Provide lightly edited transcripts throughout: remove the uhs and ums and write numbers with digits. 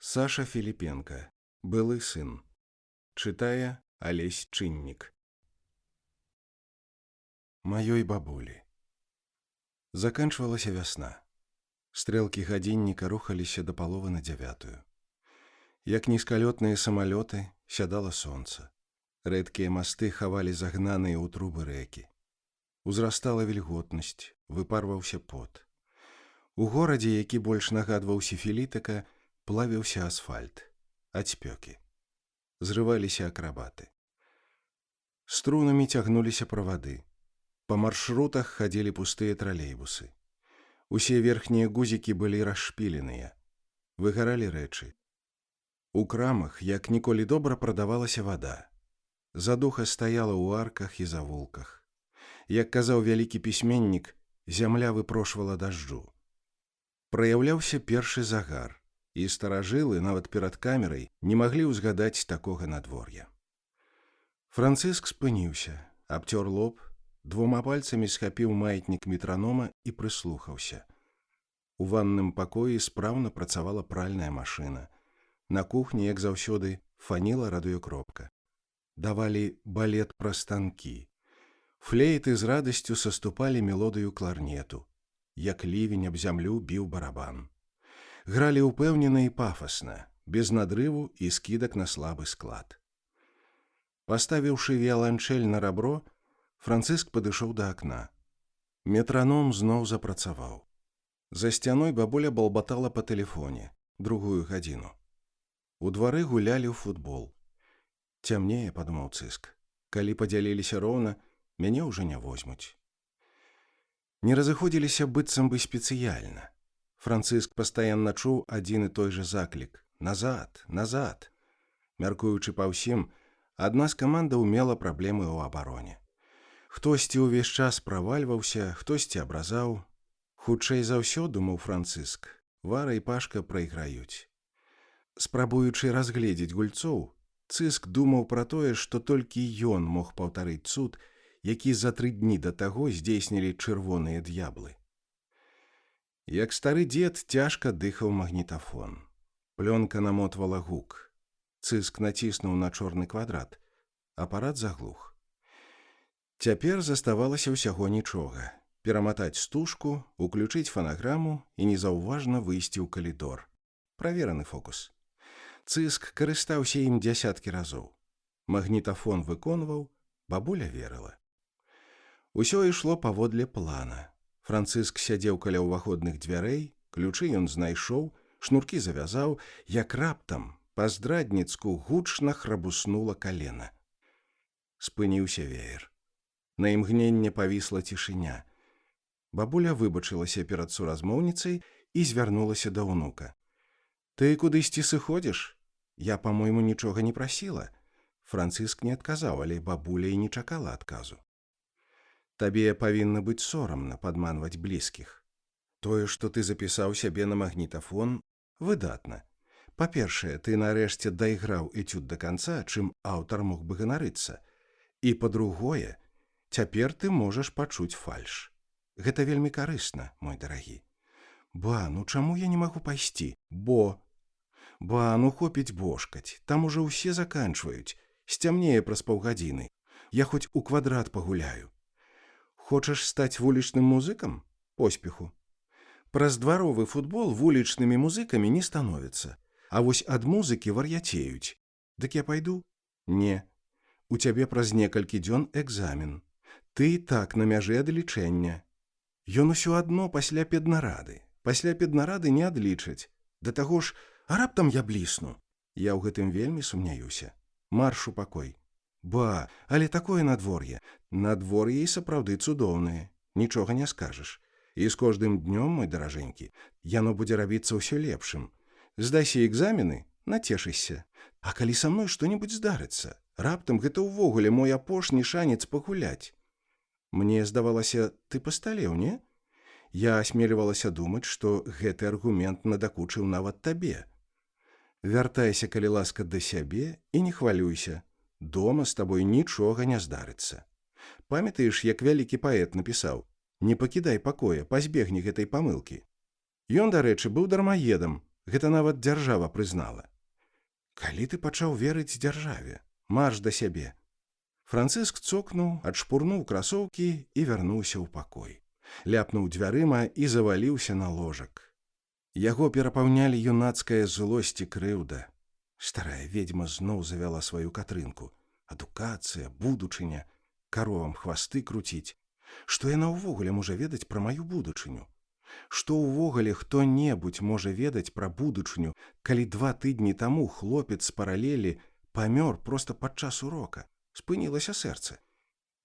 Саша Філіпенка. Былы сын. Чытае Алесь Чыннік. Маёй бабулі. Заканчвалася вясна. Стрэлкі гадзінніка рухаліся да паловы на 9. Як нізкалётныя самалёты, сядала сонца. Рэдкія масты хавалі загнаныя ў трубы рэкі. Узрастала вільготнасць, выпарваўся пот. У горадзе, які больш нагадваў сіфілітыка, плавіўся асфальт ад спёкі. Зрываліся акрабаты. Струнамі цягнуліся правады. Па маршрутах хадзілі пустыя тралейбусы. Усе верхнія гузікі былі расшпіленыя. Выгаралі рэчы. У крамах, як ніколі добра, прадавалася вада. Задуха стаяла ў арках і завулках. Як казаў вялікі пісьменнік, зямля выпрошвала дажджу. Праяўляўся першы загар, і старажылы, нават перад камерай, не маглі ўзгадаць такога надвор'я. Францыск спыніўся, абцёр лоб, двума пальцамі схапіў маятнік метранома і прыслухаўся. У ванным пакоі спраўна працавала пральная машына. На кухні, як заўсёды, фаніла радыёкропка. Давалі балет пра станкі. Флейты з радасцю саступалі мелодыю кларнету. Як лівень аб зямлю біў барабан. Гралі ўпэўнена і пафасна, без надрыву і скідак на слабы склад. Паставіўшы віяланчэль на рабро, Францыск падышоў да акна. Метраном зноў запрацаваў. За сцяной бабуля балбатала па тэлефоне, 2 гадзіну. У двары гулялі ў футбол. Цямнее, падумаў Цыск. Калі падзяліліся роўна, мяне ўжо не возьмуць. Не разыходзіліся быццам бы спецыяльна. Францыск пастаянна чуў адзін і той жа заклік: «Назад, назад!» Мяркуючы па ўсім, адна з камандаў мела праблемы ў абароне. Хтосьці ўвесь час правальваўся, хтосьці абразаў. Хутчэй за ўсё, думаў Францыск, Вара і Пашка прайграюць. Спрабуючы разгледзець гульцоў, Цыск думаў пра тое, што толькі ён мог паўтарыць цуд, які за 3 дні да таго здзейснілі чырвоныя д'яблы. Як стары дзед цяжка дыхаў магнітафон. Плёнка намотвала гук. Цыск націснуў на чорны квадрат. Апарат заглух. Цяпер заставалася ўсяго нічога. Пераматаць стужку, уключыць фанаграму і незаўважна выйсці ў калідор. Правераны фокус. Цыск карыстаўся ім дзясяткі разоў. Магнітафон выконваў, бабуля верыла. Усё ішло паводле плана. Францыск сядзеў каля ўваходных дзвярэй, ключы ён знайшоў, шнуркі завязаў, як раптам па-здрадніцку гучна храбуснула калена. Спыніўся веер. На імгненне павісла цішыня. Бабуля выбачылася перад суразмоўніцай і звярнулася да ўнука. «Ты кудысьці сыходзіш? Я, па-мойму, нічога не прасіла». Францыск не адказаў, але бабуля і не чакала адказу. «Табе павінна быць сорамна падманваць блізкіх. Тое, што ты запісаў сябе на магнітафон, выдатна. Па-першае, ты нарэшце дайграў эцюд да канца, чым аўтар мог бы ганарыцца. І па-другое, цяпер ты можаш пачуць фальш. Гэта вельмі карысна, мой дарагі. Ба, ну чаму я не магу пайсці? Ба, ну хопіць бошкаць, там ужо ўсе заканчваюць. Сцямнее праз паўгадзіны. Я хоць у квадрат пагуляю. Хочаш стаць вулічным музыкам? Поспеху. Праз дваровы футбол вулічнымі музыкамі не становяцца. А вось ад музыкі вар'яцеюць. Дык я пайду? Не. У цябе праз некалькі дзён экзамен. Ты так на мяжы адлічэння. Ён усё адно пасля педнарады. Пасля педнарады не адлічаць. Да таго ж, а раптам я блісну. Я ў гэтым вельмі сумняюся. Марш у пакой. Ба, але такое надвор'е. Надвор'е і сапраўды цудоўнае. Нічога не скажаш. І з кожным днём, мой даражэнькі, яно будзе рабіцца ўсё лепшым. Здайся экзамены, нацешышся. А калі са мной што-небудзь здарыцца, раптам гэта ўвогуле мой апошні шанец пагуляць. Мне здавалася, ты пасталеў, не? Я асмельвалася думаць, што гэты аргумент надакучыў нават табе. Вяртайся, калі ласка, да сябе і не хвалюйся. Дома з табой нічога не здарыцца. Памятаеш, як вялікі паэт напісаў: «Не пакідай пакоя, пазбегні гэтай памылкі». Ён, дарэчы, быў дармаедам, Гэта нават дзяржава прызнала. Калі ты пачаў верыць дзяржаве? Марш да сябе. Францыск цокнуў, адшпурнуў красоўкі і вярнуўся ў пакой. Ляпнуў дзвярыма і заваліўся на ложак. Яго перапаўнялі юнацкая злосць і крыўда. Старая ведьма зноў завяла сваю Катрынку. Адукацыя, будучыня, каровам хвасты круціць. Што яна ўвогуле можа ведаць пра маю будучыню? Што ўвогуле хто-небудзь можа ведаць пра будучыню, калі 2 тыдні таму хлопец з паралелі памёр проста падчас урока? Спынілася сэрца.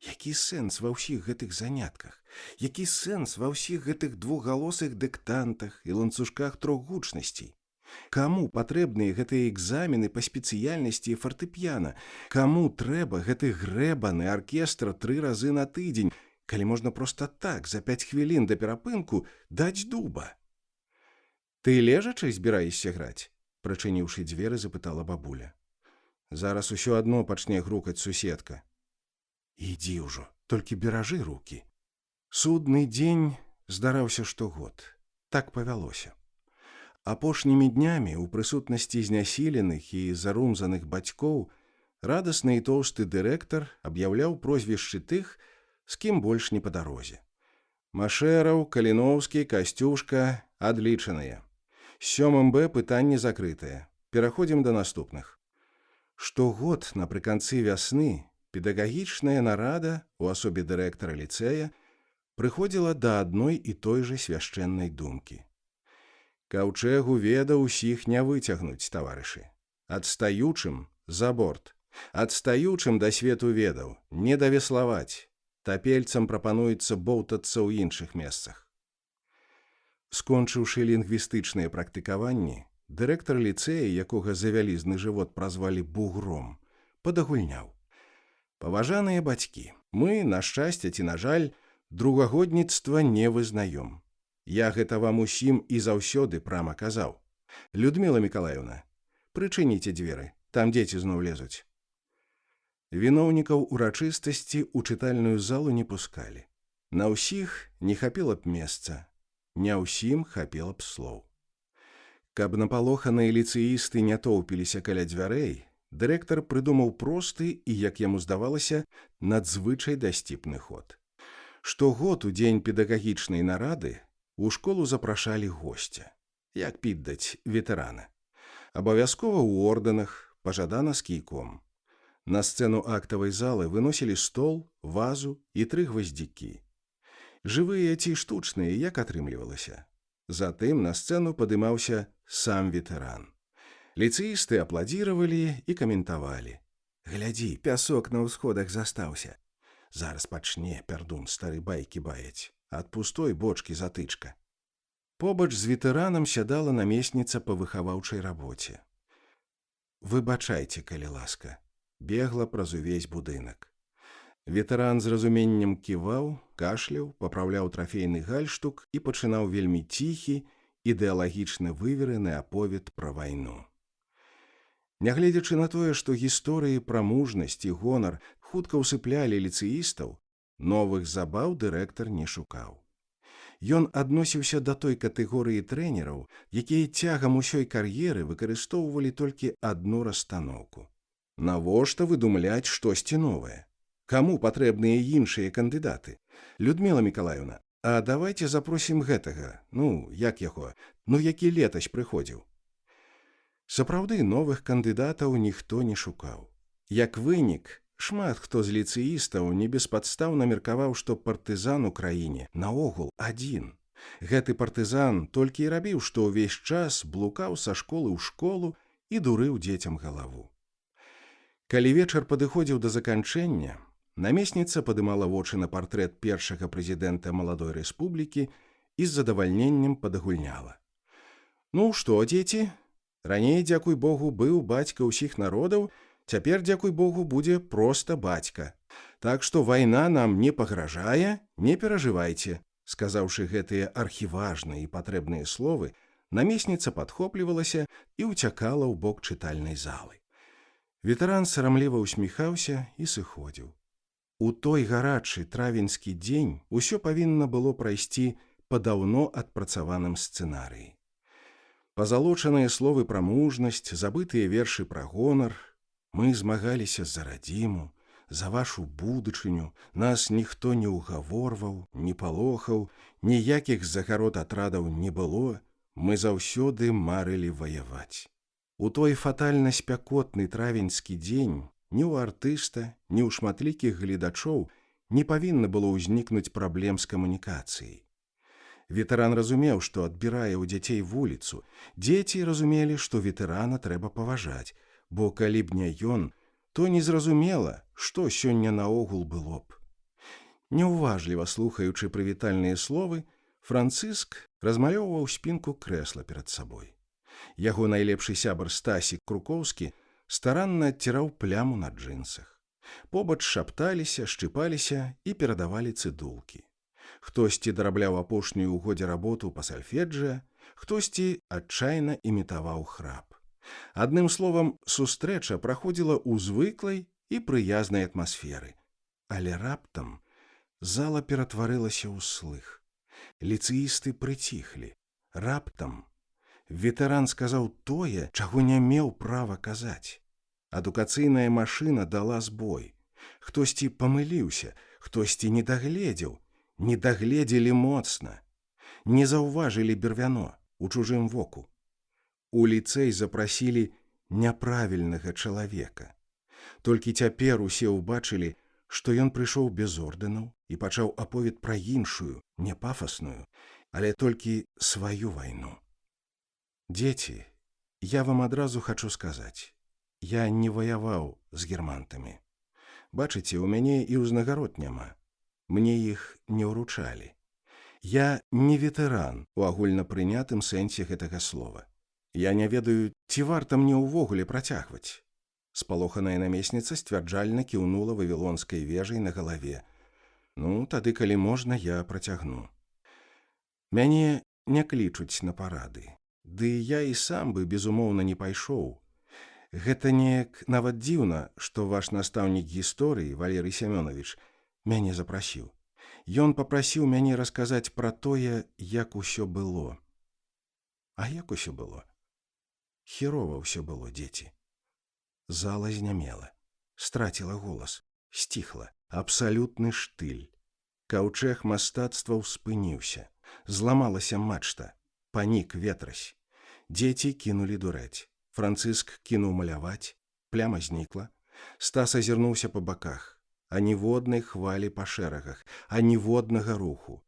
Які сэнс ва ўсіх гэтых занятках? Які сэнс ва ўсіх гэтых двухгалосых дыктантах і ланцужках трохгучнасцей? Каму патрэбныя гэтыя экзамены па спецыяльнасці і фартэпіяна? Каму трэба гэты грэбаны аркестр 3 разы на тыдзень, калі можна проста так, за 5 хвілін да перапынку, даць дуба? Ты лежачы збіраешся граць? Прачыніўшы дзверы, запытала бабуля. Зараз усё адно пачне грукаць суседка. Ідзі ўжо, толькі беражы рукі. Судны дзень здараўся штогод. Так павялося. Апошнімі днямі ў прысутнасці знясіленых і зарумзаных бацькоў радасны і тоўсты дырэктар аб'яўляў прозвішчы тых, з кім больш не па дарозе. Машэраў, Каліноўскі, Касцюшка адлічаныя. З 7 Б пытанне закрытае. Пераходзім да наступных. Штогод напрыканцы вясны педагагічная нарада у асобе дырэктара ліцэя прыходзіла да адной і той жа свяшчэннай думкі. Каўчэгу ведаў усіх не выцягнуць, таварышы. Адстаючым за борт. Адстаючым да свету ведаў не давеславаць. Тапельцам прапануецца боўтацца ў іншых месцах. Скончыўшы лінгвістычныя практыкаванні, дырэктар ліцэя, якога за вялізны жывот празвалі Бугром, падагульняў. Паважаныя бацькі, мы, на шчасце ці на жаль, другагодніцтва не вызнаём. Я гэта вам усім і заўсёды прама казаў. Людміла Мікалаёўна, прычыніце дзверы, там дзеці зноў лезуць. Віноўнікаў урачыстасці ў чытальную залу не пускалі. На ўсіх не хапіла б месца, не ўсім хапіла б слоў. Каб напалоханыя ліцэісты не тоўпіліся каля дзвярэй, дырэктар прыдумаў просты і, як яму здавалася, надзвычай дасціпны ход. Штогод у дзень педагагічнай нарады у школу запрашалі госця, як піддаць ветэрана. Абавязкова ў ордэнах, пажадана з кійком. На сцэну актавай залы выносілі стол, вазу і 3 гваздзікі. Жывыя ці штучныя, як атрымлівалася. Затым на сцэну падымаўся сам ветэран. Ліцэісты апладзіравалі і каментавалі. Глядзі, пясок на ўсходах застаўся. Зараз пачне пярдун стары байкі баяць. Ад пустой бочкі затычка. Побач з ветэранам сядала намесніца па выхаваўчай рабоце. Выбачайце, калі ласка. Бегла праз увесь будынак. Ветэран з разуменнем ківаў, кашляў, папраўляў трафейны гальштук і пачынаў вельмі ціхі, ідэалагічна выверены аповед пра вайну. Нягледзячы на тое, што гісторыі пра мужнасць і гонар хутка ўсыплялі ліцэістаў, новых забаў дырэктар не шукаў. Ён адносіўся да той катэгорыі трэнераў, якія цягам усёй кар'еры выкарыстоўвалі толькі адну расстаноўку. Навошта выдумляць штосьці новае? Каму патрэбныя іншыя кандыдаты? Людміла Мікалаёўна, а давайце запросім гэтага, як яго, які летась прыходзіў. Сапраўды, новых кандыдатаў ніхто не шукаў. Як вынік, шмат хто з ліцэістаў небеспадстаўна меркаваў, што партызан у краіне наогул адзін. Гэты партызан толькі і рабіў, што ўвесь час блукаў са школы ў школу і дурыў дзецям галаву. Калі вечар падыходзіў да заканчэння, намесніца падымала вочы на партрэт першага прэзідэнта маладой рэспублікі і з задавальненнем падагульняла. Ну што, дзеці? Раней, дзякуй Богу, быў бацька ўсіх народаў, цяпер, дзякуй Богу, будзе проста бацька. Так што вайна нам не пагражае, не перажывайце. Сказаўшы гэтыя архіважныя і патрэбныя словы, намесніца падхоплівалася і ўцякала ў бок чытальнай залы. Ветэран сарамліва ўсміхаўся і сыходзіў. У той гарачы травеньскі дзень усё павінна было прайсці па даўно адпрацаваным сцэнарыі. Пазалочаныя словы пра мужнасць, забытыя вершы пра гонар. Мы змагаліся за радзіму, за вашу будучыню, нас ніхто не ўгаворваў, не палохаў, ніякіх загарод атрадаў не было, мы заўсёды марылі ваяваць. У той фатальна спякотны травеньскі дзень ні ў артыста, ні ў шматлікіх гледачоў не павінна было ўзнікнуць праблем з камунікацыяй. Ветэран разумеў, што адбірае ў дзяцей вуліцу. Дзеці разумелі, што ветэрана трэба паважаць, бо калі б не ён, то незразумела, што сёння наогул было б. Няўважліва слухаючы прывітальныя словы, Францыск размалёўваў спінку крэсла перад сабой. Яго найлепшы сябар Стасік Крукоўскі старанна адціраў пляму на джынсах. Побач шапталіся, шчыпаліся і перадавалі цыдулкі. Хтосьці дарабляў апошнюю ў годзе работу па сальфеджыа, хтосьці адчайна імітаваў храп. Адным словам, сустрэча праходзіла ў звыклай і прыязнай атмасферы. Але раптам зала ператварылася ў слых. Ліцэісты прыціхлі. Раптам ветэран сказаў тое, чаго не меў права казаць. Адукацыйная машына дала збой. Хтосьці памыліўся, хтосьці не дагледзеў, не дагледзелі моцна, не заўважылі бервяно ў чужым воку. У ліцэй запрасілі няправільнага чалавека. Толькі цяпер усе ўбачылі, што ён прыйшоў без ордэнаў і пачаў аповед пра іншую, не пафасную, але толькі сваю вайну. Дзеці, я вам адразу хачу сказаць, я не ваяваў з германтамі. Бачыце, у мяне і ўзнагарод няма. Мне іх не ўручалі. Я не ветэран у агульнапрынятым сэнсе гэтага слова. Я не ведаю, ці варта мне ўвогуле працягваць. Спалоханая намесніца сцвярджальна кіўнула вавілонскай вежай на галаве. Ну, тады, калі можна, я працягну. Мяне не клічуць на парады. Ды я і сам бы, безумоўна, не пайшоў. Гэта неяк нават дзіўна, што ваш настаўнік гісторыі, Валерый Семёнович, мяне запрасіў. Ён папрасіў мяне расказаць пра тое, як усё было. А як усё было? Херова ўсё было, дзеці. Зала знямела, страціла голас, сціхла, абсалютны штыль. Каўчэг мастацтва ўспыніўся, зламалася мачта, панік ветразь. Дзеці кінулі дурэць. Францыск кінуў маляваць, пляма знікла. Стас азірнуўся па баках. Аніводнай хвалі па шэрагах, аніводнага руху.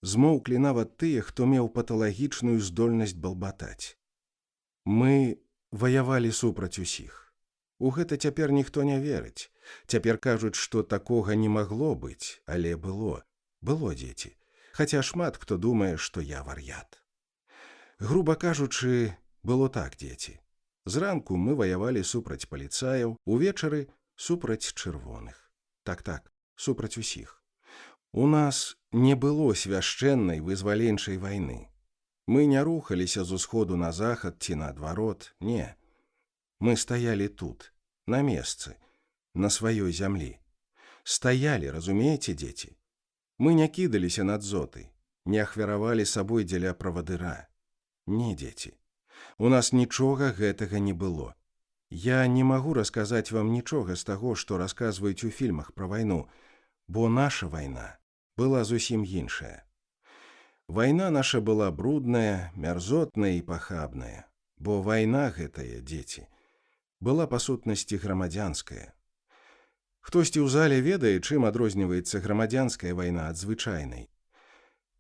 Змоўклі нават тыя, хто меў паталагічную здольнасць балбатаць. Мы ваявалі супраць усіх. У гэта цяпер ніхто не верыць. Цяпер кажуць, што такога не магло быць, але было. Было, дзеці. Хаця шмат хто думае, што я вар'ят. Груба кажучы, было так, дзеці. Зранку мы ваявалі супраць паліцаяў, увечары супраць чырвоных. Так, супраць усіх. У нас не было свяшчэннай вызваленчай вайны. Мы не рухаліся з усходу на захад ці наадварот, не. Мы стаялі тут, на месцы, на сваёй зямлі. Стаялі, разумееце, дзеці? Мы не кідаліся над зотай, не ахвяравалі сабой дзеля правадыра. Не, дзеці. У нас нічога гэтага не было. Я не магу расказаць вам нічога з таго, што расказваюць у фільмах пра вайну, бо наша вайна была зусім іншая. Вайна наша была брудная, мярзотная і пахабная, бо вайна гэтая, дзеці, была па сутнасці грамадзянская. Хтосьці ў зале ведае, чым адрозніваецца грамадзянская вайна ад звычайнай.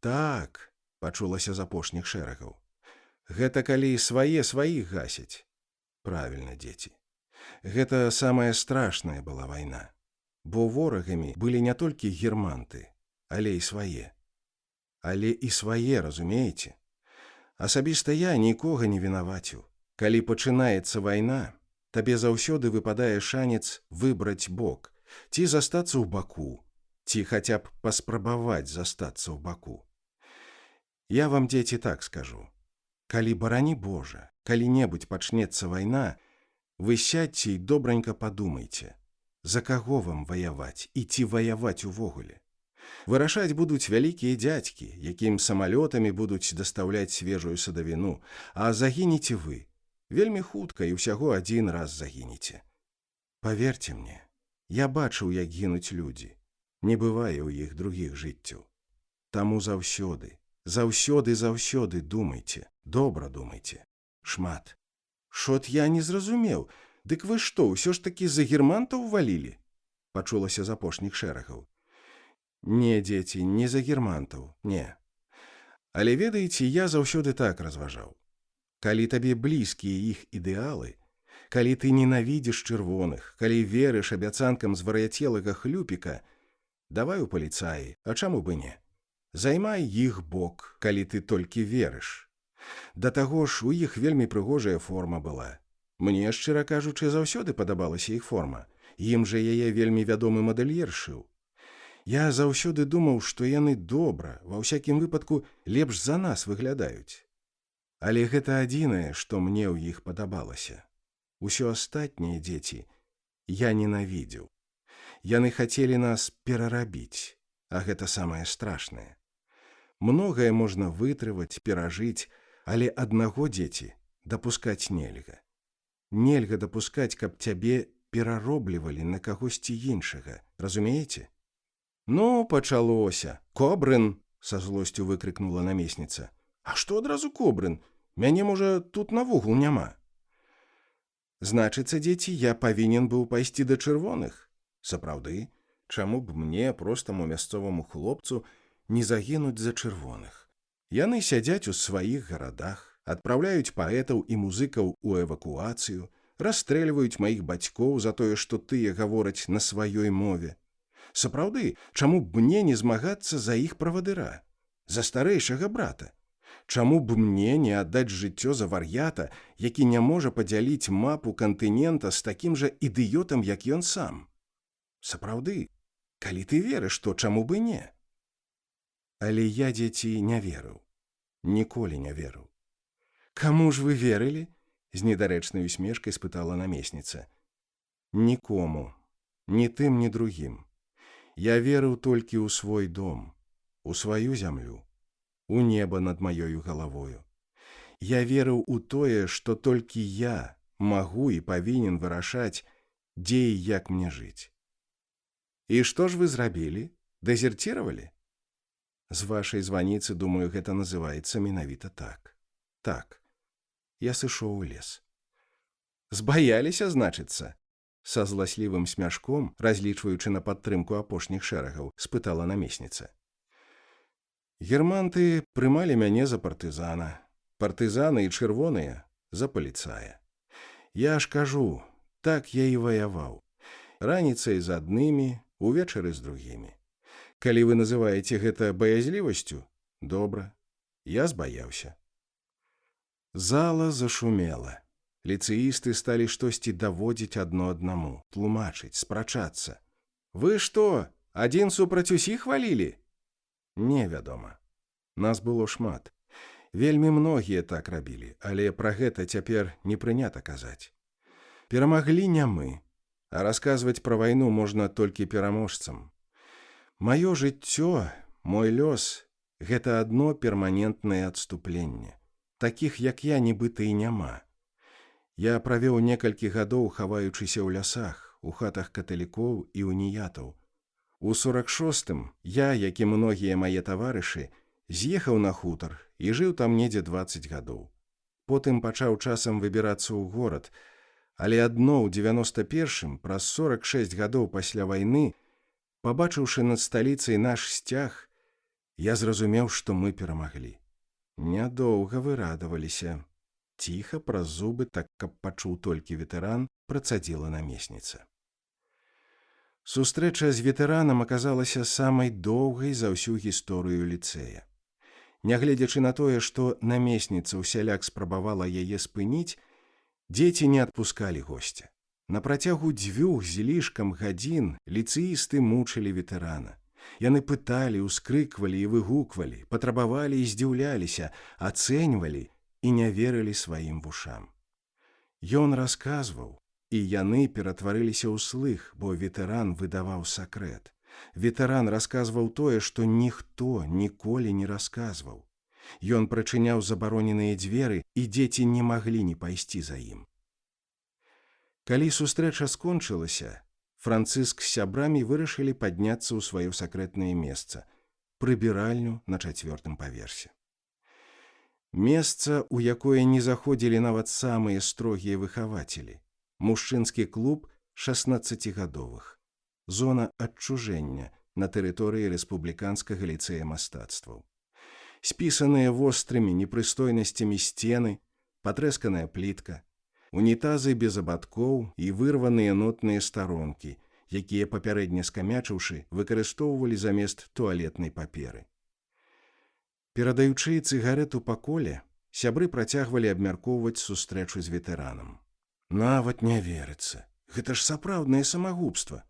Так, пачулася з апошніх шэрагаў. Гэта калі свае сваіх гасяць. Правільна, дзеці. Гэта самая страшная была вайна. Бо ворагамі былі не толькі германты, але і свае. Але і свае, разумееце? Асабіста я нікога не вінаваціў. Калі пачынаецца вайна, табе заўсёды выпадае шанец выбраць бок, ці застацца ў баку, ці хаця б паспрабаваць застацца ў баку. Я вам, дзеці, так скажу. Калі, барані Божа, калі-небудзь пачнецца вайна, вы сядьце і добранька падумайце, за каго вам ваяваць і ці ваяваць увогуле. Вырашаць будуць вялікія дзядзькі, якім самалётамі будуць дастаўляць свежую садавіну, а загінеце вы. Вельмі хутка і ўсяго адзін раз загінеце. Паверце мне, я бачыў, як гінуць людзі. Не бывае ў іх другіх жыццяў. Таму заўсёды думайце, добра думайце. Шмат. Шот я не зразумеў. Дык вы што, ўсё ж такі за германтаў валілі? Пачулася з апошніх шэрагаў. Не, дзеці, не за германтаў, не. Але ведаеце, я заўсёды так разважаў. Калі табе блізкія іх ідэалы, калі ты ненавідзіш чырвоных, калі верыш абяцанкам звар'яцелага хлюпіка, давай у паліцаі, а чаму бы не? Займай іх бок, калі ты толькі верыш. Да таго ж, у іх вельмі прыгожая форма была. Мне, шчыра кажучы, заўсёды падабалася іх форма. Ім жа яе вельмі вядомы мадэльер шыў. Я заўсёды думаў, што яны добра, ва ўсякім выпадку, лепш за нас выглядаюць. Але гэта адзінае, што мне ў іх падабалася. Усё астатняе, дзеці, я ненавідзеў. Яны хацелі нас перарабіць, а гэта самае страшнае. Многае можна вытрываць, перажыць, але аднаго, дзеці, дапускаць нельга. Нельга дапускаць, каб цябе перароблівалі на кагосьці іншага, разумееце? Ну, пачалося. Кобрын, са злосцю выкрыкнула намесніца. А што адразу Кобрын? Мяне, можа, тут навогул няма. Значыцца, дзеці, я павінен быў пайсці да чырвоных. Сапраўды, чаму б мне, простаму мясцоваму хлопцу, не загінуць за чырвоных? Яны сядзяць у сваіх гарадах, адпраўляюць паэтаў і музыкаў у эвакуацыю, расстрэльваюць маіх бацькоў за тое, што тыя гавораць на сваёй мове. Сапраўды, чаму б мне не змагацца за іх правадыра, за старэйшага брата? Чаму б мне не аддаць жыццё за вар'ята, які не можа падзяліць мапу кантынента з такім жа ідыётам, як ён сам? Сапраўды, калі ты верыш, то чаму бы не? Але я, дзеці, не верыў. Ніколі не верыў. Каму ж вы верылі? З недарэчнай усмешкай спытала намесніца. Нікому. Ні тым, ні другім. Я верыў толькі ў свой дом, у сваю зямлю, у неба над маёю галавою. Я верыў у тое, што толькі я магу і павінен вырашаць, дзе і як мне жыць. І што ж вы зрабілі? Дэзерціравалі? З вашай званіцы, думаю, гэта называецца менавіта так. Так, я сышоў у лес. Збаяліся, значыцца? Са зласлівым смяшком, разлічваючы на падтрымку апошніх шэрагаў, спытала намесніца. Германты прымалі мяне за партызана. Партызаны і чырвоныя за паліцая. Я ж кажу, так я і ваяваў. Раніцай з аднымі, увечары з другімі. Калі вы называеце гэта баязлівасцю, добра, я збаяўся. Зала зашумела. Ліцэісты сталі штосьці даводзіць адно аднаму, тлумачыць, спрачацца. Вы што, адзін супраць усіх валілі? Невядома. Нас было шмат. Вельмі многія так рабілі, але пра гэта цяпер не прынята казаць. Перамаглі не мы, а расказваць пра вайну можна толькі пераможцам. Маё жыццё, мой лёс – гэта адно перманентнае адступленне. Такіх, як я, нібыта і няма. Я правёў некалькі гадоў, хаваючыся ў лясах, у хатах каталікоў і уніятаў. У 46-м я, як і многія мае таварышы, з'ехаў на хутар і жыў там недзе 20 гадоў. Потым пачаў часам выбірацца ў горад, але адно ў 91-м, праз 46 гадоў пасля вайны, пабачыўшы над сталіцай наш сцяг, я зразумеў, што мы перамаглі. Нядоўга вы радаваліся. Ціха, праз зубы, так каб пачуў толькі ветэран, працадзіла намесніца. Сустрэча з ветэранам аказалася самай доўгай за ўсю гісторыю ліцэя. Нягледзячы на тое, што намесніца ўсяляк спрабавала яе спыніць, дзеці не адпускалі госця. На працягу 2 з лішкам гадзін ліцэісты мучылі ветэрана. Яны пыталі, ускрыквалі і выгуквалі, патрабавалі і здзіўляліся, ацэньвалі і не верылі сваім вушам. Ён расказваў, і яны ператварыліся ў слых, бо ветэран выдаваў сакрэт. Ветэран расказваў тое, што ніхто ніколі не расказваў. Ён прачыняў забароненыя дзверы, і дзеці не маглі не пайсці за ім. Калі сустрэча скончылася, Францыск з сябрамі вырашылі падняцца ў сваё сакрэтнае месца – прыбіральню на 4-м паверсе. Месца, у якое не заходзілі нават самыя строгія выхавацелі. Мужчынскі клуб 16гадовых. Зона адчужэння на тэрыторыі рэспубліканскага ліцэя мастацтваў. Спісаныя вострымі непрыстойнасцямі сцены, патрэсканая плітка, унітазы без абадкоў і вырваныя нотныя старонкі, якія, папярэдне скамячыўшы, выкарыстоўвалі замест туалетнай паперы. Перадаючы цыгарэту па коле, сябры працягвалі абмяркоўваць сустрэчу з ветэранам. Нават не верыцца. Гэта ж сапраўднае самагубства.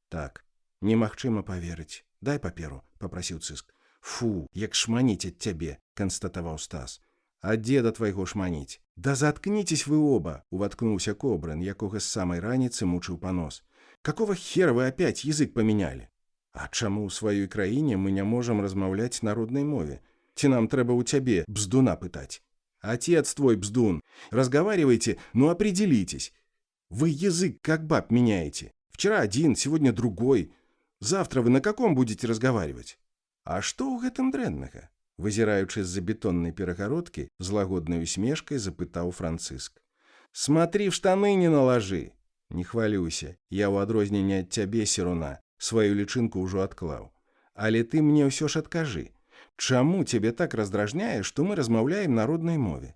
Так, немагчыма паверыць. Дай паперу, папрасіў Цыск. Фу, як шманіць ад цябе, канстатаваў Стас. А дзеда твайго шманіць. Да заткніцесь вы оба, уваткнуўся Кобрын, якога з самай раніцы мучыў панос. Какого хера вы опять язык поменяли? А чаму ў сваёй краіне мы не можам размаўляць на роднай мове? Ці нам трэба у цябе бздуна пытаць? Отец твой бздун. Разговаривайте, но определитесь. Вы язык как баб меняете. Вчера один, сегодня другой. Завтра вы на каком будете разговаривать? А што ў гэтым дрэннага? Вызіраючы з-за бетоннай перагародкі, з лагоднай усмешкай запытаў Францыск. Смотри, в штаны не наложи. Не хвалюйся, я ў адрозненне ад цябе, Серуна, сваю лічынку ўжо адклаў. Але ты мне ўсё ж адкажы. Чаму тебе так раздражняет, что мы размаўляем на родной мове?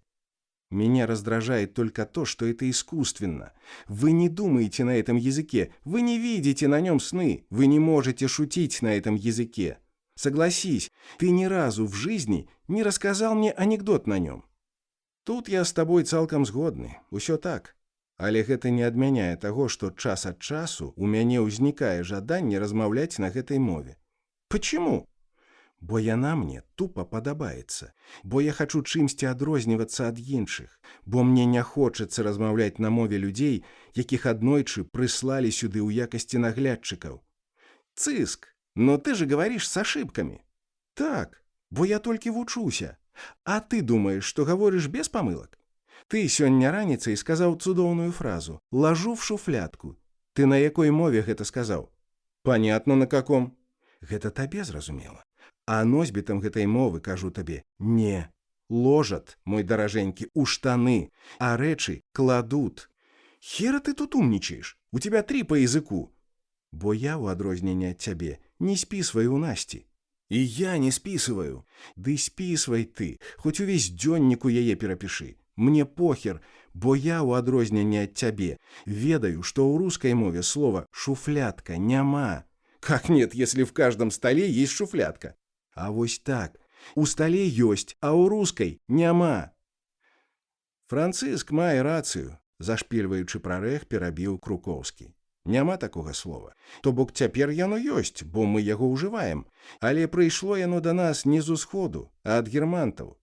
Меня раздражает только то, что это искусственно. Вы не думаете на этом языке, вы не видите на нем сны, вы не можете шутить на этом языке. Согласись, ты ни разу в жизни не рассказал мне анекдот на нем. Тут я с тобой цалкам згодны, усё так. Але гэта не адмяняе таго, што час ад часу у мяне ўзнікае жаданне размаўляць на гэтай мове. Почему? Бо яна мне тупо падабаецца, бо я хачу чымсьці адрознівацца ад іншых, бо мне не хочацца размаўляць на мове людзей, якіх аднойчы прыслалі сюды ў якасці наглядчыкаў. Цыск, но ты же говоришь с ошибками. Так, бо я толькі вучуся. А ты думаешь, что говоришь без помылок? Ты сёння раніцай сказаў цудоўную фразу «ложу в шуфлядку». Ты на якой мове гэта сказаў? Понятно, на каком. Гэта табе зразумела. А носьбітам гэтай мовы, кажу табе, не. Ложат, мой даражэнькі, у штаны, а рэчы кладут. Хера ты тут умнічаеш? У тебя 3 по языку. Бо я, у адрозненне ад цябе, не спісваю у Насці. І я не спісываю. Ды спісвай ты, хоць увесь дзённік у яе перапішы. Мне похер, бо я, у адрозненне ад цябе, ведаю, што ў рускай мове слова «шуфлядка» няма. Как нет, если в каждом столе есть шуфлядка? А вось так. У столе ёсць, а ў рускай няма. Францыск мае рацыю, зашпільваючы прарэх, перабіў Крукоўскі. Няма такога слова. То бок цяпер яно ёсць, бо мы яго ўжываем. Але прыйшло яно да нас не з усходу, а ад германтаў.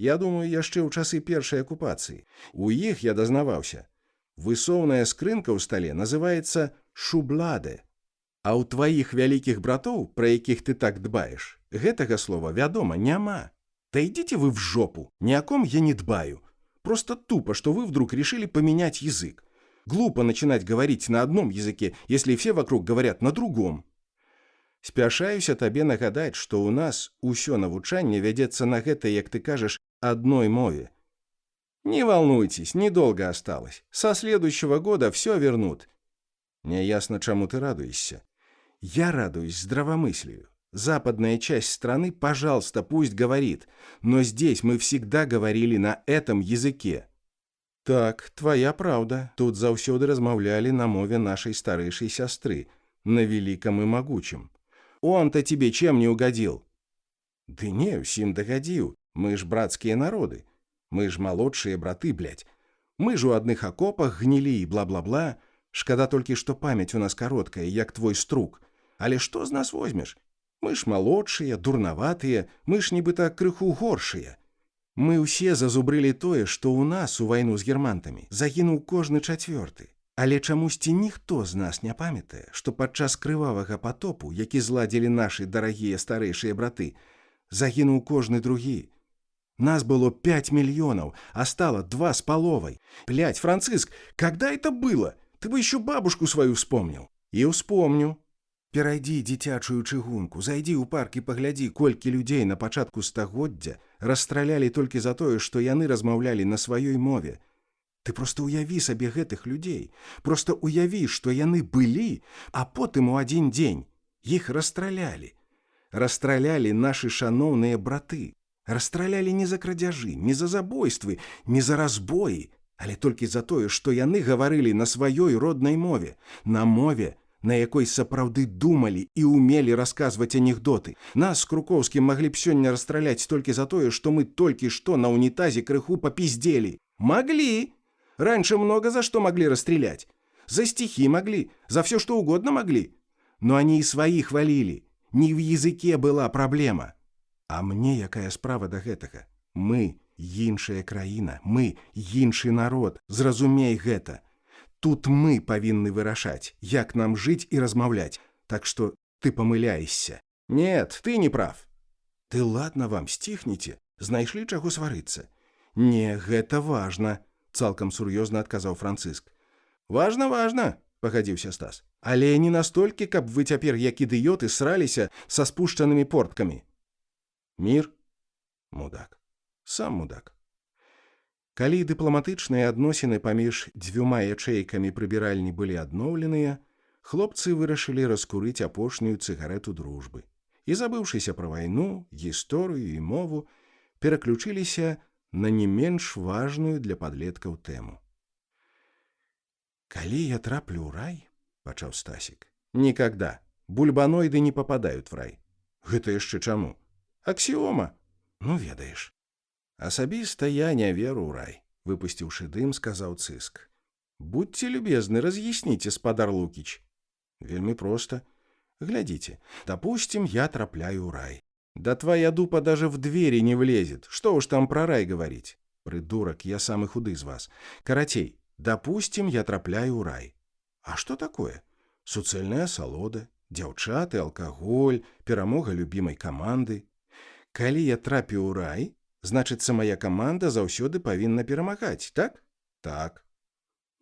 Я думаю, яшчэ ў часы першай акупацыі. У іх я дазнаваўся. Высоўная скрынка ў стале называецца шубладе. А ў тваіх вялікіх братоў, пра якіх ты так дбаеш, гэтага слова, вядома, няма. Да идите вы в жопу, ни о ком я не дбаю. Просто тупо, что вы вдруг решили поменять язык. Глупо начинать говорить на одном языке, если все вокруг говорят на другом. Спяшаюся табе нагадаць, што ў нас усё навучанне вядзецца на гэтай, як ты кажаш, одной мове. Не волнуйтесь, недолго осталось. Со следующего года все вернут. Неясно, чему ты радуешься. Я радуюсь здравомыслию. Западная часть страны, пожалуйста, пусть говорит, но здесь мы всегда говорили на этом языке. Так, твоя правда. Тут заўсёды размаўлялі на мове нашей старэйшай сястры, на великом и могучем. Он-то тебе чем не угодил? Ды не, усім дагадзіў. Мы ж братские народы. Мы ж малодшие браты, блядь. Мы ж у адных окопах гнілі и бла-бла-бла. Шкада толькі, што памяць у нас кароткая, як твой струк. Але што з нас возьмеш? Мы ж малодшыя, дурнаватыя, мы ж нібыта крыху горшыя. Мы ўсе зазубрылі тое, што ў нас у вайну з германтамі загінуў кожны 4. Але чамусьці ніхто з нас не памятае, што падчас крывавага патопу, які зладзілі нашы дарагія старэйшыя браты, загінуў кожны другі. Нас было 5 миллионов, а стало 2,5. Блядь, Франциск, когда это было? Ты бы еще бабушку свою вспомнил. И вспомню. Перайди дзіцячую чыгунку, зайди ў парк і паглядзі, колькі людзей на пачатку стагоддзя расстралялі толькі за тое, што яны размаўлялі на сваёй мове. Ты просто уяві сабе гэтых людзей. Просто уяві, што яны былі, а потым у адзін дзень іх расстралялі. Расстралялі нашы шаноўныя браты. Расстралялі не за крадзяжы, не за забойствы, не за разбоі, але толькі за тое, што яны гаварылі на сваёй роднай мове, на мове, на якой сапраўды думалі і умелі расказваць анекдоты. Нас з Крукоўскім маглі б сёння расстраляць толькі за тое, што мы толькі што на унітазе крыху папиздзелі. Маглі! Раньше много за что могли расстрелять. За стихи могли, за все что угодно могли. Но они и своих хвалили. Не в языке была проблема. А мне якая справа да гэтага? Мы іншая краіна, мы іншы народ, зразумей гэта. Тут мы павінны вырашаць, як нам жыць і размаўляць. Так што ты памыляешся. Нет, ты не прав. Ты ладно вам, стихните, знайшлі чаго сварыцца. Не, гэта важна. Цалкам сур'ёзна адказаў Франциск. Важна, важна, пагадзіўся Стас. Але не настолькі, каб вы цяпер, як ідыёты, сраліся са спушчанымі порткамі. Мір? Мудак. Сам мудак. Калі дыпламатычныя адносіны паміж дзвюма ячэйкамі прыбіральні былі адноўленыя, хлопцы вырашылі раскурыць апошнюю цыгарэту дружбы і, забыўшыся пра вайну, гісторыю і мову, пераключыліся на не менш важную для падлеткаў тэму. «Калі я траплю ў рай, — пачаў Стасік, — никогда. Бульбаноиды не попадают в рай. Гэта яшчэ чаму? Аксіома. Ну, ведаеш. Асабіста я не веру ў рай, — выпусціўшы дым, сказаў Цыск. Будьте любезны, разъясните, спадар Лукич. Вельмі проста. Глядите, допустим, я трапляю ў рай. Да твоя дупа даже в двери не влезет. Что уж там про рай говорить? Придурок, я самый худый из вас. Каратей, допустим, я трапляю ў рай. А что такое? Суцэльная асалода, дзяўчаты, алкаголь, перамога любимой команды. Калі я трапіў у рай, значыцца, моя команда заўсёды павінна перамагаць, так? Так.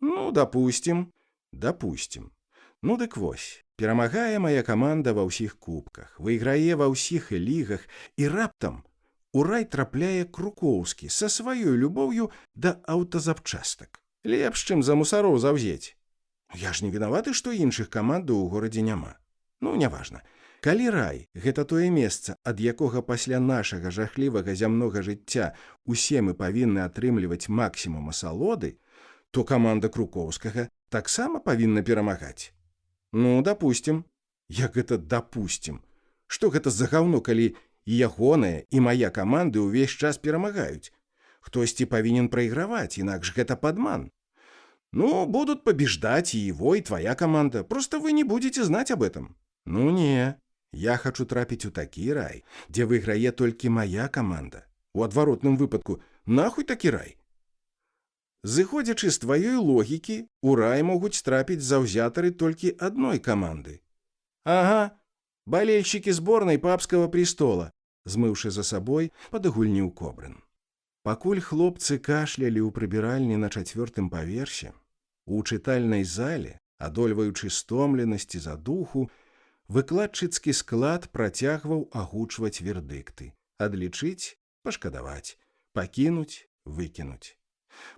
Ну, допустим. Допустим. Ну, дык вось. Перамагае моя каманда ва ўсіх кубках, выйграе ва ўсіх лігах, і раптам у рай трапляе Крукоўскі са сваёй любоўю да аўтазапчастак. Лепш, чым за мусароў заўзець. Я ж не вінаваты, што іншых камандаў у горадзе няма. Ну, няважна. Калі рай – гэта тое месца, ад якога пасля нашага жахлівага зямнога жыцця усе мы павінны атрымліваць максімум асалоды, то каманда Крукоўскага таксама павінна перамагаць. Ну, допустим. Як гэта допустим? Што гэта за гаўно, калі і ягоная, і мая каманды ўвесь час перамагаюць? Хтосьці павінен прайграваць, інакш гэта падман. Ну, будут побеждать и его, и твоя команда. Просто вы не будете знать об этом. Ну, не. Я хочу трапіць у такі рай, дзе выйграе толькі моя команда. У адваротным выпадку, нахуй такі рай? Зыходзячы з тваёй логікі, у рай могуць трапіць заўзятары толькі адной каманды. Ага, болельщики зборнай папскага престола, змыўшы за сабой, падагульніў Кобрын. Пакуль хлопцы кашлялі ў прыбіральні на 4-м паверсе, у чытальнай зале, адольваючы стомленасць і задуху, выкладчыцкі склад працягваў агучваць вердыкты, адлічыць, пашкадаваць, пакінуць, выкінуць.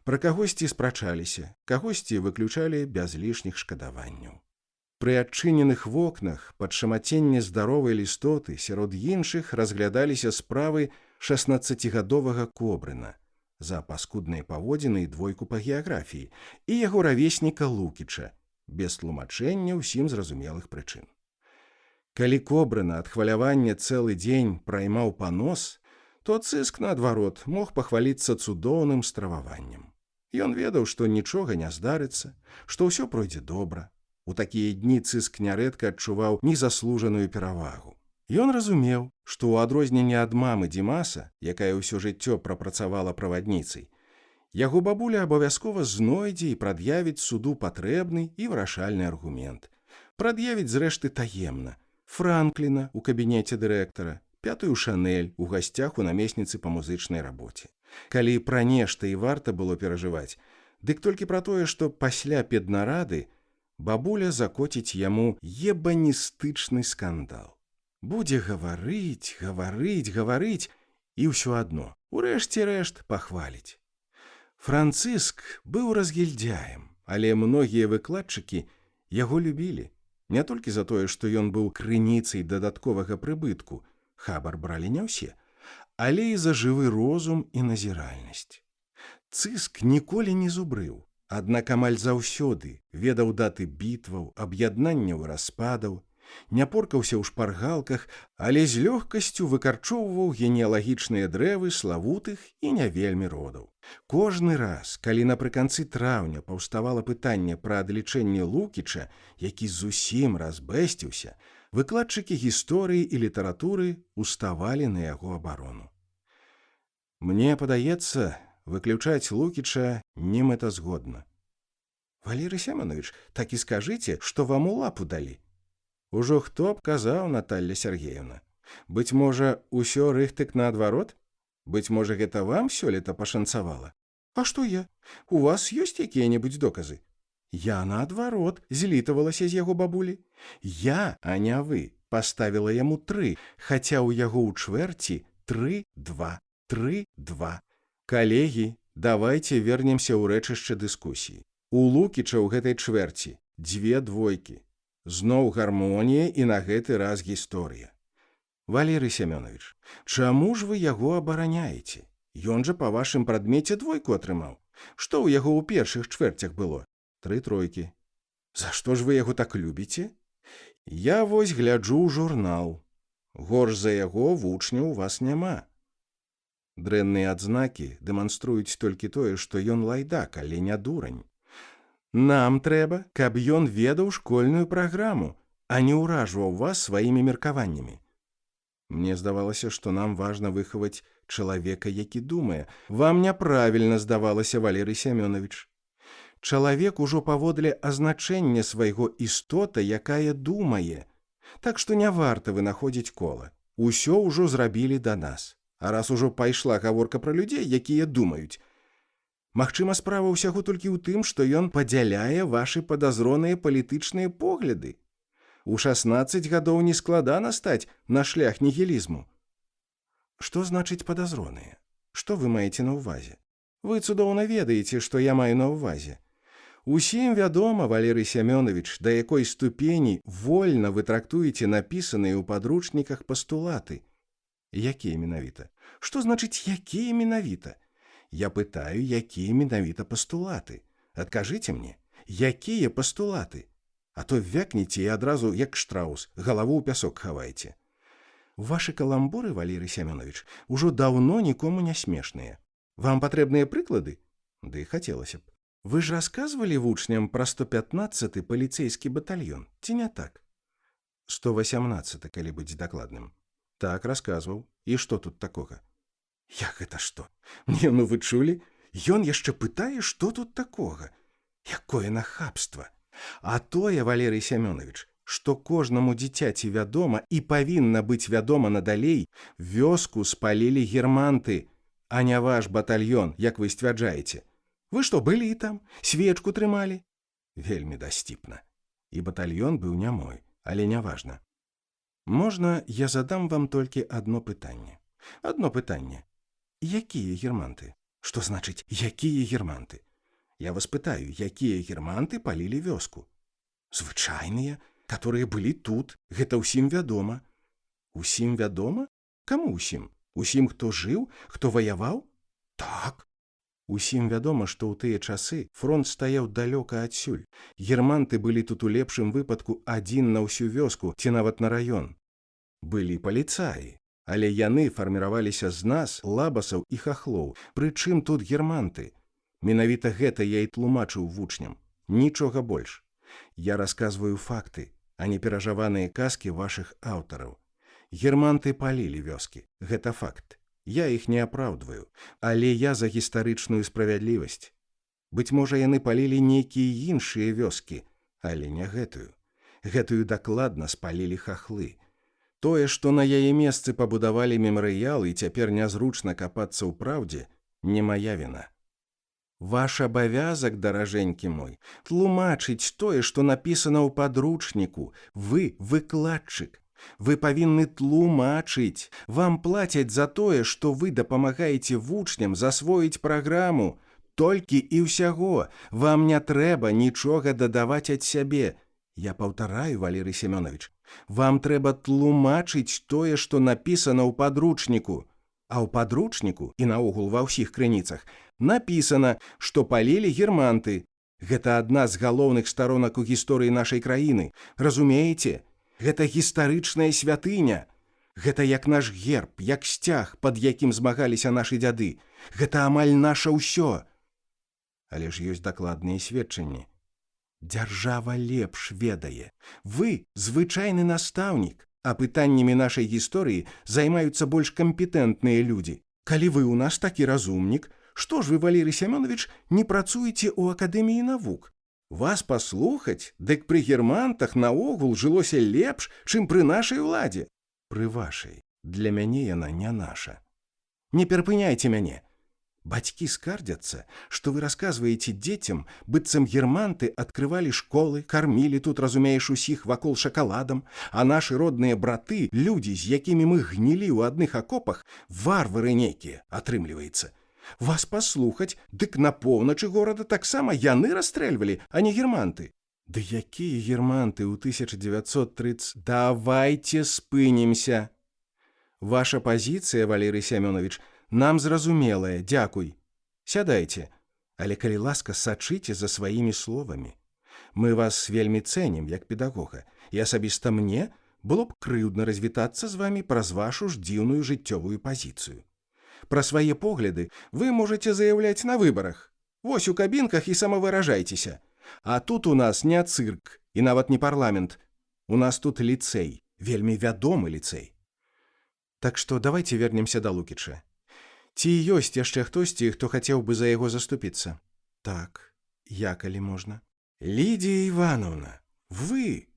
Пра кагосьці спрачаліся, кагосьці выключалі без лішніх шкадаванняў. Пры адчыненых вокнах пад шамаценне здаровай лістоты сярод іншых разглядаліся справы 16гадовага Кобрына за паскудныя паводзіны і двойку па геаграфіі і яго равесніка Лукіча, без тлумачэння ўсім зразумелых прычын. Калі Кобрына ад хвалявання цэлы дзень праймаў панос, то Цыск, наадварот, мог пахваліцца цудоўным страваваннем. Ён ведаў, што нічога не здарыцца, што ўсё пройдзе добра. У такія дні Цыск нярэдка адчуваў незаслужаную перавагу. Ён разумеў, што ў адрозненне ад мамы Дзімаса, якая ўсё жыццё прапрацавала правадніцай, Яго бабуля абавязкова знойдзе і прад'явіць суду патрэбны і вырашальны аргумент. Прад'явіць зрэшты таемна. Франкліна ў кабінеце дырэктара, пятую Шанель у гасцях у намесніцы па музычнай рабоце. Калі пра нешта і варта было перажываць, дык толькі пра тое, што пасля педнарады бабуля закоціць яму ебаністычны скандал. Будзе гаварыць, і ўсё адно, урэшце рэшт пахваліць. Францыск быў разгільдзяем, але многія выкладчыкі яго любілі. Не толькі за тое, што ён быў крыніцай дадатковага прыбытку, хабар бралі не ўсе, але і за жывы розум і назіральнасць. Цыск ніколі не зубрыў, аднак амаль заўсёды ведаў даты бітваў, аб'яднанняў распадаў, не поркаўся ў шпаргалках, але з лёгкасцю выкарчоўваў генеалагічныя дрэвы славутых і не вельмі родаў. Кожны раз, калі напрыканцы траўня паўставала пытанне пра адлічэнне Лукіча, які зусім разбэсціўся, выкладчыкі гісторыі і літаратуры уставалі на яго абарону. Мне падаецца, выключаць Лукіча немэтазгодна. Валерый Семёнович, так і скажыце, што вам у лапу далі. Ужо хто б казаў, Наталья Сергеевна. Быць можа, усё рыхтык наадварот? Быць можа, гэта вам сёлета пашанцавала? А што я? У вас ёсць якія-небудзь доказы? Я, наадварот, злітавалася з яго бабулі. Я, а не вы, паставіла яму 3, хаця ў яго ў чвэрці 3-2, 3-2. Калегі, давайце вернемся ў рэчышча дыскусіі. У Лукіча ў гэтай чвэрці 2 двойкі. Зноў гармонія і на гэты раз гісторыя. Валерый Семёнович, чаму ж вы яго абараняеце? Ён жа па вашым прадмеце 2 атрымаў. Што ў яго ў першых чвэрцях было? 3 тройкі. За што ж вы яго так любіце? Я вось гляджу ў журнал. Горш за яго вучняў у вас няма. Дрэнныя адзнакі дэманструюць толькі тое, што ён лайдак, але не дурань. Нам трэба, каб ён ведаў школьную праграму, а не ўражваў вас сваімі меркаваннямі. Мне здавалася, што нам важна выхаваць чалавека, які думае. Вам няправільна здавалася, Валерый Семёнович. Чалавек ужо паводле азначэння свайго істота, якая думае. Так што не варта вынаходзіць кола. Усё ўжо зрабілі да нас. А раз ужо пайшла гаворка пра людзей, якія думаюць, магчыма, справа ўсяго толькі ў тым, што ён падзяляе вашы падазроныя палітычныя погляды. У 16 гадоў не складана стаць на шлях нігілізму. Што значыць падазроныя? Што вы маеце на ўвазе? Вы цудоўна ведаеце, што я маю на ўвазе. Усім вядома, Валерый Семёнович, да якой ступені вольна вы трактуеце напісаныя ў падручніках пастулаты. Якія менавіта? Што значыць, якія менавіта? Я пытаю, якія менавіта пастулаты. Адкажыце мне, якія пастулаты? А то вякніце і адразу, як штраус, галаву ў пясок хаваеце. Вашы каламбуры, Валерый Семёнович, ужо даўно нікому не смешныя. Вам патрэбныя прыклады? Ды хацелася б. Вы ж расказвалі вучням пра 115-ы паліцэйскі батальён, ці не так? 118, калі быць дакладным. Так, расказваў. І што тут такога? Як гэта што? Не, ну вы чулі? Ён яшчэ пытае, што тут такога? Якое нахабства! А тое, Валерый Семёнович, што кожнаму дзіцяці вядома і павінна быць вядома надалей, вёску спалілі германты, а не ваш батальён, як вы сцвярджаеце. Вы што, былі там? Свечку трымалі? Вельмі дасціпна. І батальён быў не мой, але не важна. Можна, я задам вам толькі адно пытанне. Адно пытанне. Якія германты? Што значыць, якія германты? Я вас пытаю, якія германты палілі вёску? Звычайныя, которые былі тут, гэта ўсім вядома. Усім вядома? Каму ўсім? Усім, хто жыў, хто ваяваў? Так. Усім вядома, што ў тыя часы фронт стаяў далёка адсюль. Германты былі тут у лепшым выпадку адзін на ўсю вёску, ці нават на раён. Былі паліцаі. Але яны фарміраваліся з нас, лабасаў і хахлоў. Прычым тут германты? Менавіта гэта я і тлумачыў вучням. Нічога больш. Я расказваю факты, а не перажаваныя казкі вашых аўтараў. Германты палілі вёскі. Гэта факт. Я іх не апраўдваю, але я за гістарычную справядлівасць. Быць можа, яны палілі нейкія іншыя вёскі, але не гэтую. Гэтую дакладна спалілі хахлы. Тое, што на яе месцы пабудавалі мемарыял і цяпер нязручна капацца ў праўдзе, не мая віна. Ваш абавязак, даражэнькі мой, тлумачыць тое, што напісана ў падручніку. Вы выкладчык. Вы павінны тлумачыць. Вам плацяць за тое, што вы дапамагаеце вучням засвоіць праграму. Толькі і ўсяго. Вам не трэба нічога дадаваць ад сябе. Я паўтараю, Валерый Семёнович, вам трэба тлумачыць тое, што напісана ў падручніку. А ў падручніку і наогул ва ўсіх крыніцах напісана, што палілі германты. Гэта адна з галоўных старонак у гісторыі нашай краіны. Разумееце? Гэта гістарычная святыня. Гэта як наш герб, як сцяг, пад якім змагаліся нашы дзяды. Гэта амаль наша ўсё. Але ж ёсць дакладныя сведчанні. Дзяржава лепш ведае. Вы звычайны настаўнік, а пытаннямі нашай гісторыі займаюцца больш кампетэнтныя людзі. Калі вы ў нас такі разумнік, што ж вы, Валерый Семёнович, не працуеце ў Акадэміі навук? Вас паслухаць, дык пры германтах наогул жылося лепш, чым пры нашай уладзе. Пры вашай. Для мяне яна не наша. Не перапыняйце мяне. Бацькі скардзяцца, што вы расказваеце дзецям, быццам германты адкрывалі школы, кармілі тут, разумееш, усіх вакол шакаладам, а нашы родныя браты, людзі, з якімі мы гнілі ў адных акопах, варвары нейкія, атрымліваецца. Вас паслухаць, дык на поўначы горада таксама яны расстрэльвалі, а не германты. Ды якія германты ў 1930... Давайце спынімся. Ваша пазіцыя, Валерый Семёнович, нам зразумелая, дзякуй. Сядайце, але, калі ласка, сачыце за сваімі словамі. Мы вас вельмі цэнім, як педагога, і асабіста мне было б крыўдна развітацца з вамі праз вашу ж дзіўную жыццёвую пазіцыю. Пра свае погляды вы можаце заяўляць на выбарах. Вось у кабінках і самавыражайцеся. А тут у нас не цырк і нават не парламент. У нас тут ліцэй, вельмі вядомы ліцэй. Так што давайце вернемся да Лукіча. Ці ёсць яшчэ хтосьці, хто хацеў бы за яго заступіцца? Так, я, калі можна. Лідія Івановна, вы?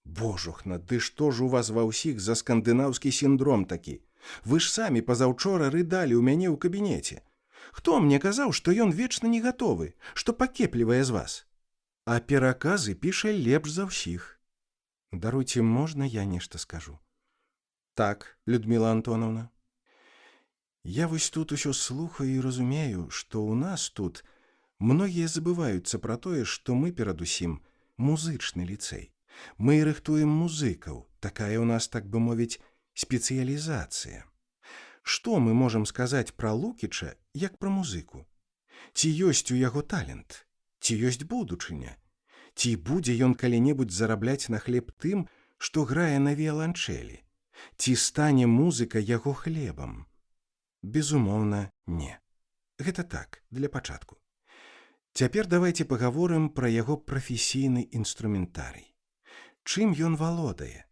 Божухна, ды што ж у вас ва ўсіх за скандынаўскі сіндром такі? Вы ж самі пазаўчора рыдалі ў мяне ў кабінеце. Хто мне казаў, што ён вечна не гатовы, што пакеплівае з вас? А пераказы піша лепш за ўсіх. Даруйце, можна я нешта скажу? Так, Людмила Антоновна. Я вось тут усё слухаю і разумею, што ў нас тут многія забываюцца пра тое, што мы перадусім музычны ліцэй. Мы рыхтуем музыкаў, такая ў нас, так бы мовіць, спецыялізацыя. Што мы можам сказаць пра Лукіча, як пра музыку? Ці ёсць у яго талент? Ці ёсць будучыня? Ці будзе ён калі-небудзь зарабляць на хлеб тым, што грае на віяланчэлі? Ці стане музыка яго хлебам? Безумоўна, не. Гэта так, для пачатку. Цяпер давайце пагаворым пра яго прафесійны інструментарый. Чым ён валодае?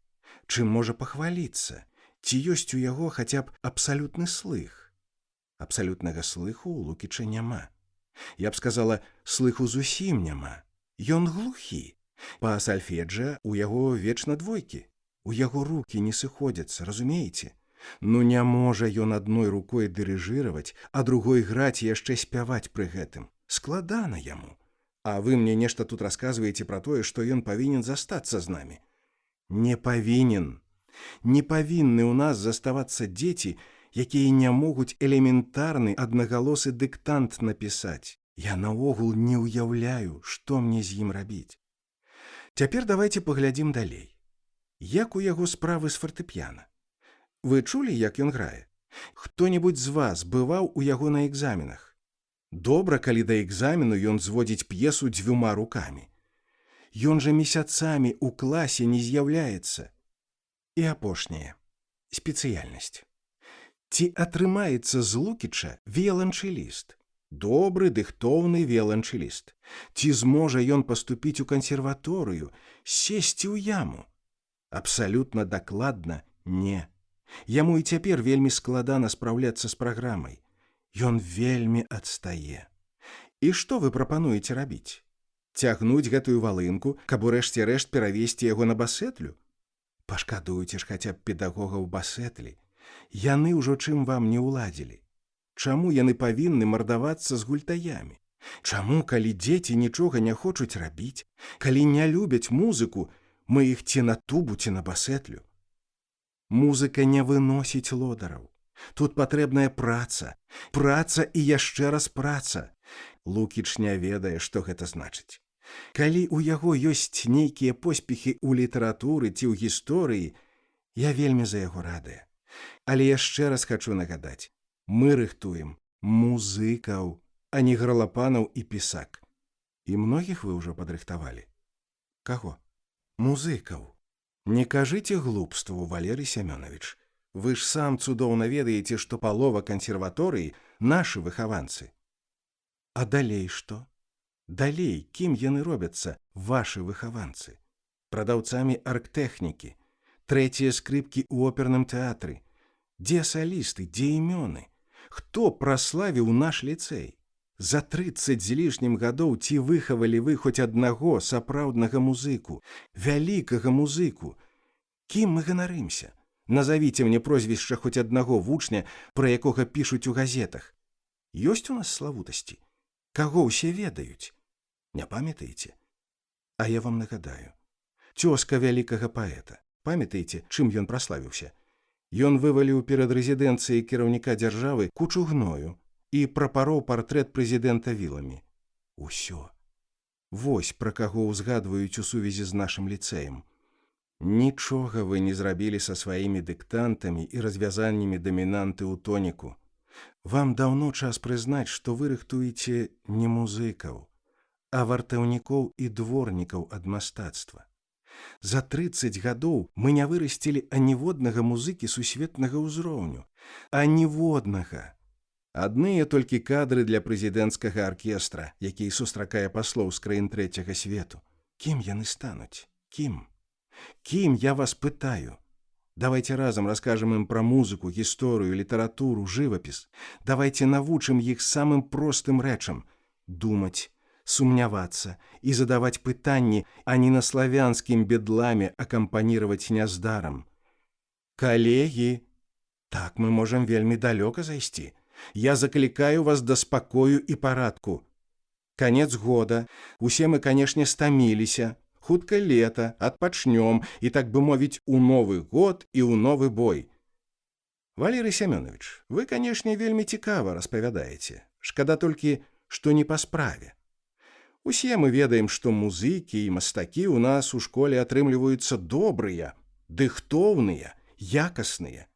Чым можа пахваліцца? Ці ёсць у яго хаця б абсалютны слых? Абсалютнага слыху ў Лукіча няма. Я б сказала, слыху зусім няма. Ён глухі. Па сальфеджа у яго вечна двойкі. У яго рукі не сыходзяцца, разумееце? Ну не можа ён адной рукой дырыжыраваць, а другой граць і яшчэ спяваць пры гэтым. Складана яму. А вы мне нешта тут расказваеце пра тое, што ён павінен застацца з намі. Не павінен. Не павінны ў нас заставацца дзеці, якія не могуць элементарны аднагалосы дыктант напісаць. Я наогул не ўяўляю, што мне з ім рабіць. Цяпер давайце паглядзім далей. Як у яго справы з фартэпіяна? Вы чулі, як ён грае? Хто-небудзь з вас бываў у яго на экзаменах? Добра, калі да экзамену ён зводзіць п'есу 2 рукамі. Ён жа месяцамі ў класе не з'яўляецца. І апошняе. Спецыяльнасць. Ці атрымаецца з Лукіча віяланчэліст? Добры, дыхтоўны віяланчэліст. Ці зможа ён паступіць у кансерваторыю, сесці ў яму? Абсалютна дакладна не. Яму і цяпер вельмі складана спраўляцца з праграмай. Ён вельмі адстае. І што вы прапануеце рабіць? Цягнуць гэтую валынку, каб у рэшце рэшт перавесці яго на басэтлю? Пашкадуйце ж хаця б педагогаў басэтлі. Яны ўжо чым вам не ўладзілі. Чаму яны павінны мардавацца з гультаямі? Чаму, калі дзеці нічога не хочуць рабіць, калі не любяць музыку, мы іх ці на тубу, ці на басэтлю? Музыка не выносіць лодараў. Тут патрэбная праца. Праца і яшчэ раз праца. Лукіч не ведае, што гэта значыць. Калі ў яго ёсць нейкія поспехі ў літаратуры ці ў гісторыі, я вельмі за яго радая. Але яшчэ раз хачу нагадаць. Мы рыхтуем музыкаў, а не гралапанаў і пісак. І многіх вы ўжо падрыхтавалі. Каго? Музыкаў. Не кажыце глупству, Валерый Семёнович. Вы ж сам цудоўна ведаеце, што палова кансерваторыі нашы выхаванцы. А далей што? Далей, кім яны робяцца, вашы выхаванцы? Прадаўцамі аргтэхнікі, трэція скрыпкі ў оперным тэатры. Дзе салісты, дзе імёны? Хто праславіў наш ліцэй? За 30 з лішнім гадоў ці выхавалі вы хоць аднаго сапраўднага музыку, вялікага музыку? Кім мы ганарымся? Назавіце мне прозвішча хоць аднаго вучня, пра якога пішуць у газетах. Ёсць у нас славутасці? Каго ўсе ведаюць? Не памятаеце? А я вам нагадаю. Цёзка вялікага паэта. Памятаеце, чым ён праславіўся? Ён вываліў перад рэзідэнцыяй кіраўніка дзяржавы кучу гною і прапароў партрэт прэзідэнта віламі. Усё. Вось пра каго ўзгадваюць у сувязі з нашым ліцэем. Нічога вы не зрабілі са сваімі дыктантамі і развязаннямі дамінанты ў тоніку. Вам даўно час прызнаць, што вы рыхтуеце не музыкаў, а вартаўнікоў і дворнікаў ад мастацтва. За 30 гадоў мы не вырасцілі аніводнага музыкі сусветнага ўзроўню. Аніводнага. Адныя толькі кадры для прэзідэнцкага аркестра, які сустракае паслоў з краін трэцяга свету. Кім яны стануць? Кім? Кім, я вас пытаю? Давайте разам раскажам ім пра музыку, гісторыю, літаратуру, жывапіс. Давайте навучым іх самым простым рэчам – думаць, сумнявацца і задаваць пытанні, а не на славянскім бедламе акампаніраваць няздарам. Калегі, так мы можам вельмі далёка зайсці. Я заклікаю вас да спакою і парадку. Канец года, усе мы, канешне, стаміліся. Хутка лета, адпачнём і, так бы мовіць, у новы год і ў новы бой. Валерый Семёнович, вы, канешне, вельмі цікава распавядаеце. Шкада толькі, што не па справе. Усе мы ведаем, што музыкі і мастакі ў нас у школе атрымліваюцца добрыя, дыхтоўныя, якасныя.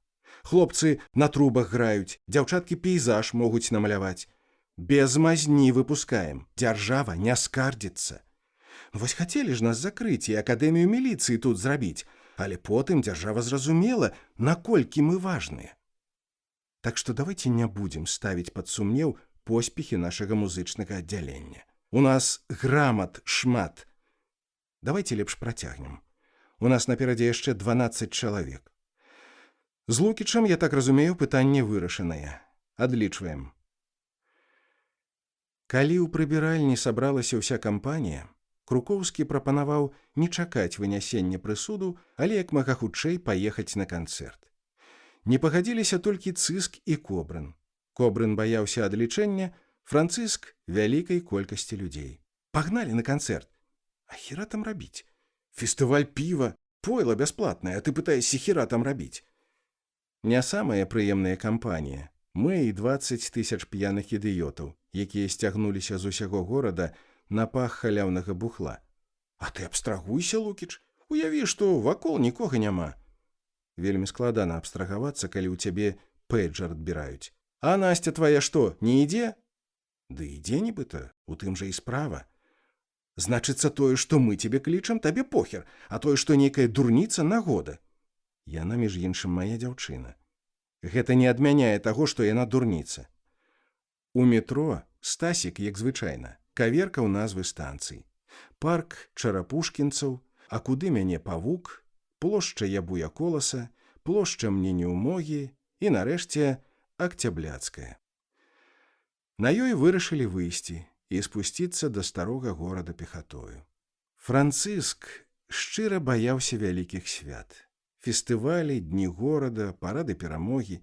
Хлопцы на трубах граюць, дзяўчаткі пейзаж могуць намаляваць. Без мазні выпускаем, дзяржава не скардзіцца. Вось хацелі ж нас закрыць і акадэмію міліцыі тут зрабіць, але потым дзяржава зразумела, наколькі мы важныя. Так што давайте не будзем ставіць пад сумнеў поспехі нашага музычнага аддзялення. У нас грамат шмат. Давайте лепш працягнем. У нас наперадзе яшчэ 12 чалавек. З Лукічам, я так разумею, пытанне вырашанае. Адлічваем. Калі ў прыбіральні сабралася ўся кампанія, Крукоўскі прапанаваў не чакаць вынясення прысуду, але як мага хутчэй паехаць на канцэрт. Не пагадзіліся толькі Цыск і Кобрын. Кобрын баяўся адлічэння, Францыск – вялікай колькасці людзей. Пагналі на канцэрт. А хіра там рабіць? Фестываль піва, пойла бясплатнае, а ты пытаешся хіра там рабіць. Не самая прыемная кампанія. Мы і 20 тысяч п'яных ідыётаў, якія сцягнуліся з усяго горада на пах халяўнага бухла. А ты абстрагуйся, Лукіч. Уяві, што вакол нікога няма. Вельмі складана абстрагавацца, калі ў цябе пэйджар адбіраюць. А Настя твая што, не ідзе? Ды ідзе нібыта, у тым жа і справа. Значыцца тое, што мы цябе клічам, табе похер, а тое, што нейкая дурніца, нагода. Яна, між іншым, мая дзяўчына. Гэта не адмяняе таго, што яна дурніца. У метро Стасік, як звычайна, каверкаў назвы станцый. Парк Чарапушкінцаў, а куды мяне павук, плошча Ябуя Коласа, плошча Мненеўмогі і, нарэшце, Акцябляцкая. На ёй вырашылі выйсці і спусціцца да старога горада пехатою. Францыск шчыра баяўся вялікіх свят. Фестывалі, дні горада, парады перамогі.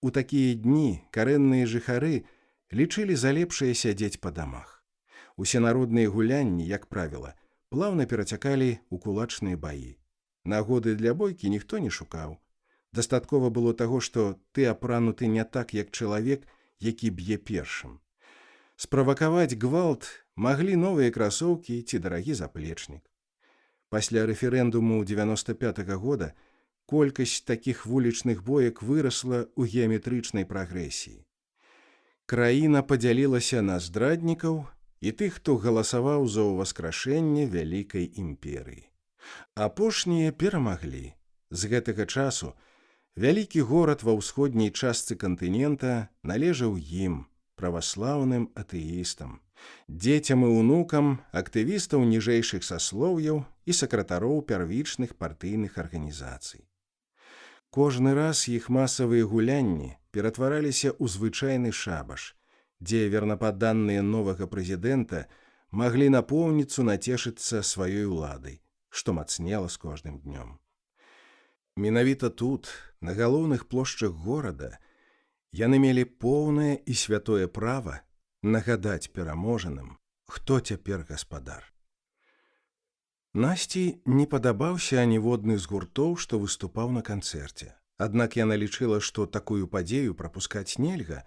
У такія дні карэнныя жыхары лічылі за лепшае сядзець па дамах. Усенародныя гулянні, як правіла, плаўна перацякалі ў кулачныя баі. Нагоды для бойкі ніхто не шукаў. Дастаткова было таго, што ты апрануты не так, як чалавек, які б'е першым. Справакаваць гвалт маглі новыя красоўкі ці дарагі заплечнік. Пасля рэферэндуму 95-го года колькасць такіх вулічных боек вырасла ў геаметрычнай прагрэсіі. Краіна падзялілася на здраднікаў і тых, хто галасаваў за ўваскрашэнне вялікай імперыі. Апошнія перамаглі. З гэтага часу вялікі горад ва ўсходняй частцы кантынента належаў ім, праваслаўным атэістам, дзецям і ўнукам актывістаў ніжэйшых саслоўяў і сакратароў первічных партыйных арганізацый. Кожны раз іх масавыя гулянні ператвараліся ў звычайны шабаш, дзе вернападданныя новага прэзідэнта маглі напоўніцу нацешыцца сваёй уладай, што мацнела з кожным днём. Менавіта тут, на галоўных плошчах горада, яны мелі поўнае і святое права нагадаць пераможаным, хто цяпер гаспадар. Насці не падабаўся аніводны з гуртоў, што выступаў на канцэрце. Аднак яна лічыла, што такую падзею прапускаць нельга.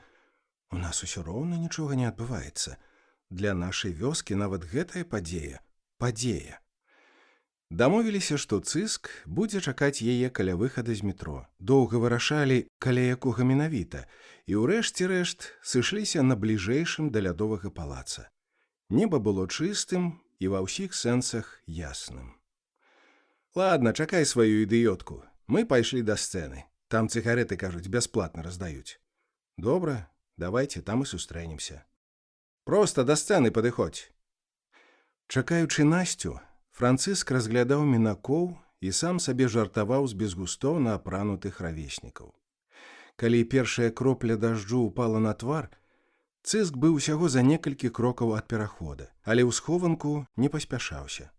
У нас усё роўна нічога не адбываецца. Для нашай вёскі нават гэтая падзея. Дамовіліся, што цыск будзе чакаць яе каля выхада з метро. Доўга вырашалі, каля якога менавіта, і ўрэшце рэшт сышліся на бліжэйшым да лядовага палаца. Неба было чыстым і ва ўсіх сэнсах ясным. Ладно, чакай сваю ідыётку. Мы пайшлі да сцэны. Там цыгареты, кажуць, бясплатна раздаюць. Добра, давайте там і сустрэнемся. Проста да сцэны падыходзь. Чакаючы Насцю, Францыск разглядаў мінакоў і сам сабе жартаваў з безгустоўна апранутых равеснікаў. Калі першая кропля дажджу упала на твар, цыск быў усяго за некалькі крокаў ад перахода, але ў схованку не паспяшаўся.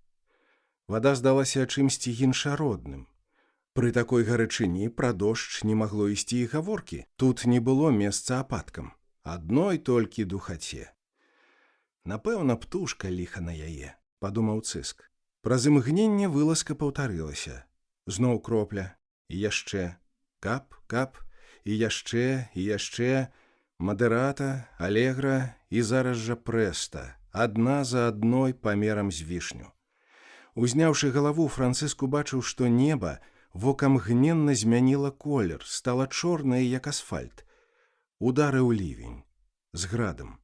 Вада здалася чымсьці іншародным. Пры такой гарачыні пра дождж не магло ісці і гаворкі. Тут не было месца ападкам, адной толькі духаце. Напэўна, птушка ліха на яе, падумаў цыск. Праз імгненне вылазка паўтарылася. Зноў кропля, і яшчэ, кап, і яшчэ, мадэрата, алегра і зараз жа прэста, адна за адной памерам з вішню. Узняўшы галаву, Францыск убачыў, што неба вока мгненна змяніла колер, стала чорнае, як асфальт. Ударыў лівень, з градам.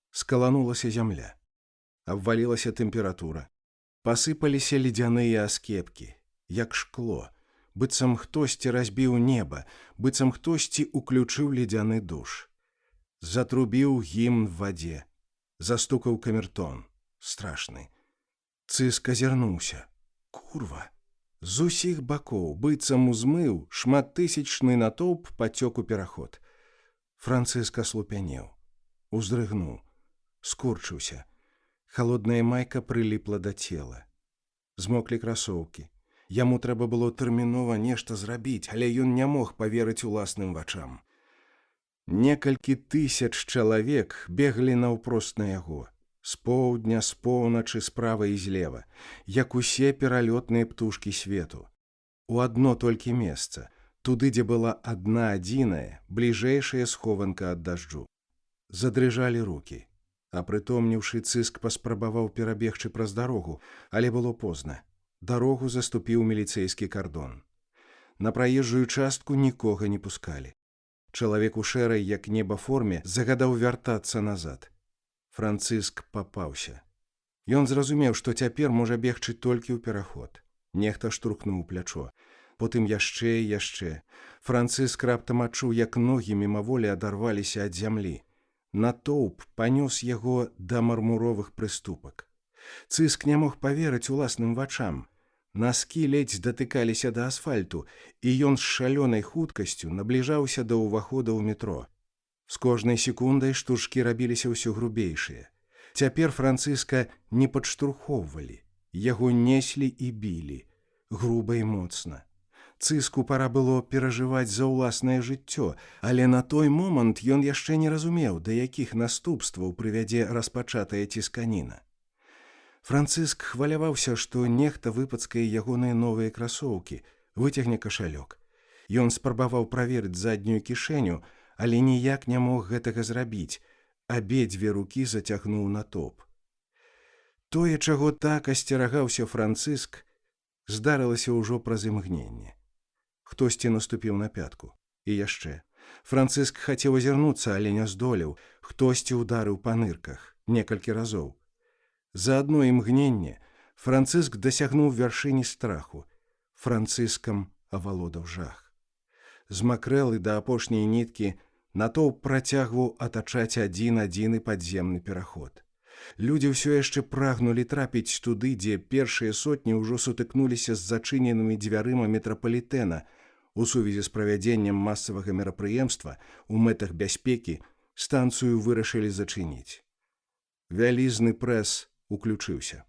Скаланулася зямля. Абвалілася тэмпература. Пасыпаліся ледзяныя аскепкі, як шкло, быццам хтосьці разбіў неба, быццам хтосьці уключыў ледзяны душ. Затрубіў гімн в вадзе, застукаў камертон, страшны. Цыск азірнуўся. Курва! З усіх бакоў, быццам узмыў, шматтысячны натоўп пацёк у пераход. Францыск аслупянеў, уздрыгнуў, скурчыўся. Халодная майка прыліпла да цела. Змоклі красоўкі. Яму трэба было тэрмінова нешта зрабіць, але ён не мог паверыць уласным вачам. Некалькі тысяч чалавек беглі наўпрост на яго. З поўдня, з поўначы, справа і злева, як усе пералётныя птушкі свету. У адно толькі месца, туды, дзе была адна адзіная, бліжэйшая схованка ад дажджу. Задрыжалі рукі. Апрытомніўшы, цыск паспрабаваў перабегчы праз дарогу, але было позна. Дарогу заступіў міліцэйскі кардон. На праезжую частку нікога не пускалі. Чалавек у шэрай, як неба форме, загадаў вяртацца назад. Францыск папаўся. Ён зразумеў, што цяпер можа бегчы толькі ў пераход. Нехта штурхнуў плячо. Потым яшчэ і яшчэ. Францыск раптам адчуў, як ногі мімаволі адарваліся ад зямлі. Натоўп панёс яго да мармуровых прыступак. Цыск не мог паверыць уласным вачам. Наскі ледзь датыкаліся да асфальту, і ён з шалёнай хуткасцю набліжаўся да ўвахода ў метро. З кожнай секундай штуршкі рабіліся ўсё грубейшыя. Цяпер Францыска не падштурхоўвалі, яго неслі і білі, груба і моцна. Цыску пара было перажываць за ўласнае жыццё, але на той момант ён яшчэ не разумеў, да якіх наступстваў прывядзе распачатая цісканіна. Францыск хваляваўся, што нехта выпацкае ягоныя новыя красоўкі, выцягне кашалёк. Ён спрабаваў праверыць заднюю кішэню, але ніяк не мог гэтага зрабіць, абедзве рукі зацягнуў на топ. Тое, чаго так асцерагаўся Францыск, здарылася ўжо праз імгненне. Хтосьці наступіў на пятку. І яшчэ. Францыск хацеў азірнуцца, але не здолеў. Хтосьці ўдарыў па нырках некалькі разоў. За адно імгненне Францыск дасягнуў вяршыні страху. Францыскам авалодаў жах. Змакрэлы да апошняй ніткі, натоўп працягваў атачаць адзін-адзіны падземны пераход. Людзі ўсё яшчэ прагнулі трапіць туды, дзе першыя сотні ўжо сутыкнуліся з зачыненымі дзвярыма метрапалітэна. У сувязі з правядзеннем масавага мерапрыемства ў мэтах бяспекі станцыю вырашылі зачыніць. Вялізны прэс уключыўся.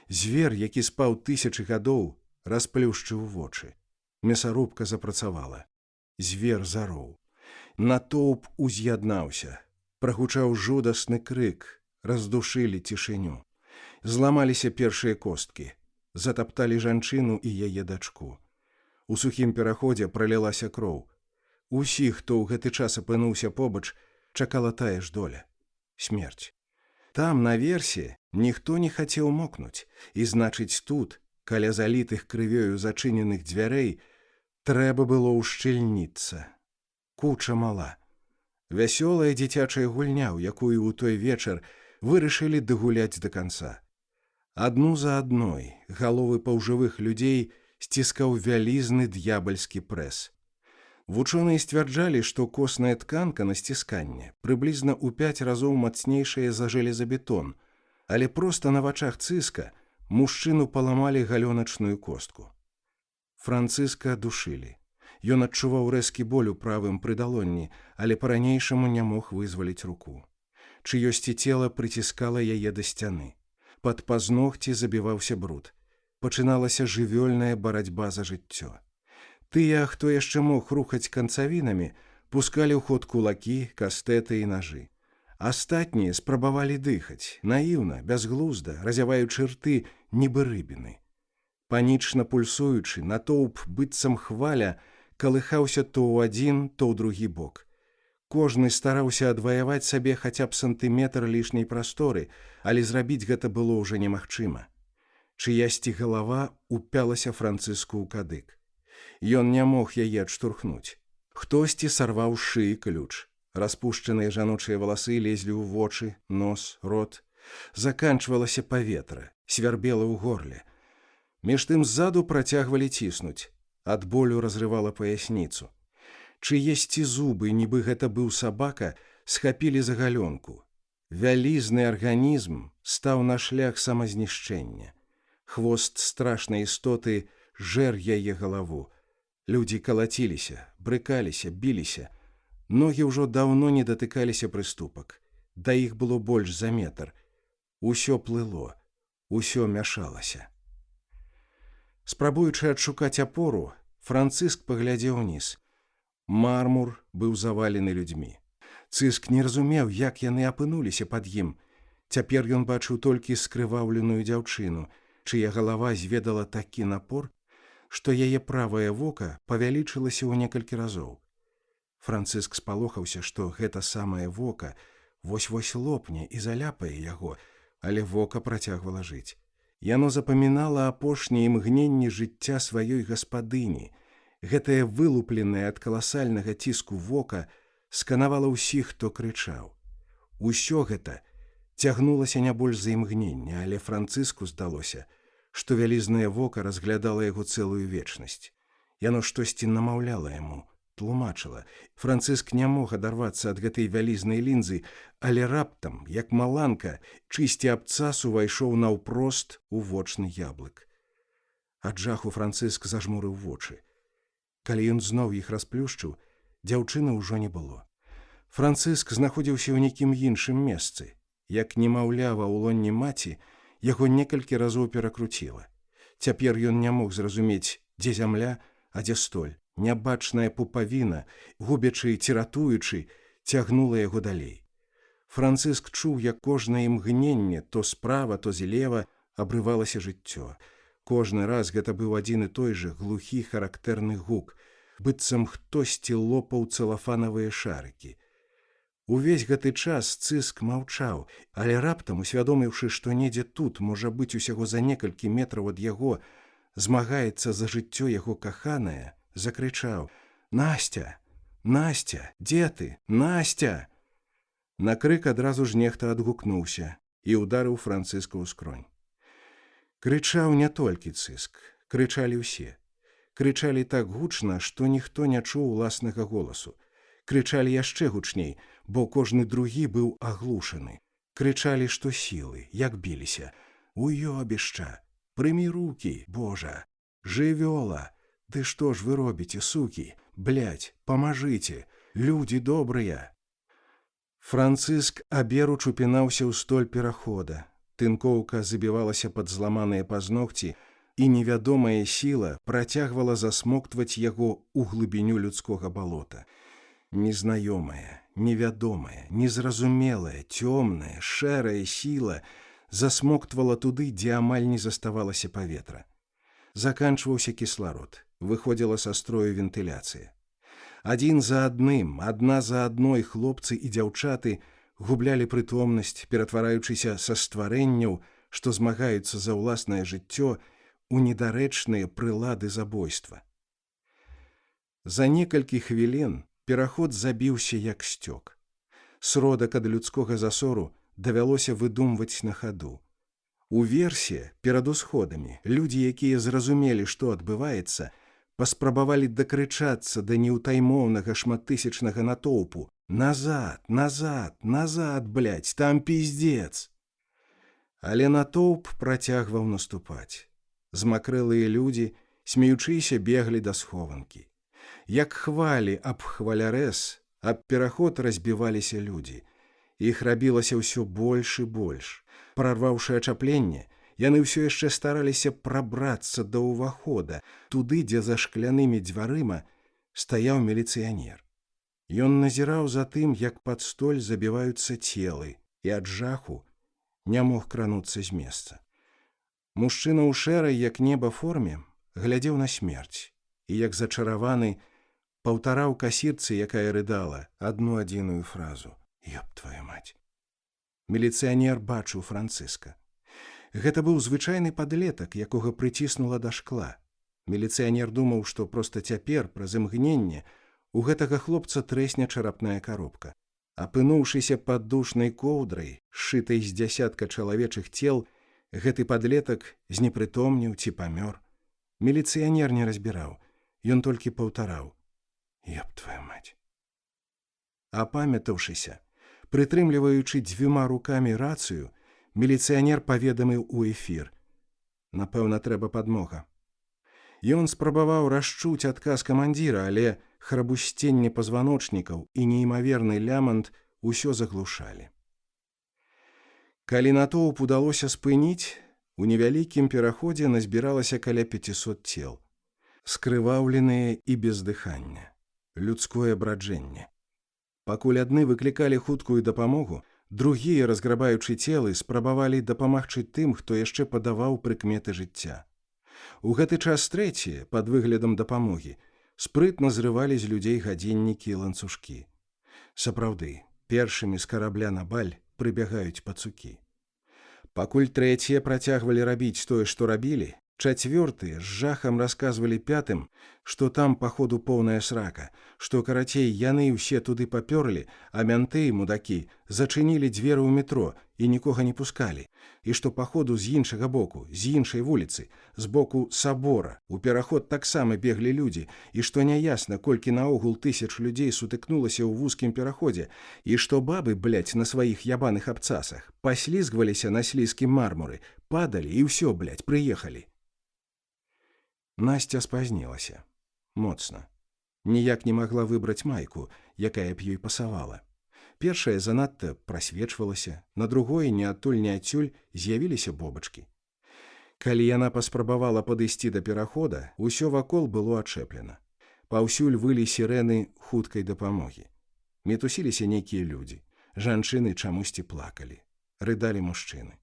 Звер, які спаў тысячы гадоў, расплюшчыў вочы. Мясарубка запрацавала. Звер зароў. Натоўп уз'яднаўся. Прагучаў жудасны крык. Раздушылі цішыню. Зламаліся першыя косткі. Затапталі жанчыну і яе дачку. У сухім пераходзе пралілася кроў. Усіх, хто ў гэты час апынуўся побач, чакала тая ж доля — смерць. Там, наверсе, ніхто не хацеў мокнуць, і, значыць, тут, каля залітых крывёю зачыненых дзвярэй, трэба было ўшчыльніцца. Куча мала. Вясёлая дзіцячая гульня, у якую ў той вечар вырашылі дагуляць да канца. Адну за адной галовы паўжывых людзей сціскаў вялізны д'ябальскі прэс. Вучоныя сцвярджалі, што косная тканка на сцісканне прыблізна ў 5 разоў мацнейшая за жалезабетон, але проста на вачах Цыска мужчыну паламалі галёначную костку. Францыска душылі. Ён адчуваў рэзкі боль у правым прыдалонні, але па-ранейшаму не мог вызваліць руку. Чыёсьці цела прыціскала яе да сцяны. Пад пазногці забіваўся бруд. Пачыналася жывёльная барацьба за жыццё. Тыя, хто яшчэ мог рухаць канцавінамі, пускалі ў ход кулакі, кастэты і нажы. Астатнія спрабавалі дыхаць, наіўна, бязглузда, разяваючы рты, нібы рыбіны. Панічна пульсуючы, натоўп, быццам хваля, калыхаўся то ў адзін, то ў другі бок. Кожны стараўся адваяваць сабе хаця б сантыметр лішняй прасторы, але зрабіць гэта было ўжо немагчыма. Чыясьці галава упялася Францыску ў кадык. Ён не мог яе адштурхнуць. Хтосьці сарваў з шыі ключ. Распушчаныя жаночыя валасы лезлі ў вочы, нос, рот. Заканчвалася паветра, свярбела ў горле. Між тым ззаду працягвалі ціснуць. Ад болю разрывала паясніцу. Чыесьці зубы, нібы гэта быў сабака, схапілі за галёнку. Вялізны арганізм стаў на шлях самазнішчэння. Хвост страшнай істоты жэр яе галаву. Людзі калаціліся, брыкаліся, біліся. Ногі ўжо даўно не датыкаліся прыступак. Да іх было больш за метр. Усё плыло, усё мяшалася. Спрабуючы адшукаць апору, Францыск паглядзеў уніз. Мармур быў завалены людзьмі. Цыск не разумеў, як яны апынуліся пад ім. Цяпер ён бачыў толькі скрываўленую дзяўчыну, чыя галава зведала такі напор, што яе правае вока павялічылася ў некалькі разоў. Францыск спалохаўся, што гэта самае вока вось-вось лопне і заляпае яго, але вока працягвала жыць. Яно запамінала апошнія імгненні жыцця сваёй гаспадыні. Гэтае вылупленае ад каласальнага ціску вока сканавала ўсіх, хто крычаў. Усё гэта цягнулася не больш за імгненне, але Францыску здалося, што вялізнае вока разглядала яго цэлую вечнасць. Яно штосьці намаўляла яму, тлумачыла. Францыск не мог адарвацца ад гэтай вялізнай лінзы, але раптам, як маланка, чысці абцас увайшоў наўпрост у вочны яблык. Ад жаху Францыск зажмурыў вочы. Калі ён зноў іх расплюшчыў, дзяўчыны ўжо не было. Францыск знаходзіўся ў нейкім іншым месцы. Як немаўлява ў лонні маці, яго некалькі разоў перакруціла. Цяпер ён не мог зразумець, дзе зямля, а дзе столь. Нябачная пупавіна, губячы ці ратуючы, цягнула яго далей. Францыск чуў, як кожнае імгненне, то справа, то злева, абрывалася жыццё. Кожны раз гэта быў адзін і той жа глухі характэрны гук, быццам хтосьці лопаў цэлафанавыя шарыкі. Увесь гэты час Цыск маўчаў, але раптам, усвядоміўшы, што недзе тут, можа быць, усяго за некалькі метраў ад яго, змагаецца за жыццё яго каханая, закрычаў: «Насця! Насця! Дзе ты? Насця!» На крык адразу ж нехта адгукнуўся і ўдарыў Францыска ў скронь. Крычаў не толькі Цыск, крычалі ўсе. Крычалі так гучна, што ніхто не чуў уласнага голасу. Крычалі яшчэ гучней, бо кожны другі быў аглушаны. Крычалі, што сілы, як біліся: «Уёбішча! Прымі рукі, Божа! Жывёла! Ды што ж вы робіце, сукі? Блядь, памажыце! Людзі добрыя!» Францыск аберуч упінаўся ў столь перахода. Тынкоўка забівалася пад зламаныя пазногці, і невядомая сіла працягвала засмоктваць яго ў глыбіню людскога балота. Незнаёмая, невядомая, незразумелая, цёмная, шэрая сіла засмоктвала туды, дзе амаль не заставалася паветра. Заканчваўся кісларод, выходзіла са строю вентыляцыя. Адзін за адным, адна за адной хлопцы і дзяўчаты гублялі прытомнасць, ператвараючыся са стварэнняў, што змагаюцца за ўласнае жыццё, у недарэчныя прылады забойства. За некалькі хвілін пераход забіўся як сцёк. Сродак ад людскога засору давялося выдумваць на хаду. Уверсе, перад усходамі, людзі, якія зразумелі, што адбываецца, паспрабавалі дакрычацца да неўтаймоўнага шматтысячнага натоўпу: «Назад, назад, назад, блядь, там пиздец!» Але натоўп працягваў наступаць. Змакрэлыя людзі, смеючыся, беглі да схованкі. Як хвалі аб хвалярэз, аб пераход разбіваліся людзі. Іх рабілася ўсё больш і больш. Прарваўшы ачапленне, яны ўсё яшчэ стараліся прабрацца да ўвахода, туды, дзе за шклянымі дзвярыма стаяў міліцыянер. Ён назіраў за тым, як пад столь забіваюцца целы, і ад жаху не мог крануцца з месца. Мужчына ў шэрай, як неба, форме глядзеў на смерць і, як зачараваны, паўтараў касірцы, якая рыдала, адну адзіную фразу: «Ёб твою мать!» Міліцыянер бачыў Францыска. Гэта быў звычайны падлетак, якога прыціснула да шкла. Міліцыянер думаў, што проста цяпер, праз імгненне, у гэтага хлопца трэсне чарапная каробка. Апынуўшыся пад душнай коўдрай, сшытай з дзясятка чалавечых цел, гэты падлетак знепрытомніў ці памёр. Міліцыянер не разбіраў, ён толькі паўтараў: «Ёб твою мать!» Апамятаўшыся, прытрымліваючы дзвюма рукамі рацыю, міліцыянер паведаміў у эфір: «Напэўна, трэба падмога». Ён спрабаваў расчуць адказ камандзіра, але храбусценне пазваночнікаў і неймаверны лямант усё заглушалі. Калі натоўп удалося спыніць, у невялікім пераходзе назбіралася каля 500 цел. Скрываўленыя і без дыхання. Людское браджэнне. Пакуль адны выклікалі хуткую дапамогу, другія, разграбаючы целы, спрабавалі дапамагчы тым, хто яшчэ падаваў прыкметы жыцця. У гэты час трэція, пад выглядам дапамогі, спрытна зрывалі з людзей гадзіннікі і ланцужкі. Сапраўды, першымі з карабля на баль прыбягаюць пацукі. Пакуль трэція працягвалі рабіць тое, што рабілі, чацвёртыя з жахам расказвалі пятым, што там, паходу, поўная срака, што, карацей, яны ўсе туды папёрлі, а мянты, мудакі, зачынілі дзверы ў метро і нікога не пускалі, і што, паходу, з іншага боку, з іншай вуліцы, з боку сабора, у пераход таксама беглі людзі, і што няясна, колькі наогул тысяч людзей сутыкнулася ў вузкім пераходзе, і што бабы, блядь, на сваіх ябаных абцасах паслізгваліся на слізкім мармуры, падалі і ўсё, блядь, прыехалі. Насця спазнілася. Моцна. Ніяк не магла выбраць майку, якая б ёй пасавала. Першая занадта прасвечвалася, на другое ні адтуль ні адсюль з'явіліся бобачкі. Калі яна паспрабавала падысці да перахода, усё вакол было ачэплена. Паўсюль вылі сірэны хуткай дапамогі. Мітусіліся нейкія людзі. Жанчыны чамусьці плакалі. Рыдалі мужчыны.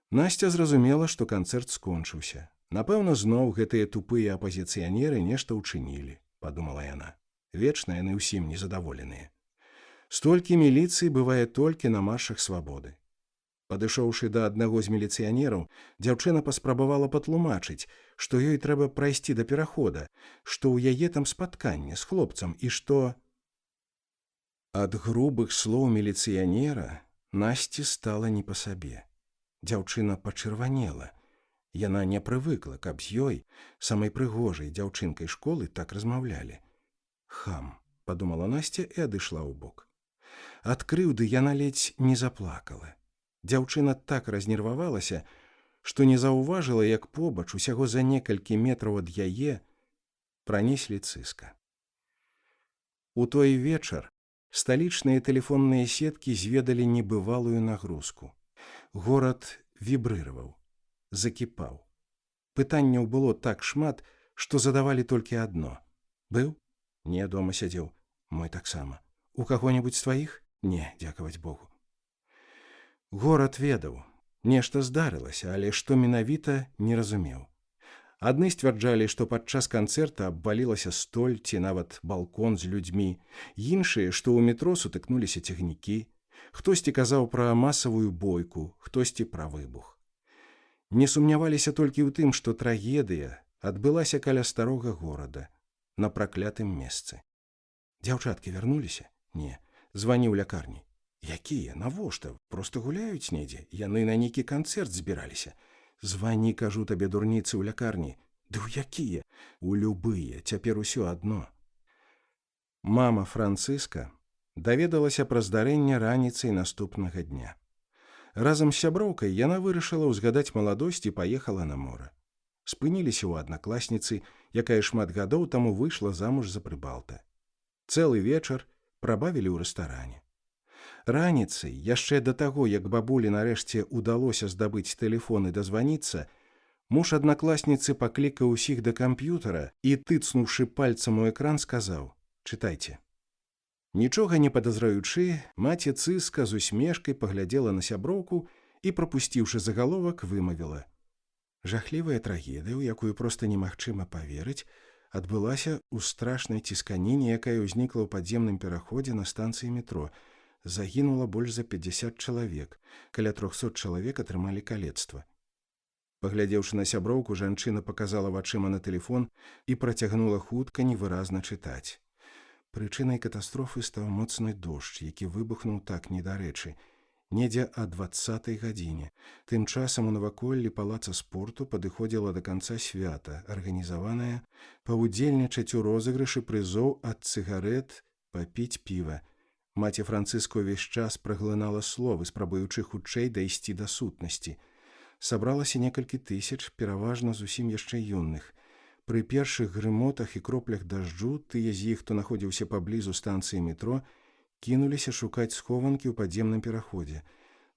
Насця зразумела, што канцэрт скончыўся. Напэўна, зноў гэтыя тупыя апазіцыянеры нешта ўчынілі, падумала яна. Вечна яны ўсім незадаволеныя. Столькі міліцыі бывае толькі на маршах свабоды. Падышоўшы да аднаго з міліцыянераў, дзяўчына паспрабавала патлумачыць, што ёй трэба прайсці да перахода, што ў яе там спатканне з хлопцам і што... Ад грубых слоў міліцыянера Насці стала не па сабе. Дзяўчына пачырванела. Яна не прывыкла, каб з ёй, самай прыгожай дзяўчынкай школы, так размаўлялі. «Хам», – падумала Насця і адышла ўбок. Ад крыўды яна ледзь не заплакала. Дзяўчына так разнервавалася, што не заўважыла, як побач, усяго за некалькі метраў ад яе, пранеслі цыска. У той вечар сталічныя тэлефонныя сеткі зведалі небывалую нагрузку. Горад вібрыраваў, закіпаў. Пытанняў было так шмат, што задавалі толькі адно. «Быў?» «Не, дома сядзеў». «Мой таксама». «У каго-небудзь з тваіх?» «Не, дзякаваць Богу». Горад ведаў. Нешта здарылася, але што менавіта, не разумеў. Адны сцвярджалі, што падчас канцэрта абвалілася столь ці нават балкон з людзьмі, іншыя, што ў метро сутыкнуліся цягнікі, хтосьці казаў пра масавую бойку, хтосьці пра выбух. Не сумняваліся толькі ў тым, што трагедыя адбылася каля старога горада, на праклятым месцы. Дзяўчаткі вярнуліся? Не. Звані ў лякарні. Якія? Навошта? Проста гуляюць недзе. Яны на нейкі канцэрт збіраліся. Звані, кажу табе, дурніцы, ў лякарні. Ды ў якія? У любыя. Цяпер усё адно. Мама Францыска даведалася пра здарэнне раніцай наступнага дня. Разам з сяброўкай яна вырашыла ўзгадаць маладосць і паехала на мора. Спыніліся ў аднакласніцы, якая шмат гадоў таму выйшла замуж за прыбалта. Цэлы вечар прабавілі ў рэстаране. Раніцай, яшчэ да таго, як бабулі нарэшце ўдалося здабыць тэлефон і дазваніцца, муж аднакласніцы паклікаў усіх да камп'ютара і, тыцнуўшы пальцам у экран, сказаў: «Чытайце». Нічога не падазраючы, маці Цыска з усмешкай паглядзела на сяброўку і, прапусціўшы загаловак, вымавіла: «Жахлівая трагедыя, у якую проста немагчыма паверыць, адбылася ў страшнай цісканіне, якая ўзнікла ў падземным пераходзе на станцыі метро. Загінула больш за 50 чалавек, каля 300 чалавек атрымалі калецтва». Паглядзеўшы на сяброўку, жанчына паказала вачыма на тэлефон і працягнула хутка невыразна чытаць. Прычынай катастрофы стаў моцны дождж, які выбухнуў так недарэчы, недзе о 20-й гадзіне. Тым часам у наваколлі палаца спорту падыходзіла да канца свята, арганізаваная паўдзельнічаць у розыгрышы прызоў ад цыгарэт, папіць піва. Маці Францыска ўвесь час праглынала словы, спрабуючы хутчэй дайсці да сутнасці. Сабралася некалькі тысяч, пераважна зусім яшчэ юных. Пры першых грымотах і кроплях дажджу тыя з іх, хто находзіўся паблізу станцыі метро, кінуліся шукаць схованкі ў падземным пераходзе.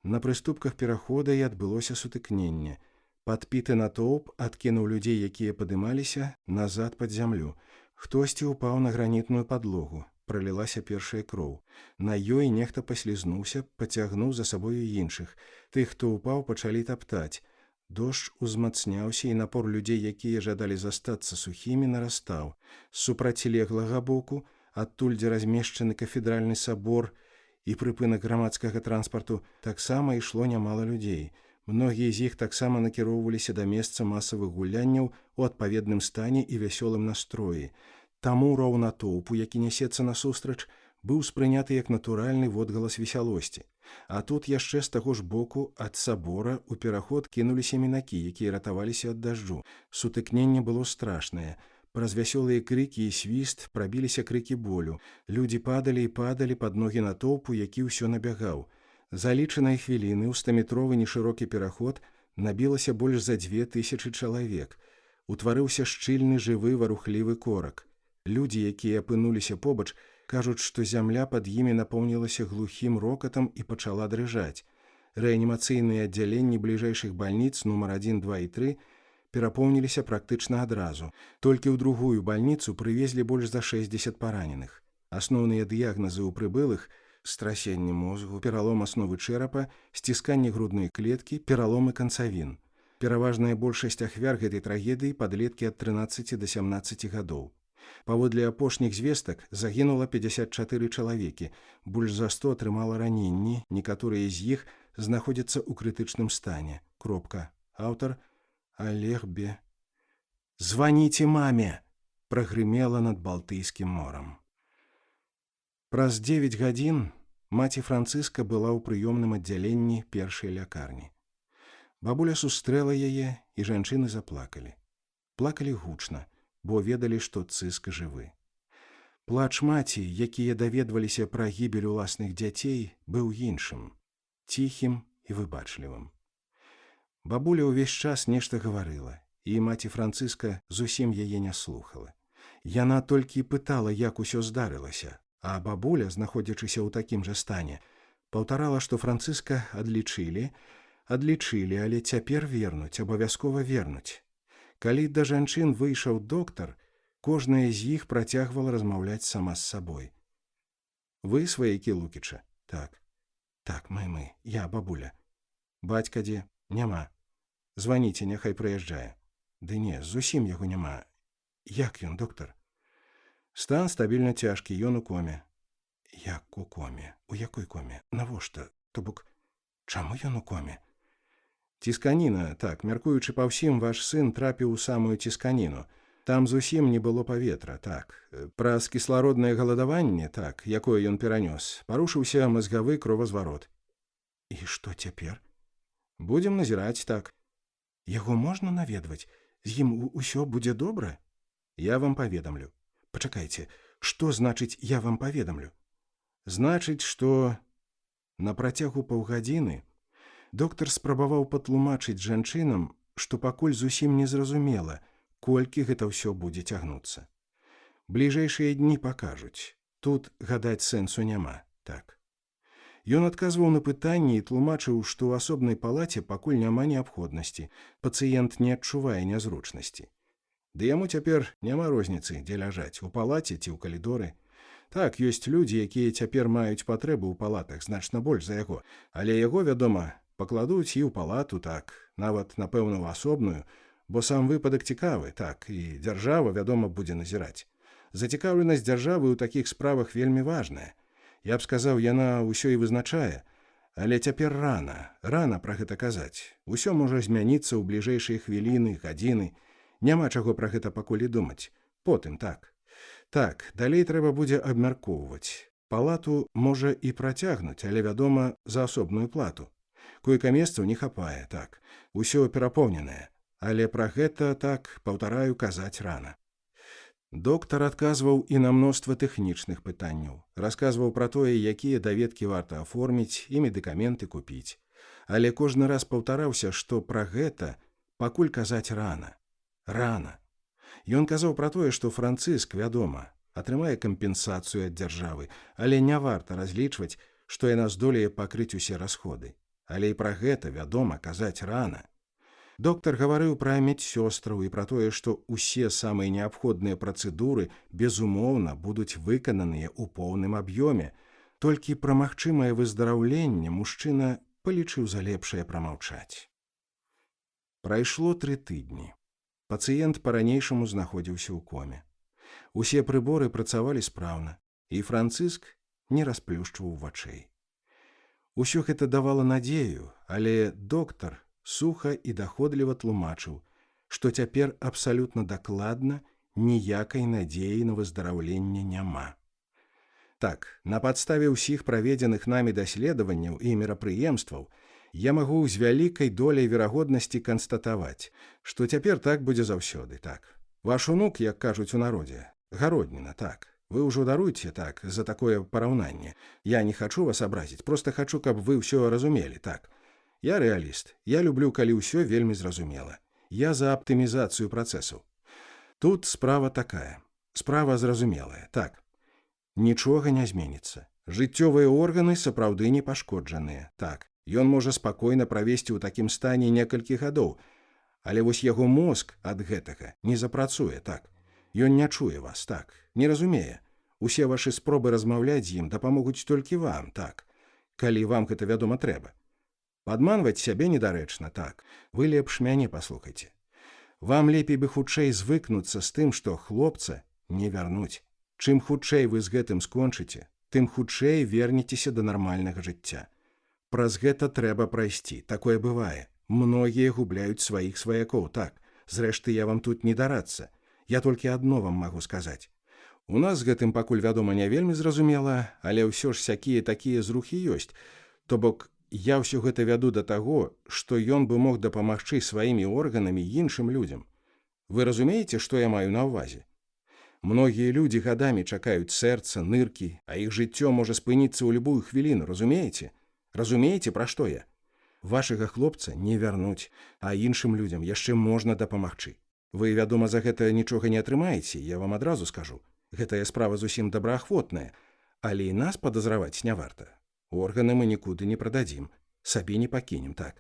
На прыступках перахода і адбылося сутыкненне. Падпіты натоўп адкінуў людзей, якія падымаліся, назад пад зямлю. Хтосьці ўпаў на гранітную падлогу. Пралілася першая кроў. На ёй нехта паслізнуўся, пацягнуў за сабою іншых. Тых, хто ўпаў, пачалі таптаць. Дождж узмацняўся, і напор людзей, якія жадалі застацца сухімі, нарастаў. З супрацьлеглага боку, адтуль, дзе размешчаны кафедральны сабор і прыпынак грамадскага транспарту, таксама ішло нямала людзей. Многія з іх таксама накіроўваліся да месца масавых гулянняў у адпаведным стане і вясёлым настроі. Таму роў натоўпу, які нясецца насустрач, быў спрыняты як натуральны водгалас весялосці. А тут яшчэ з таго ж боку ад сабора ў пераход кінуліся мінакі, якія ратаваліся ад дажджу. Сутыкненне было страшнае. Праз вясёлыя крыкі і свіст прабіліся крыкі болю. Людзі падалі і падалі пад ногі натоўпу, які ўсё набягаў. За лічаныя хвіліны ў 100-метровы нешырокі пераход набілася больш за 2000 чалавек. Утварыўся шчыльны жывы варухлівы корак. Людзі, якія апынуліся побач, кажуць, што зямля пад імі напоўнілася глухім рокатам і пачала дрыжаць. Рэанімацыйныя аддзяленні бліжэйшых бальніц нумар 1, 2 і 3 перапоўніліся практычна адразу. Толькі ў другую бальніцу прывезлі больш за 60 параненых. Асноўныя дыягназы ў прыбылых – страсенне мозгу, пералом асновы чэрапа, сцісканне грудной клеткі, пераломы канцавін. Пераважная большасць ахвяр гэтай трагедыі падлеткі ад 13 да 17 гадоў. Паводле апошніх звестак загінула 54 чалавекі, больш за 100 атрымала раненні, некаторыя з іх знаходзяцца ў крытычным стане. Кропка. Аўтар Олег Б. «Званіце маме!» прагрымела над Балтыйскім морам. Праз 9 гадзін маці Францыска была ў прыёмным аддзяленні першай лякарні. Бабуля сустрэла яе, і жанчыны заплакалі. Плакалі гучна, бо ведалі, што цыск жывы. Плач маці, якія даведваліся пра гібель уласных дзяцей, быў іншым, ціхім і выбачлівым. Бабуля ўвесь час нешта гаварыла, і маці Францыска зусім яе не слухала. Яна толькі пытала, як усё здарылася, а бабуля, знаходзячыся ў такім жа стане, паўтарала, што Францыска адлічылі, але цяпер вернуць, абавязкова вернуць. Калі да жанчын выйшаў доктар, кожная з іх працягвала размаўляць сама з сабой. «Вы сваякі Лукіча?» «Так». «Так, мы. Я, бабуля». «Бацька дзе?» «Няма». «Званіце, няхай прыязджае». «Ды не, зусім яго няма». «Як ён, доктар?» «Стан стабільна цяжкі, ён у коме». «Як у коме? У якой коме? Навошта? То бок, чаму ён у коме?» «Цісканіна, так, мяркуючы па ўсім, ваш сын трапіў у самую цісканіну. Там зусім не было паветра, так. Праз кіслароднае галадаванне, так, якое ён перанёс, парушыўся мазгавы кровазварот». «І што цяпер?» «Будзем назіраць, так». «Яго можна наведваць? З ім усё будзе добра?» «Я вам паведамлю». «Пачакайце, што значыць «я вам паведамлю»?» «Значыць, што...» На працягу паўгадзіны доктар спрабаваў патлумачыць жанчынам, што пакуль зусім незразумела, колькі гэта ўсё будзе цягнуцца. Бліжэйшыя дні пакажуць. Тут гадаць сэнсу няма, так. Ён адказваў на пытанні і тлумачыў, што ў асобнай палаце пакуль няма неабходнасці, пацыент не адчувае нязручнасці. Ды яму цяпер няма розніцы, дзе ляжаць, у палаце ці ў калідоры. Так, ёсць людзі, якія цяпер маюць патрэбу ў палатах значна больш за яго, але яго, вядома, пакладуць і ў палату, так, нават, напэўна, ў асобную, бо сам выпадак цікавы, так, і дзяржава, вядома, будзе назіраць. Зацікаўленасць дзяржавы ў такіх справах вельмі важная. Я б сказаў, яна ўсё і вызначае, але цяпер рана пра гэта казаць. Усё можа змяніцца ў бліжэйшыя хвіліны, гадзіны. Няма чаго пра гэта пакуль і думаць. Потым, так. Так, далей трэба будзе абмяркоўваць. Палату можа і працягнуць, але, вядома, за асобную плату. Койка-месцаў не хапае, так. Усё перапоўненае. Але пра гэта, так, паўтараю, казаць рана. Доктар адказваў і на мноства тэхнічных пытанняў. Расказваў пра тое, якія даведкі варта аформіць і медыкаменты купіць. Але кожны раз паўтараўся, што пра гэта пакуль казаць рана. Рана. Ён казаў пра тое, што Францыск, вядома, атрымае кампенсацыю ад дзяржавы, але не варта разлічваць, што яна здолее пакрыць усе расходы. Але і пра гэта, вядома, казаць рана. Доктар гаварыў пра медсёстраў і пра тое, што ўсе самыя неабходныя працэдуры, безумоўна, будуць выкананыя ў поўным аб'ёме. Толькі пра магчымае выздараўленне мужчына палічыў за лепшае прамаўчаць. Прайшло 3 тыдні. Пацыент па-ранейшаму знаходзіўся ў коме. Усе прыборы працавалі спраўна, і Францыск не расплюшчваў вачэй. Усё гэта давала надзею, але доктар суха і даходліва тлумачыў, што цяпер абсалютна дакладна ніякай надзеі на выздараўленне няма. Так, на падставе ўсіх праведзеных намі даследаванняў і мерапрыемстваў я магу з вялікай доляй верагоднасці канстатаваць, што цяпер так будзе заўсёды, так. Ваш унук, як кажуць у народзе, гародніна, так. Вы ўжо даруйце, так, за такое параўнанне. Я не хачу вас абразіць, проста хачу, каб вы ўсё разумелі, так. Я рэаліст, я люблю, калі ўсё вельмі зразумела. Я за аптымізацыю працэсаў. Тут справа такая. Справа зразумелая. Так, нічога не зменіцца. Жыццёвыя органы сапраўды не пашкоджаныя. Так, ён можа спакойна правесці ў такім стане некалькі гадоў, але вось яго мозг ад гэтага не запрацуе, так. Ён не чуе вас, так, не разумее. Усе вашы спробы размаўляць з ім дапамогуць толькі вам, так, калі вам гэта, вядома, трэба. Падманваць сябе недарэчна, так. Вы лепш мяне паслухайце. Вам лепей бы хутчэй звыкнуцца з тым, што хлопца не вярнуць. Чым хутчэй вы з гэтым скончыце, тым хутчэй вернецеся да нармальнага жыцця. Праз гэта трэба прайсці, такое бывае. Многія губляюць сваіх сваякоў, так. Зрэшты, я вам тут не дарацца. Я толькі адно вам магу сказаць. У нас з гэтым пакуль, вядома, не вельмі зразумела, але ўсё ж сякія-такія зрухі ёсць. То бок, я ўсё гэта вяду да таго, што ён бы мог дапамагчы сваімі органамі іншым людзям. Вы разумееце, што я маю на ўвазе? Многія людзі гадамі чакаюць сэрца, ныркі, а іх жыццё можа спыніцца ў любую хвіліну, разумееце? Разумееце, пра што я? Вашага хлопца не вярнуць, а іншым людзям яшчэ можна дапамагчы. Вы, вядома, за гэта нічога не атрымаеце, я вам адразу скажу. Гэтая справа зусім добраахвотная, але і нас падазраваць не варта. Органы мы нікуды не прададзім, сабе не пакінем, так.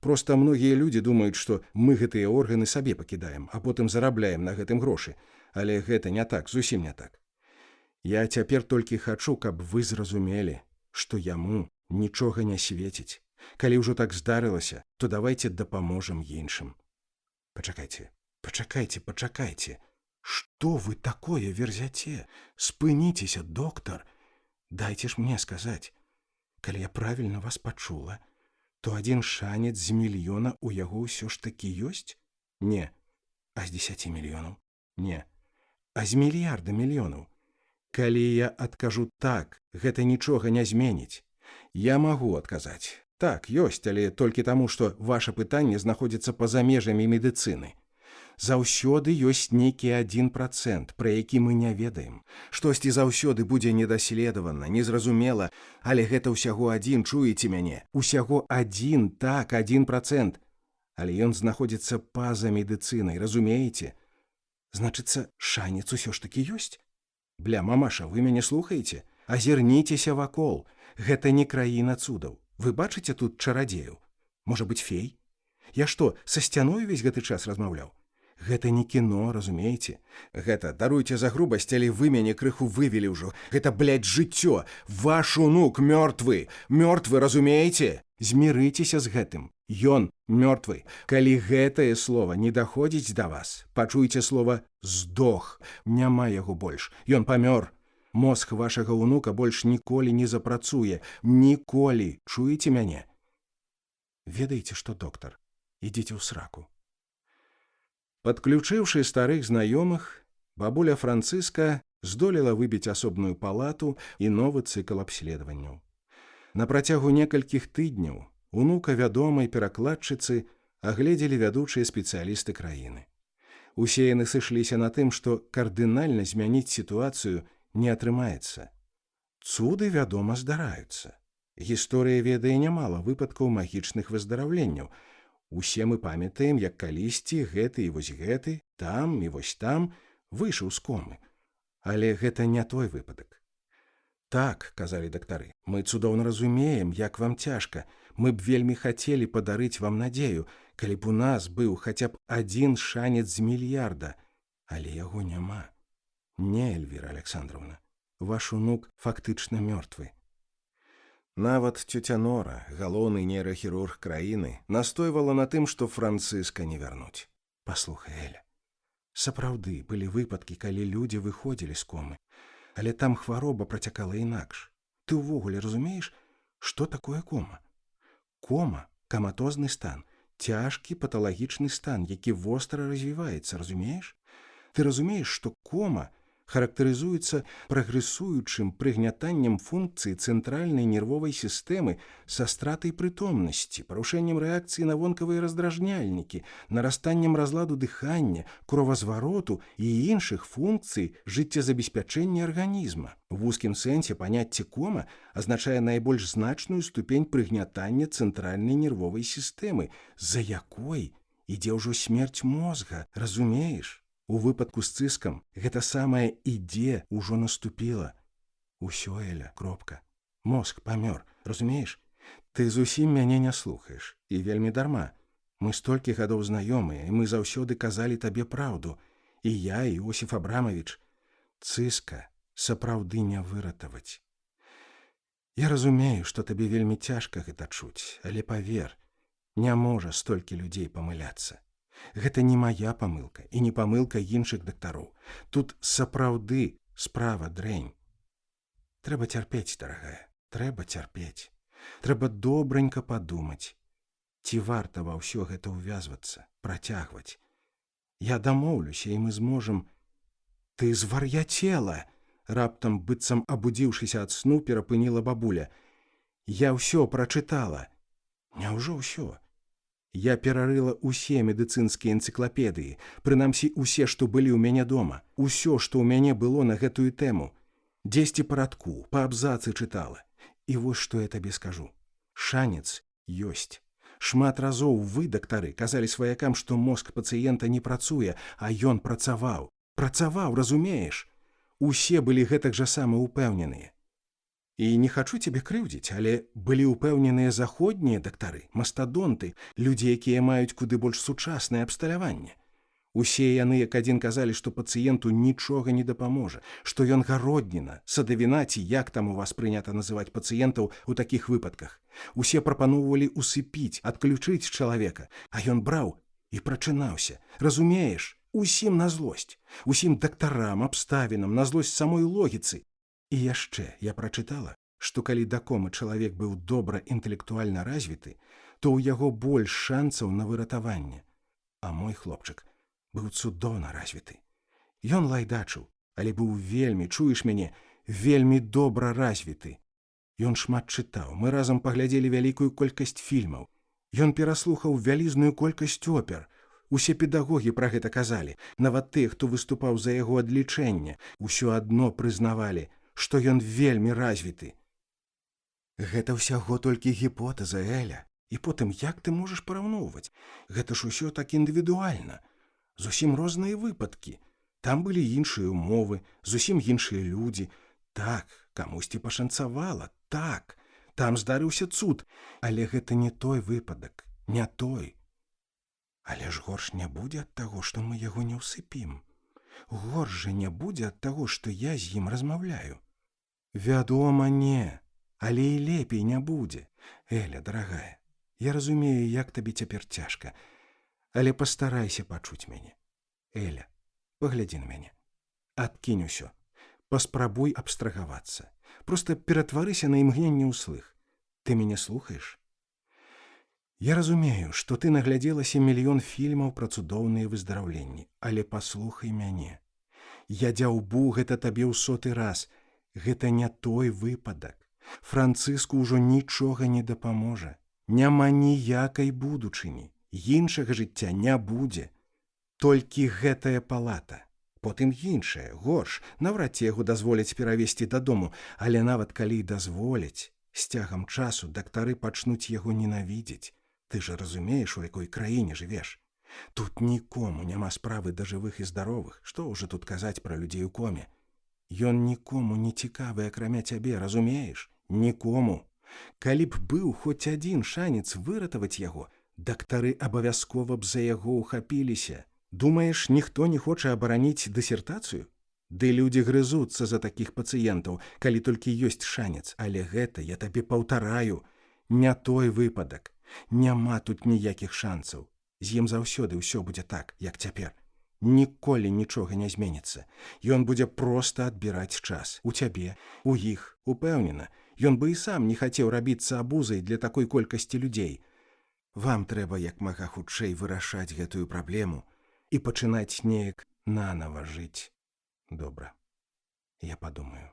Проста многія людзі думаюць, што мы гэтыя органы сабе пакідаем, а потым зарабляем на гэтым грошы. Але гэта не так, зусім не так. Я цяпер толькі хачу, каб вы зразумелі, што яму нічога не свеціць. Калі ўжо так здарылася, то давайце дапаможам іншым. Пачакайце, пачакайце, пачакайце. Што вы такое верзяце? Спыніцеся, доктар. Дайце ж мне сказаць. Калі я правільна вас пачула, то адзін шанец з мільёна ў яго ўсё ж такі ёсць? Не. А з 10 мільёнаў? Не. А з мільярда мільёнаў? Калі я адкажу так, гэта нічога не зменіць. Я магу адказаць. Так, ёсць, але толькі таму, што ваша пытанне знаходзіцца па-за межамі медыцыны. Заўсёды ёсць нейкі 1%, пра які мы не ведаем. Штосьці заўсёды будзе недаследавана, незразумела, але гэта ўсяго адзін, чуеце мяне? Усяго адзін, так, 1%. Але ён знаходзіцца па-за медыцынай, разумееце? Значыцца, шанец усё ж такі ёсць? Бля, мамаша, вы мяне слухаеце? Азірніцеся вакол. Гэта не краіна цудаў. Вы бачыце тут чарадзеяў? Можа быць, фей? Я што, са сцяною увесь гэты час размаўляў? Гэта не кіно, разумееце? Гэта, даруйце за грубасць, але вы мяне крыху вывелі ўжо. Гэта, блядь, жыццё. Ваш унук мёртвы. Мёртвы, разумееце? Змірыцеся з гэтым. Ён мёртвы. Калі гэтае слова не даходзіць да вас, пачуйце слова «здох». Няма яго больш. Ён памёр. Мозг вашага унука больш ніколі не запрацуе. Ніколі. Чуеце мяне? Ведаеце што, доктар? Ідзіце ў сраку. Падключыўшы старых знаёмых, бабуля Францыска здолела выбіць асобную палату і новы цыкл абследаванняў. На працягу некалькіх тыдняў унука вядомай перакладчыцы агледзелі вядучыя спецыялісты краіны. Усе яны сышліся на тым, што кардынальна змяніць сітуацыю не атрымаецца. Цуды, вядома, здараюцца. Гісторыя ведае нямала выпадкаў магічных выздараўленняў. Усе мы памятаем, як калісьці гэты і вось гэты, там і вось там выйшаў з комы. Але гэта не той выпадак. Так, казалі дактары, мы цудоўна разумеем, як вам цяжка. Мы б вельмі хацелі падарыць вам надзею, калі б у нас быў хаця б адзін шанец з мільярда. Але яго няма. Не, Эльвіра Александровна, ваш унук фактычна мёртвы. Нават цёця Нора, галоўны нейрахірург краіны, настойвала на тым, што Францыска не вярнуць. Паслухай, Эля, сапраўды былі выпадкі, калі людзі выходзілі з комы, але там хвароба працякала інакш. Ты ўвогуле разумееш, што такое кома? Кома – каматозны стан, цяжкі паталагічны стан, які востра развіваецца, разумееш? Ты разумееш, што кома характарызуецца прагрэсуючым прыгнятаннем функцыі цэнтральнай нервовай сістэмы са стратай прытомнасці, парушэннем рэакцыі на вонкавыя раздражняльнікі, нарастаннем разладу дыхання, кровазвароту і іншых функцый жыццезабеспячэння арганізма. У вузкім сэнсе паняцце кома азначае найбольш значную ступень прыгнятання цэнтральнай нервовай сістэмы, за якой ідзе ўжо смерць мозга, разумееш? У выпадку з ціскам гэта самае ідзе ўжо наступіла. Усё, Эля, кропка. Мозг памёр, разумееш? Ты зусім мяне не слухаеш, і вельмі дарма. Мы столькі гадоў знаёмыя, і мы заўсёды казалі табе праўду. І я, і Осіф Абрамавіч. Ціска сапраўды не выратаваць. Я разумею, што табе вельмі цяжка гэта чуць, але павер, не можа столькі людзей памыляцца. Гэта не мая памылка і не памылка іншых дактароў. Тут сапраўды справа дрэнь. Трэба цярпець, дарагая, трэба цярпець. Трэба добранька падумаць, ці варта ва ўсё гэта ўвязвацца, працягваць. Я дамоўлюся, і мы зможам... Ты звар'яцела! Раптам, быццам абудзіўшыся ад сну, перапыніла бабуля. Я ўсё прачытала. Няўжо ўсё? Я перарыла ўсе медыцынскія энцыклапедыі, прынамсі усе, што былі ў мяне дома, усё, што ў мяне было на гэтую тэму. Дзесьці па радку, па абзацы чытала. І вось што я табе скажу. Шанец ёсць. Шмат разоў вы, дактары, казалі сваякам, што мозг пацыента не працуе, а ён працаваў. Працаваў, разумееш? Усе былі гэтак жа сама ўпэўненыя. І не хачу цябе крыўдзіць, але былі ўпэўненыя заходнія дактары, мастадонты, людзі, якія маюць куды больш сучаснае абсталяванне. Усе яны, як адзін, казалі, што пацыенту нічога не дапаможа, што ён гародніна, садавіна ці як там у вас прынята называць пацыентаў у такіх выпадках. Усе прапаноўвалі усыпіць, адключыць чалавека, а ён браў і прачынаўся. Разумееш? Усім на злосць. Усім дактарам, абставінам, на злосць самой логіцы. І яшчэ я прачытала, што калі да комы чалавек быў добра інтэлектуальна развіты, то ў яго больш шанцаў на выратаванне. А мой хлопчык быў цудоўна развіты. Ён лайдачыў, але быў вельмі, чуеш мяне, вельмі добра развіты. Ён шмат чытаў, мы разам паглядзелі вялікую колькасць фільмаў. Ён пераслухаў вялізную колькасць опер. Усе педагогі пра гэта казалі, нават тыя, хто выступаў за яго адлічэнне, усё адно прызнавалі, што ён вельмі развіты. Гэта ўсяго толькі гіпотэза, Эля. І потым, як ты можаш параўноўваць? Гэта ж усё так індывідуальна. Зусім розныя выпадкі. Там былі іншыя умовы, зусім іншыя людзі. Так, камусьці пашанцавала, так. Там здарыўся цуд, але гэта не той выпадак, не той. Але ж горш не будзе ад таго, што мы яго не ўсыпім. Горш жа не будзе ад таго, што я з ім размаўляю. Вядома, не, але і лепей не будзе. Эля, дарагая, я разумею, як табе цяпер цяжка, але пастарайся пачуць мяне. Эля, паглядзі на мяне. Адкінь усё. Паспрабуй абстрагавацца. Проста ператварыся на імгненне ўслых. Ты мяне слухаеш? Я разумею, што ты наглядзелася мільён фільмаў пра цудоўныя выздараўленні, але паслухай мяне. Я дзяўбу гэта табе ў 100-ы раз. Гэта не той выпадак. Францыску ўжо нічога не дапаможа. Няма ніякай будучыні. Іншага жыцця не будзе. Толькі гэтая палата. Потым іншая, горш. Наўрад ці яго дазволяць перавесці дадому, але нават калі дазволяць, з цягам часу дактары пачнуць яго ненавідзець. Ты ж разумееш, у якой краіне жывеш. Тут нікому няма справы да жывых і здаровых. Што ўжо тут казаць пра людзей у коме? Ён нікому не цікавы, акрамя цябе, разумееш? Нікому. Калі б быў хоць адзін шанец выратаваць яго, дактары абавязкова б за яго ўхапіліся. Думаеш, ніхто не хоча абараніць дысертацыю? Ды людзі грызуцца за такіх пацыентаў, калі толькі ёсць шанец. Але гэта, я табе паўтараю, не той выпадак. Няма тут ніякіх шанцаў. З ім заўсёды ўсё будзе так, як цяпер. Ніколі нічога не зменіцца. Ён будзе проста адбіраць час. У цябе, у іх, упэўнена. Ён бы і сам не хацеў рабіцца абузай для такой колькасці людзей. Вам трэба як мага хутчэй вырашаць гэтую праблему і пачынаць неяк нанава жыць. Добра, я падумаю.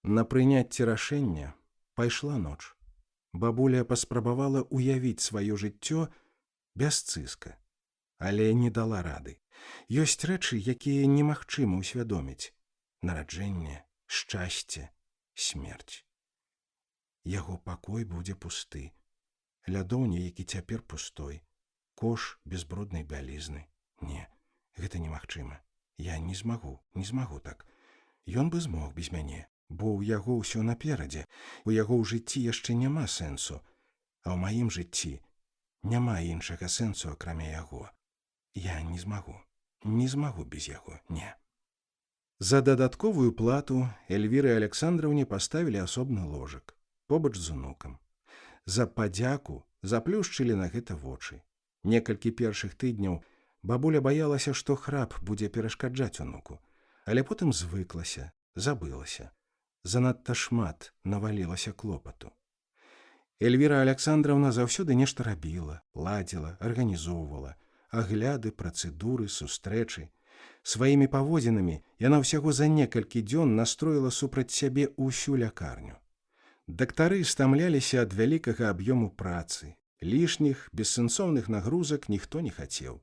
На прыняцце рашэння пайшла ноч. Бабуля паспрабавала ўявіць сваё жыццё без ціска, але не дала рады. Ёсць рэчы, якія немагчыма ўсвядоміць. Нараджэнне, шчасце, смерць. Яго пакой будзе пусты. Лядоўня, які цяпер пустой. кош без бруднай бялізны. Не, гэта немагчыма. Я не змагу так. Ён бы змог без мяне, бо ў яго ўсё наперадзе, у яго ў жыцці яшчэ няма сэнсу, а ў маім жыцці няма іншага сэнсу, акрамя яго. Я не змагу без яго, не. За дадатковую плату Эльвіры Александраўне паставілі асобны ложак, побач з унукам. За падзяку заплюшчылі на гэта вочы. Некалькі першых тыдняў бабуля баялася, што храп будзе перашкаджаць унуку, але потым звыклася, забылася. Занадта шмат навалілася клопату. Эльвіра Александраўна заўсёды нешта рабіла, ладзіла, арганізоўвала, агляды, працэдуры, сустрэчы. Сваімі паводзінамі яна ўсяго за некалькі дзён настроіла супраць сябе ўсю лякарню. Дактары стамляліся ад вялікага аб'ёму працы. Лішніх, бессэнсоўных нагрузак ніхто не хацеў.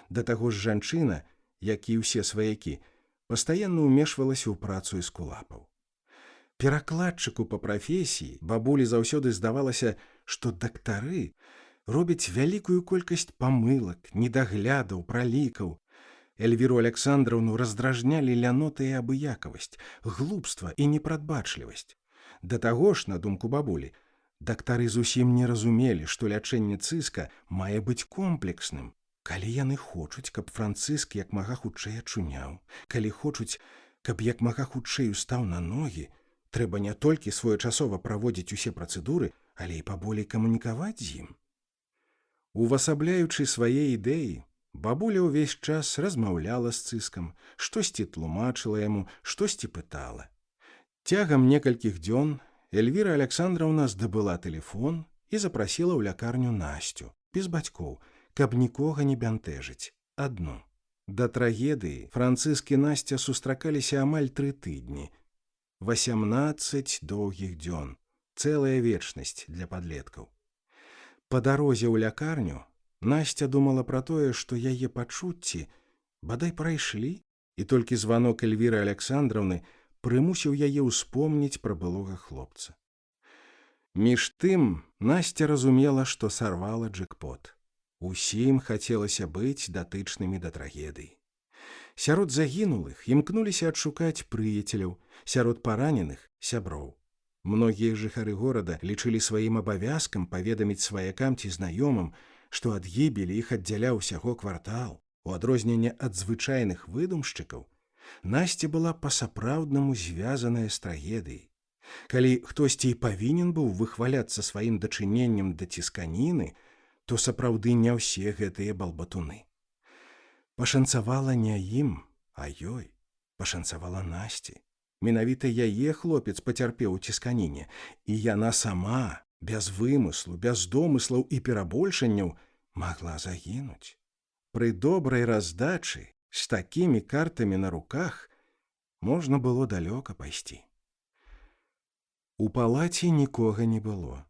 Да таго ж жанчына, як і ўсе сваякі, пастаянна ўмешвалася ў працу эскулапаў. Перакладчыку па прафесіі бабулі заўсёды здавалася, што дактары робяць вялікую колькасць памылак, недаглядаў, пралікаў. Эльвіру Александраўну раздражнялі лянота і абыякавасць, глупства і непрадбачлівасць. Да таго ж, на думку бабулі, дактары зусім не разумелі, што лячэнне цыска мае быць комплексным. Калі яны хочуць, каб Францыск як мага хутчэй ачуняў, калі хочуць, каб як мага хутчэй устаў на ногі, трэба не толькі своечасова праводзіць усе працэдуры, але і паболей камунікаваць з ім. Увасабляючы свае ідэі, бабуля ўвесь час размаўляла з цыскам, штосьці тлумачыла яму, штосьці пытала. Цягам некалькіх дзён Эльвіра Александраўна здабыла тэлефон і запрасіла ў лякарню Насцю, без бацькоў, каб нікога не бянтэжыць, адну. Да трагедыі Францыск і Насця сустракаліся амаль 3 тыдні. 18 доўгіх дзён, цэлая вечнасць для падлеткаў. Па дарозе ў лякарню Насця думала пра тое, што яе пачуцці бадай прайшлі, і толькі званок Эльвіры Александраўны прымусіў яе ўспомніць пра былога хлопца. Між тым Насця разумела, што сарвала джэкпот. Усім хацелася быць датычнымі да трагедыі. Сярод загінулых імкнуліся адшукаць прыяцеляў, сярод параненых – сяброў. Многія жыхары горада лічылі сваім абавязкам паведаміць сваякам ці знаёмым, што ад гібелі іх аддзяляў усяго квартал. У адрозненне ад звычайных выдумшчыкаў, Насця была па-сапраўднаму звязаная з трагедыяй. Калі хтосьці і павінен быў выхваляцца сваім дачыненнем да цісканіны, то сапраўды не ўсе гэтыя балбатуны. Пашанцавала не ім, а ёй. Пашанцавала Насці. Менавіта яе хлопец пацярпеў у цісканіне, і яна сама, без вымыслу, без домыслаў і перабольшанняў, магла загінуць. Пры добрай раздачы, з такімі картамі на руках, можна было далёка пайсці. У палаце нікога не было.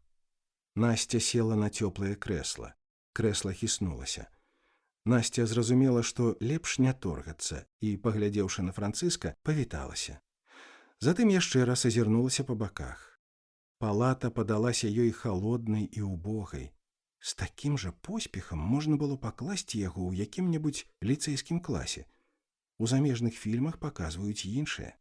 Насця села на цёплае крэсла. Крэсла хіснулася. Насця зразумела, што лепш не торгацца, і, паглядзеўшы на Францыска, павіталася. Затым яшчэ раз азірнулася па баках. Палата падалася ёй халоднай і убогай. З такім жа поспехам можна было пакласці яго ў якім-небудзь ліцэйскім класе. У замежных фільмах паказваюць іншае.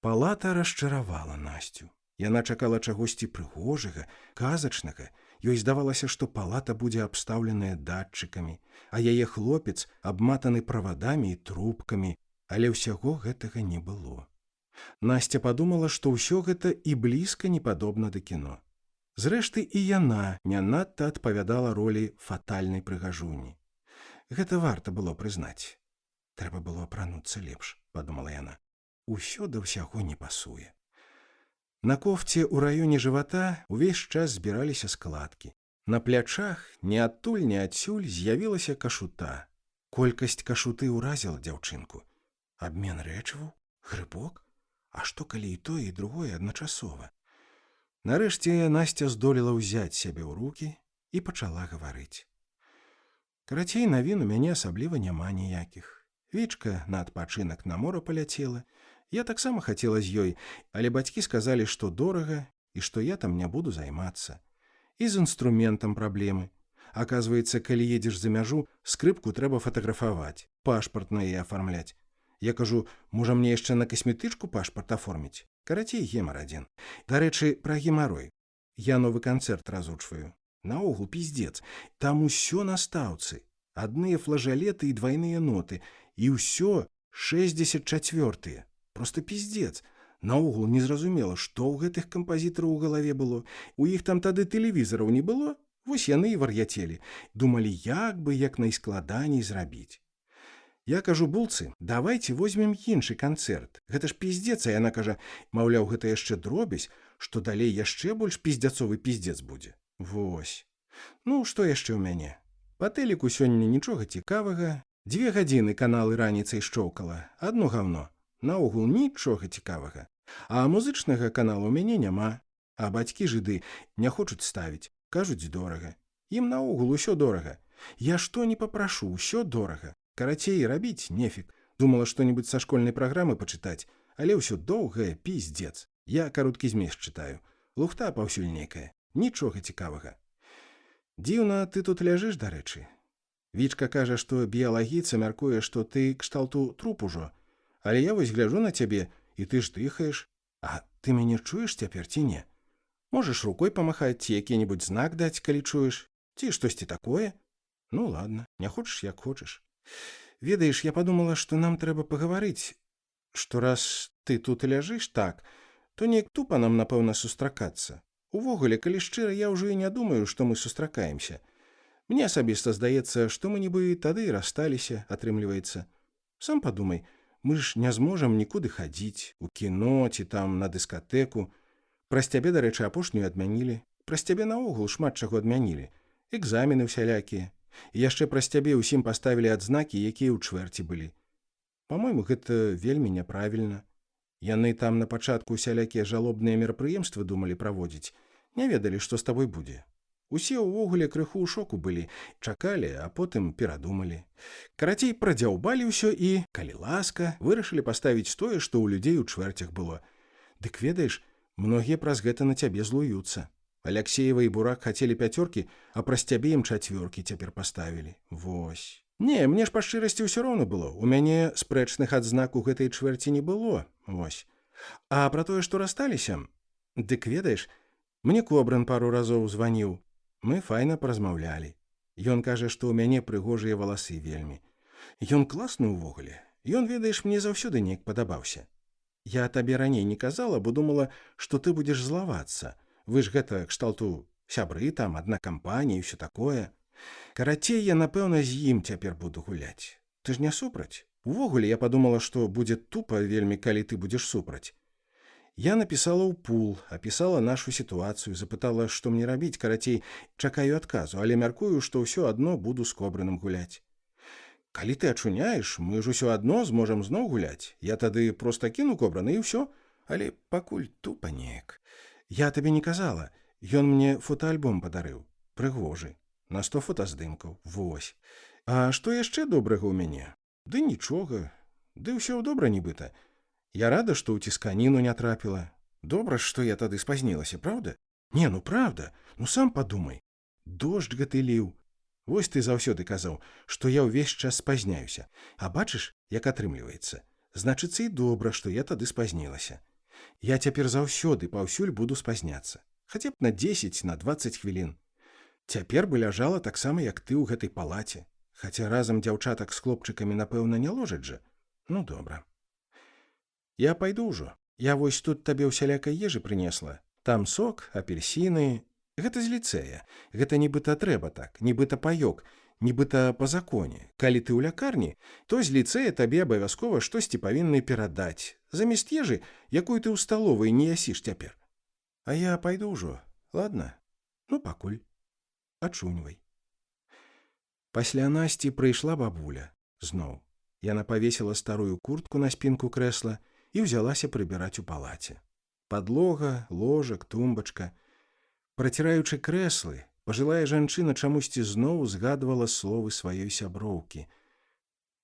Палата расчаравала Насцю. Яна чакала чагосьці прыгожага, казачнага. Ёй здавалася, што палата будзе абстаўленая датчыкамі, а яе хлопец абматаны правадамі і трубкамі, але ўсяго гэтага не было. Насця падумала, што ўсё гэта і блізка не падобна да кіно. Зрэшты, і яна не надта адпавядала ролі фатальнай прыгажуні. Гэта варта было прызнаць. Трэба было апрануцца лепш, падумала яна. Усё да ўсяго не пасуе. На кофце ў раёне жывата ўвесь час збіраліся складкі. На плячах ні адтуль, ні адсюль з'явілася кашута. Колькасць кашуты ўразіла дзяўчынку. Абмен рэчываў? Грыбок? А што калі і тое, і другое адначасова? Нарэшце Насця здолела ўзяць сябе ў рукі і пачала гаварыць. Карацей, навін у мяне асабліва няма ніякіх. Вічка на адпачынак на мора паляцела. Я таксама хацела з ёй, але бацькі сказалі, што дорага і што я там не буду займацца. І з інструментам праблемы. Аказваецца, калі едзеш за мяжу, скрыпку трэба фатаграфаваць, пашпарт на яе афармляць. Я кажу, можа мне яшчэ на касметычку пашпарт аформіць? Карацей, гемар адзін. Дарэчы, пра гемарой. Я новы канцэрт разучваю. Наогул пиздец. Там усё на стаўцы. Адныя флажалеты і двайныя ноты. І ўсё 64-тыя. Просто пиздец. Наогул незразумела, што ў гэтых кампазітараў у галаве было. У іх там тады тэлевізараў не было. Вось яны і вар'яцелі. Думалі, як бы як найскладаней зрабіць. Я кажу булцы, давайте возьмем іншы канцэрт. Гэта ж пиздец, а яна кажа, маўляў, гэта яшчэ дробязь, што далей яшчэ больш пиздзяцовы пиздец будзе. Вось. Ну, што яшчэ ў мяне? Па тэліку сёння нічога цікавага. 2 гадзіны каналы раніцай шчоўкала. Адно гаўно. Наогул нічога цікавага. А музычнага каналу ў мяне няма. А бацькі жыды не хочуць ставіць. Кажуць, дорага. Ім наогул усё дорага. Я што не папрашу, усё дорага. Карацей, рабіць нефік. Думала што-небудзь са школьнай праграмы пачытаць, але ўсё доўгае, пиздец. Я кароткі змест чытаю. Лухта паўсюль нейкая. Нічога цікавага. Дзіўна, ты тут ляжыш, дарэчы. Вічка кажа, што біялагіца мяркуе, што ты кшталту труп ужо. Але я вось гляджу на цябе, і ты ж дыхаеш. А ты мяне чуеш цяпер ці не? Можаш рукой памахаць ці які-небудзь знак даць, калі чуеш? Ці штосьці такое? Ну, ладно, не хочаш, як хочаш. Ведаеш, я подумала, што нам трэба пагаварыць, што раз ты тут ляжыш так, то неяк тупа нам, напэўна, сустракацца. Увогуле, калі шчыра, я ўжо і не думаю, што мы сустракаемся. Мне асабіста здаецца, што мы нібы тады і рассталіся, атрымліваецца. Сам падумай, мы ж не зможам нікуды хадзіць, у кіно ці там на дыскатэку. Праз цябе, дарэчы, апошнюю адмянілі. Праз цябе наогул шмат чаго адмянілі. Экзамены усялякія. І яшчэ праз цябе ўсім паставілі адзнакі, якія ў чвэрці былі. Па-мойму, гэта вельмі няправільна. Яны там на пачатку усялякія жалобныя мерапрыемствы думалі праводзіць. Не ведалі, што з табой будзе. Усе ўвогуле крыху ў шоку былі, чакалі, а потым перадумалі. Карацей, прадзяўбалі ўсё і, калі ласка, вырашылі паставіць тое, што ў людзей у чвэрцях было. Дык ведаеш, многія праз гэта на цябе злуюцца. Аляксеева і Бурак хацелі 5, а праз цябе ім 4 цяпер паставілі. Вось. Не, мне ж па шчырасці ўсё роўна было. У мяне спрэчных адзнак у гэтай чвэрці не было. Вось. А пра тое, што рассталіся? Дык ведаеш, мне Кобран пару разоў званіў. Мы файна паразмаўлялі. Ён кажа, што ў мяне прыгожыя валасы вельмі. Ён класны ўвогуле. Ён, ведаеш, мне заўсёды неяк падабаўся. Я табе раней не казала, бо думала, што ты будзеш злавацца. Вы ж гэта кшталту сябры там, адна кампанія і ўсё такое. Карацей, я, напэўна, з ім цяпер буду гуляць. Ты ж не супраць? Увогуле, я падумала, што будзе тупа вельмі, калі ты будзеш супраць. Я напісала ў пул, апісала нашу сітуацыю, запытала, што мне рабіць, карацей, чакаю адказу, але мяркую, што ўсё адно буду з Кобраным гуляць. Калі ты ачуняеш, мы ж усё адно зможам зноў гуляць. Я тады проста кіну Кобрана і ўсё, але пакуль тупа неяк. Я табе не казала, ён мне фотоальбом падарыў, прыгожы, на 100 фотаздымкаў, вось. А што яшчэ добрага ў мяне? Ды нічога, ды ўсё добра нібыта. Я рада, што ў цісканіну не трапіла. Добра, што я тады спазнілася, правда? Не, ну правда, ну сам падумай. Дождж гэты ліў. Вось ты заўсёды казаў, што я ўвесь час спазняюся. А бачыш, як атрымліваецца. Значыцца і добра, што я тады спазнілася. Я цяпер заўсёды паўсюль буду спазняцца. Хаця б на 10, на 20 хвілін. Цяпер бы ляжала таксама, як ты ў гэтай палаце. Хаця разам дзяўчатак з хлопчыкамі, напэўна, не ложаць жа. Ну, добра. Я пайду ўжо. Я вось тут табе ўсялякай ежы прынесла. Там сок, апельсіны. Гэта з ліцэя. Гэта нібыта трэба так, нібыта паёк, нібыта па законе. Калі ты ў лякарні, то з ліцэя табе абавязкова штосьці павінны перадаць. Замест ежы, якую ты ў сталовай не ясіш цяпер. А я пайду ўжо, ладно? Ну, пакуль. Ачуньвай. Пасля Насці прыйшла бабуля. Зноў. Яна павесіла старую куртку на спінку крэсла і ўзялася прыбіраць у палаце. Падлога, ложак, тумбачка. Праціраючы крэслы, пажылая жанчына чамусьці зноў згадвала словы сваёй сяброўкі.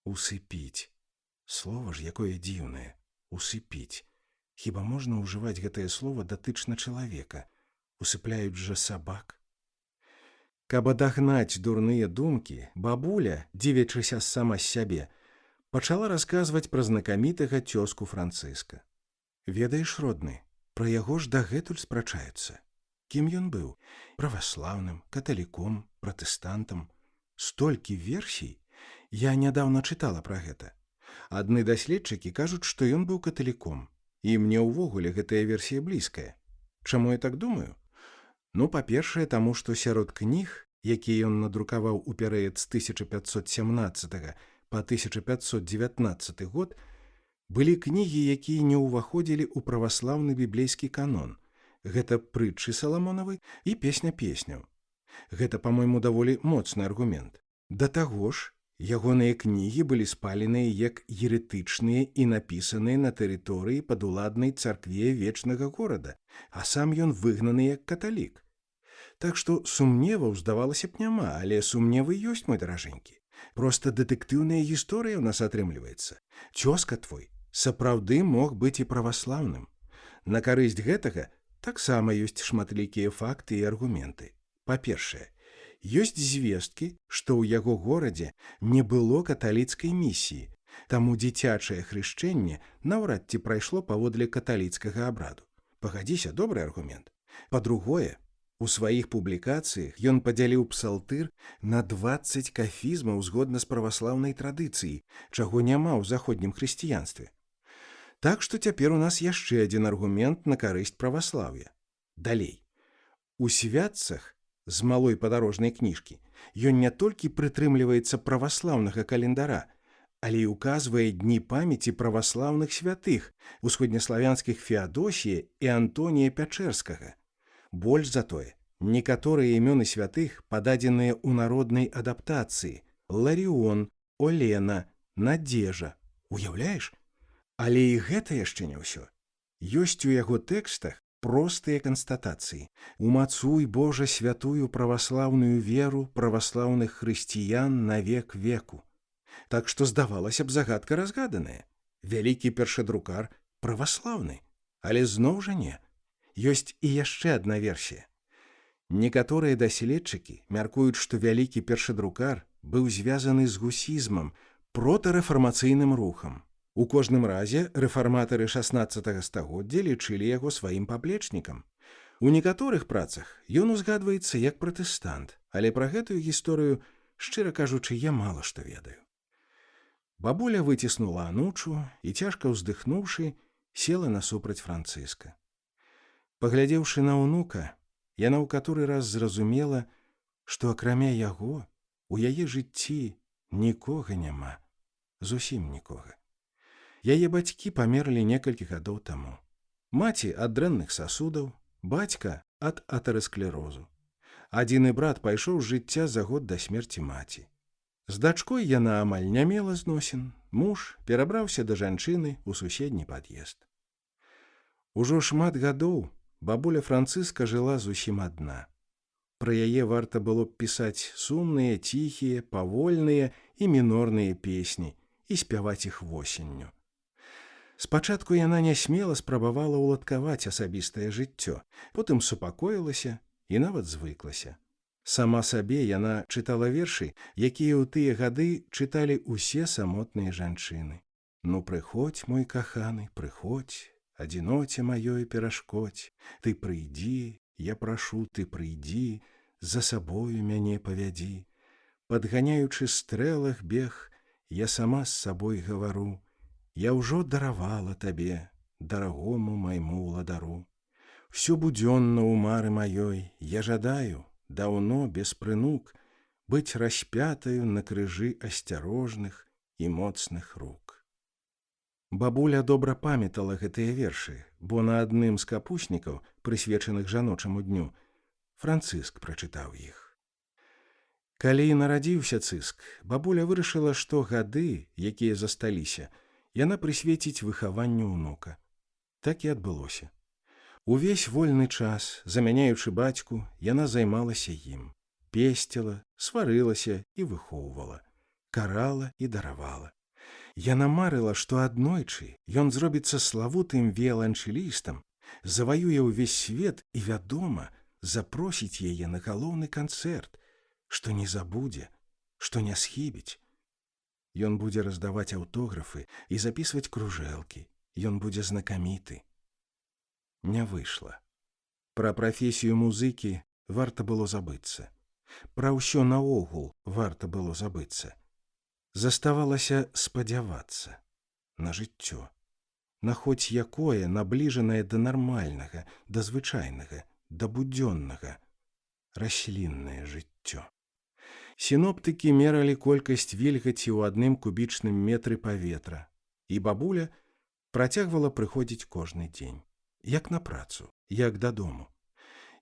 Усыпіць. Слова ж якое дзіўнае. Усыпіць. Хіба можна ўжываць гэтае слова датычна чалавека? Усыпляюць жа сабак. Каб адагнаць дурныя думкі, бабуля, дзівячыся сама з сябе, пачала расказваць пра знакамітага цёзку Францыска. Ведаеш, родны, пра яго ж дагэтуль спрачаюцца. Кім ён быў? Праваслаўным, каталіком, пратэстантам. Столькі версій. Я нядаўна чытала пра гэта. Адны даследчыкі кажуць, што ён быў каталіком. І мне ўвогуле гэтая версія блізкая. Чаму я так думаю? Ну, па-першае, таму, што сярод кніг, якія ён надрукаваў у перыяд з 1517 па 1519 год, былі кнігі, якія не ўваходзілі ў праваслаўны біблейскі канон. Гэта прытчы Саламонавы і песня песняў. Гэта, па-мойму, даволі моцны аргумент. Да таго ж, ягоныя кнігі былі спаленыя як еретычныя і напісаныя на тэрыторыі падуладнай царкве вечнага горада, а сам ён выгнаны як каталік. Так што сумневаў, здавалася б, няма, але сумневы ёсць, мой даражэнькі. Проста дэтэктыўная гісторыя ў нас атрымліваецца. Цёзка твой сапраўды мог быць і праваслаўным. На карысць гэтага таксама ёсць шматлікія факты і аргументы. Па-першае, ёсць звесткі, што ў яго горадзе не было каталіцкай місіі, таму дзіцячае хрышчэнне наўрад ці прайшло паводле каталіцкага абраду. Пагадзіся, добры аргумент. Па-другое, у сваіх публікацыях ён падзяліў псалтыр на 20 кафізмаў згодна з праваслаўнай традыцыяй, чаго няма ў заходнім хрысціянстве. Так што цяпер у нас яшчэ адзін аргумент на карысць праваслаўя. Далей. У святцах з малой падарожнай кніжкі ён не толькі прытрымліваецца праваслаўнага календара, але і указвае дні памяці праваслаўных святых, усходнеславянскіх Феадосія і Антонія Пячэрскага. Больш за тое, некаторыя імёны святых пададзеныя ў народнай адаптацыі: Ларіон, Олена, Надзежа. Уяўляеш? Але і гэта яшчэ не ўсё. Ёсць у яго тэкстах простыя канстатацыі: «Умацуй, Божа, святую праваслаўную веру праваслаўных хрысціян на век веку». Так што, здавалася б, загадка разгаданая. Вялікі першадрукар праваслаўны, але зноў жа не. Ёсць і яшчэ адна версія. Некаторыя даследчыкі мяркуюць, што вялікі першадрукар быў звязаны з гусізмам, протарэфармацыйным рухам. У кожным разе рэфарматары 16 стагоддзя лічылі яго сваім паплечнікам. У некаторых працах ён узгадваецца як пратэстант, але пра гэтую гісторыю, шчыра кажучы, я мала што ведаю. Бабуля выціснула анучу і, цяжка ўздыхнуўшы, села насупраць Францыска. Паглядзеўшы на ўнука, яна ў каторы раз зразумела, што акрамя яго у яе жыцці нікога няма, зусім нікога. Яе бацькі памерлі некалькі гадоў таму. Маці ад дрэнных сасудаў, бацька ад атэрасклерозу. Адзіны брат пайшоў з жыцця за год да смерці маці. З дачкой яна амаль не мела зносін, муж перабраўся да жанчыны ў суседні пад'езд. Ужо шмат гадоў бабуля Францыска жыла зусім адна. Пра яе варта было б пісаць сумныя, ціхія, павольныя і мінорныя песні і спяваць іх восенню. Спачатку яна нясмела спрабавала ўладкаваць асабістае жыццё, потым супакоілася і нават звыклася. Сама сабе яна чытала вершы, якія ў тыя гады чыталі ўсе самотныя жанчыны. «Ну, прыходзь, мой каханы, прыходзь, адзіноце маёй перашкодзь, ты прыйдзі, я прашу, ты прыйдзі, за сабою мяне павядзі. Падганяючы стрэлах бег, я сама з сабой гавару, я ўжо даравала табе, дарагому майму ўладару. Всё будзённа ў мары маёй я жадаю, даўно без прынук, быць распятаю на крыжы асцярожных і моцных рук». Бабуля добра памятала гэтыя вершы, бо на адным з капуснікаў, прысвечаных жаночаму дню, Францыск прачытаў іх. Калі нарадзіўся Цыск, бабуля вырашыла, што гады, якія засталіся, яна прысвеціць выхаванню ўнука. Так і адбылося. Увесь вольны час, замяняючы бацьку, яна займалася ім. Песціла, сварылася і выхоўвала, карала і даравала. Яна марыла, што аднойчы ён зробіцца славутым віяланчэлістам, заваюе ўвесь свет і, вядома, запросіць яе на галоўны канцэрт, што не забудзе, што не схібіць. Ён будзе раздаваць аўтографы і запісваць кружэлкі. Ён будзе знакаміты. Не выйшла. Пра прафесію музыкі варта было забыцца. Пра ўсё наогул варта было забыцца. Заставалася спадзявацца на жыццё, на хоць якое набліжанае да нармальнага, да звычайнага, да будзённага, расліннае жыццё. Сіноптыкі мералі колькасць вільгаці ў 1 кубічным метры паветра, і бабуля працягвала прыходзіць кожны дзень, як на працу, як дадому.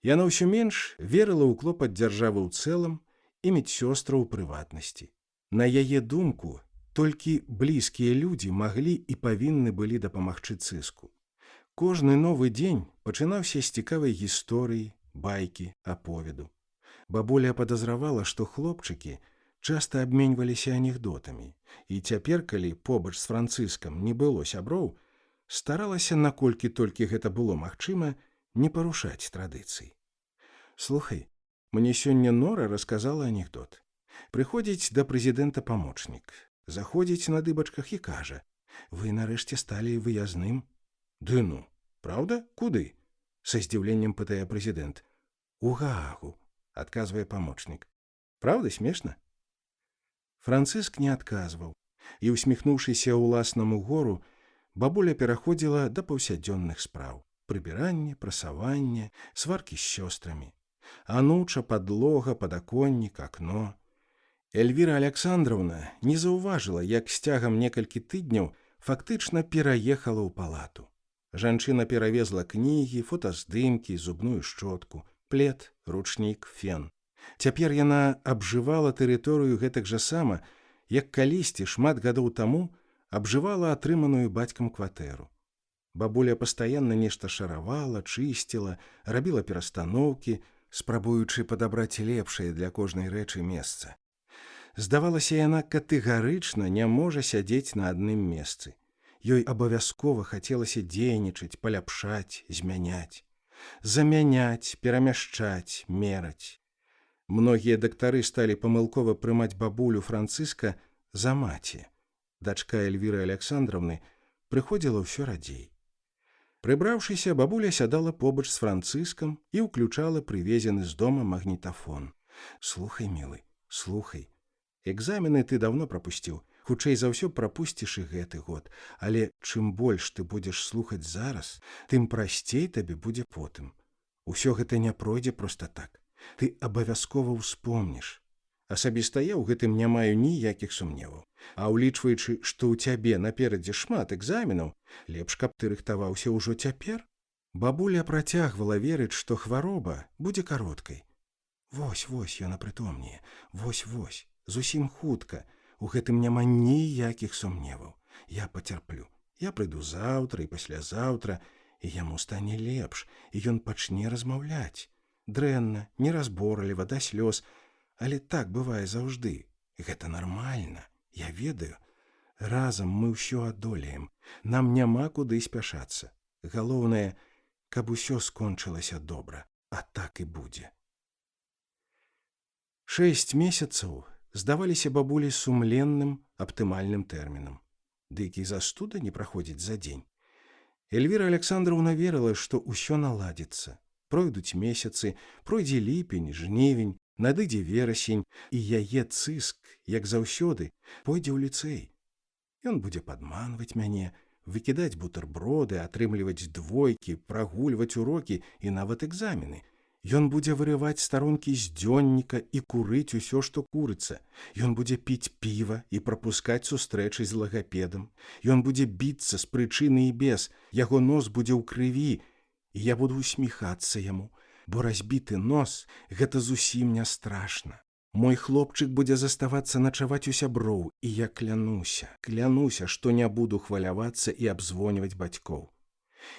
Яна ўсё менш верыла ў клопат дзяржавы ў цэлым і медсёстраў у прыватнасці. На яе думку, толькі блізкія людзі маглі і павінны былі дапамагчы цыску. Кожны новы дзень пачынаўся з цікавай гісторыі, байкі, аповеду. Бабуля падазравала, што хлопчыкі часта абменьваліся анекдотамі, і цяпер, калі побач з Францыскам не было сяброў, старалася, наколькі толькі гэта было магчыма, не парушаць традыцый. Слухай, мне сёння Нора расказала анекдот. Прыходзіць да прэзідэнта памочнік, заходзіць на дыбачках і кажа: «Вы нарэшце сталі выязным». «Ды ну, правда? Куды?» — са здзіўленнем пытае прэзідэнт. «У Гаагу», — адказвае памочнік. «Правда смешна?» Францыск не адказваў, і, усміхнуўшыся ўласнаму гору, бабуля пераходзіла да паўсядзённых спраў: прыбіранне, прасаванне, сваркі з сёстрамі. Ануча, падлога, падаконнік, акно. Эльвіра Александраўна не заўважыла, як з цягам некалькі тыдняў фактычна пераехала ў палату. Жанчына перавезла кнігі, фотаздымкі, зубную шчотку, плед, ручнік, фен. Цяпер яна абжывала тэрыторыю гэтак жа сама, як калісьці шмат гадоў таму абжывала атрыманую бацькам кватэру. Бабуля пастаянна нешта шаравала, чысціла, рабіла перастаноўкі, спрабуючы падабраць лепшае для кожнай рэчы месца. Здавалася, яна катэгарычна не можа сядзець на адным месцы. Ёй абавязкова хацелася дзейнічаць, паляпшаць, змяняць. Замяняць, перамяшчаць, мераць. Многія дактары сталі памылкова прымаць бабулю Францыска за маці. Дачка Эльвіры Александраўны прыходзіла ўсё радзей. Прыбраўшыся, бабуля сядала побач з Францыскам і ўключала прывезены з дома магнітафон. «Слухай, мілы, слухай. Экзамены ты даўно прапусціў. Хутчэй за ўсё прапусціш і гэты год. Але чым больш ты будзеш слухаць зараз, тым прасцей табе будзе потым. Усё гэта не пройдзе проста так. Ты абавязкова ўспомніш. Асабіста я ў гэтым не маю ніякіх сумневаў. А ўлічваючы, што ў цябе наперадзе шмат экзаменаў, лепш, каб ты рыхтаваўся ўжо цяпер». Бабуля працягвала верыць, што хвароба будзе кароткай. Вось-вось яна прытомнее, вось-вось, зусім хутка. У гэтым няма ніякіх сумневаў. Я пацярплю. Я прыйду заўтра і паслязаўтра, і яму стане лепш, і ён пачне размаўляць. Дрэнна, неразборліва, да слёз, але так бывае заўжды. Гэта нармальна, я ведаю. Разам мы ўсё адолеем. Нам няма куды спяшацца. Галоўнае, каб усё скончылася добра, а так і будзе. 6 месяцаў здаваліся бабулі сумленным, аптымальным тэрмінам. Дык і застуда не праходзіць за дзень. Эльвіра Александраўна верыла, што ўсё наладзіцца. Пройдуць месяцы, пройдзе ліпень, жнівень, надыдзе верасень, і яе цыск, як заўсёды, пойдзе ў ліцэй. Ён будзе падманваць мяне, выкідаць бутэрброды, атрымліваць двойкі, прагульваць урокі і нават экзамены. Ён будзе вырываць старонкі з дзённіка і курыць усё, што курыцца. Ён будзе піць піва і прапускаць сустрэчы з лагапедам. Ён будзе біцца з прычыны і без. Яго нос будзе ў крыві, і я буду усміхацца яму, бо разбіты нос – гэта зусім не страшна. Мой хлопчык будзе заставацца начаваць у сяброў, і я клянуся, што не буду хвалявацца і абзвоньваць бацькоў.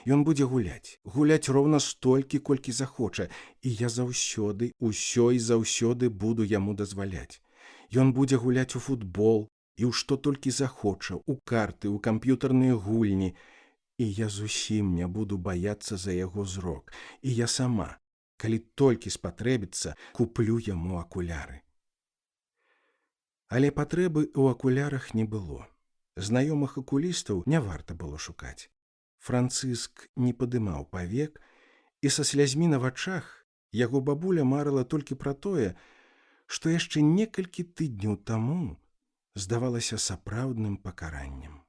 Ён будзе гуляць роўна столькі, колькі захоча, і я заўсёды, усё і заўсёды буду яму дазваляць. Ён будзе гуляць у футбол і ў што толькі захоча, у карты, у камп'ютарныя гульні, і я зусім не буду баяцца за яго зрок, і я сама, калі толькі спатрэбіцца, куплю яму акуляры. Але патрэбы ў акулярах не было. Знаёмых акулістаў не варта было шукаць. Францыск не падымаў павек, і са слязьмі на вачах яго бабуля марыла толькі пра тое, што яшчэ некалькі тыдняў таму здавалася сапраўдным пакараннем.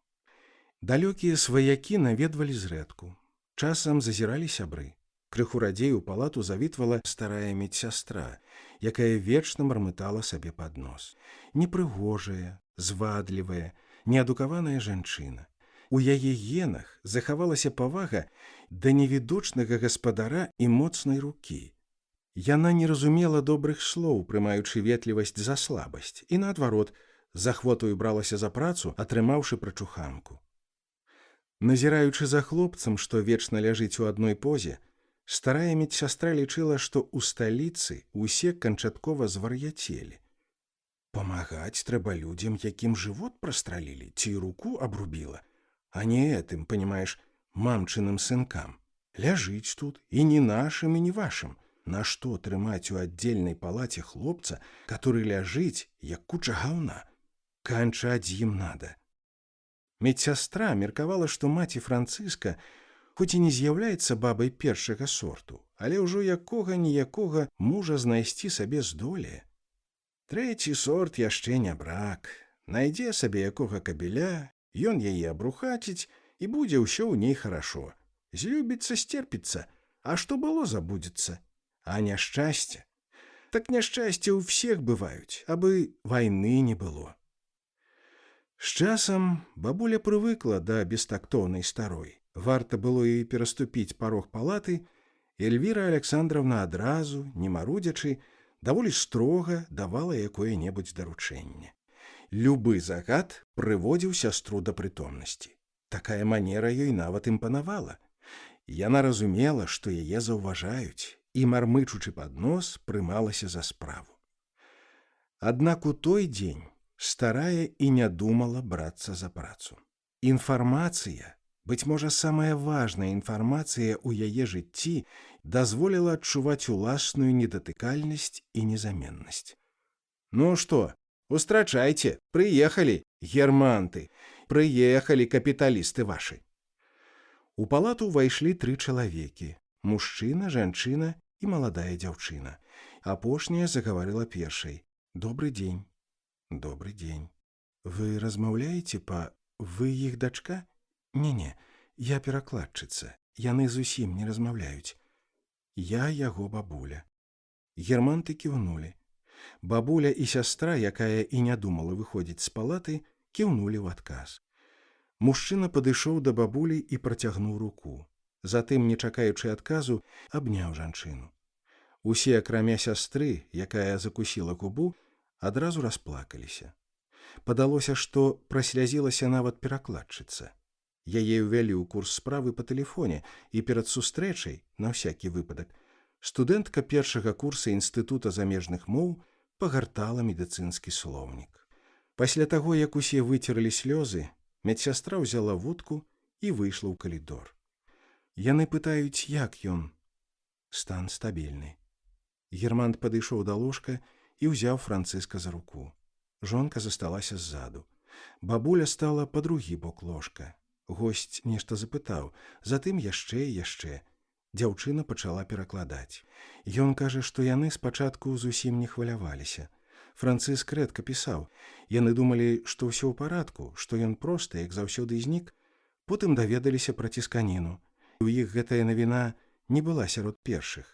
Далёкія сваякі наведвалі зрэдку. Часам зазіралі сябры. Крыху радзей у палату завітвала старая медсястра, якая вечна мармытала сабе пад нос. Непрыгожая, звадлівая, неадукаваная жанчына. У яе генах захавалася павага да невідочнага гаспадара і моцнай рукі. Яна не разумела добрых слоў, прымаючы ветлівасць за слабасць, і наадварот, з ахвотаю бралася за працу, атрымаўшы прачуханку. Назіраючы за хлопцам, што вечна ляжыць у адной позе, старая медсястра лічыла, што ў сталіцы ўсе канчаткова звар'яцелі. Памагаць трэба людзям, якім жывот прастралілі ці руку абрубіла, а не этым, панімаеш, мамчыным сынкам. Ляжыць тут і не нашым, і не вашым. Нашто трымаць у аддзельнай палаце хлопца, который ляжыць, як куча гаўна? Канчаць ім надо. Медсястра меркавала, што маці Францыска хоць і не з'яўляецца бабай першага сорту, але ўжо якога-ніякога мужа знайсці сабе здолее. Трэці сорт яшчэ не брак. Найдзе сабе якога кабеля, ён яе абрухаціць, і будзе ўсё ў ней харашо. Злюбіцца, стерпіцца, а што было, забудзецца. А няшчасце? Так няшчасце ў всех бываюць, абы вайны не было. З часам бабуля прывыкла да бестактоўнай старой. Варта было і пераступіць парог палаты, і Эльвіра Александровна адразу, не марудзячы, даволі строга давала якое-небудзь даручэнне. Любы загад прыводзіў сястру да прытомнасці. Такая манера ёй нават імпанавала. Яна разумела, што яе заўважаюць, і, мармычучы пад нос, прымалася за справу. Аднак у той дзень старая і не думала брацца за працу. Інфармацыя, быць можа, самая важная інфармацыя ў яе жыцці, дазволіла адчуваць уласную недатыкальнасць і незаменнасць. Ну што, устрачайце, прыехалі, германты, прыехалі капіталісты вашы. У палату ўвайшлі 3 чалавекі: мужчына, жанчына і маладая дзяўчына. Апошняя загаварыла першай. Добры дзень. Добры дзень. Вы размаўляеце па... Вы іх дачка? Не-не, я перакладчыца. Яны зусім не размаўляюць. Я яго бабуля. Германты кіўнулі. Бабуля і сястра, якая і не думала выходзіць з палаты, кіўнулі ў адказ. Мужчына падышоў да бабулі і працягнуў руку. Затым, не чакаючы адказу, абняў жанчыну. Усе, акрамя сястры, якая закусіла губу, адразу расплакаліся. Падалося, што праслязілася нават перакладчыца. Яе ўвялі ў курс справы па тэлефоне, і перад сустрэчай, на ўсякі выпадак, студэнтка першага курса Інстытута замежных моў пагартала медыцынскі слоўнік. Пасля таго, як усе выцерлі слёзы, медсястра ўзяла вудку і выйшла ў калідор. Яны пытаюць, як ён. Стан стабільны. Германт падышоў да ложка і ўзяў Францыска за руку. Жонка засталася ззаду. Бабуля стала па другі бок ложка. Госць нешта запытаў, затым яшчэ і яшчэ. Дзяўчына пачала перакладаць. Ён кажа, што яны спачатку зусім не хваляваліся. Францыск рэдка пісаў. Яны думалі, што ўсё ў парадку, што ён проста, як заўсёды, знік. Потым даведаліся пра цісканіну. У іх гэтая навіна не была сярод першых.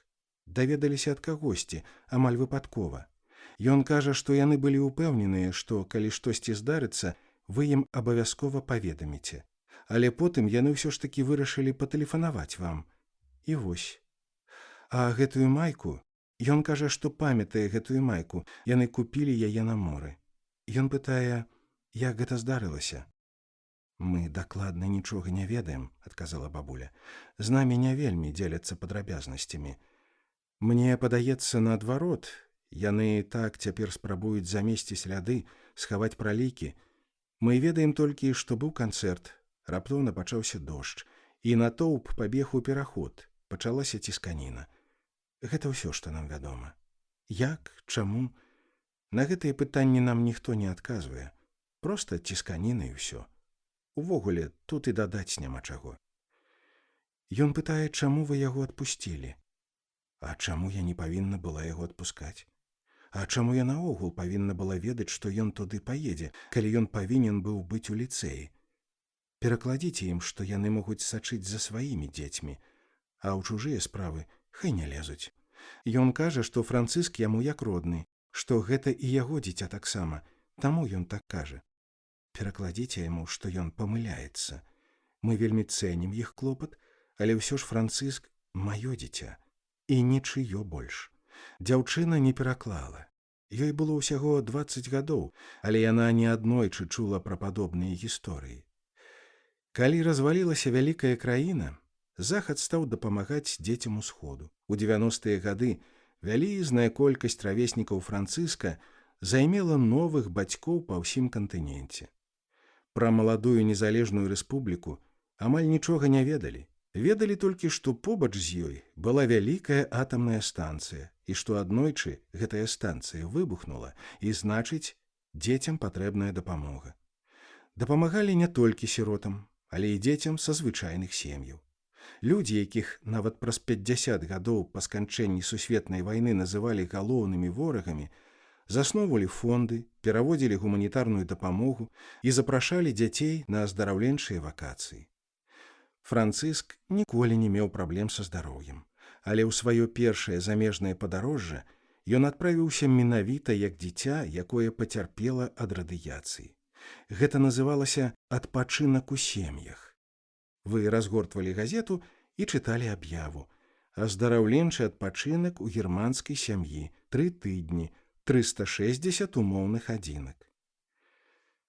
Даведаліся ад кагосьці, амаль выпадкова. Ён кажа, што яны былі ўпэўненыя, што, калі штосьці здарыцца, вы ім абавязкова паведаміце. Але потым яны ўсё ж такі вырашылі патэлефанаваць вам. І вось. А гэтую майку, ён кажа, што памятае гэтую майку, яны купілі яе на моры. Ён пытае, як гэта здарылася. Мы дакладна нічога не ведаем, адказала бабуля. З намі не вельмі дзеляцца падрабязнасцямі. Мне падаецца, наадварот, яны так цяпер спрабуюць замесці сляды, схаваць пралікі. Мы ведаем толькі, што быў канцэрт, раптоўна пачаўся дождж, і натоўп пабег у пераход, пачалася цісканіна. Гэта ўсё, што нам вядома. Як, чаму? На гэтыя пытанні нам ніхто не адказвае. Проста цісканіна і ўсё. Увогуле, тут і дадаць няма чаго. Ён пытае, чаму вы яго адпусцілі? А чаму я не павінна была яго адпускаць? А чаму я наогул павінна была ведаць, што ён туды паедзе, калі ён павінен быў быць у ліцэі? Перакладзіце ім, што яны могуць сачыць за сваімі дзецьмі, а ў чужыя справы хай не лезуць. Ён кажа, што Францыск яму як родны, што гэта і яго дзіця таксама, таму ён так кажа. Перакладзіце яму, што ён памыляецца. Мы вельмі цэнім іх клопат, але ўсё ж Францыск маё дзіця, і нічыё больш. Дзяўчына не пераклала. Ёй было ўсяго 20 гадоў, але яна неаднойчы чула пра падобныя гісторыі. Калі развалілася вялікая краіна, Захад стаў дапамагаць дзецям усходу. У 90-е гады вялізная колькасць равеснікаў Францыска займела новых бацькоў па ўсім кантыненце. Пра маладую незалежную рэспубліку амаль нічога не ведалі. Ведалі толькі, што побач з ёй была вялікая атамная станцыя і што аднойчы гэтая станцыя выбухнула і, значыць, дзецям патрэбная дапамога. Дапамагалі не толькі сіротам, але і дзецям са звычайных сем'яў. Людзі, якіх нават праз 50 гадоў па сканчэнні сусветнай вайны называлі галоўнымі ворагамі, засноўвалі фонды, пераводзілі гуманітарную дапамогу і запрашалі дзяцей на аздараўленчыя вакацыі. Францыск ніколі не меў праблем са здароўем, але ў сваё першае замежнае падарожжа ён адправіўся менавіта як дзіця, якое пацярпела ад радыяцыі. Гэта называлася «адпачынак у сем'ях». Вы разгортвалі газету і чыталі аб'яву. Аздараўленчы адпачынак у германскай сям'і, 3 тыдні, 360 умоўных адзінак.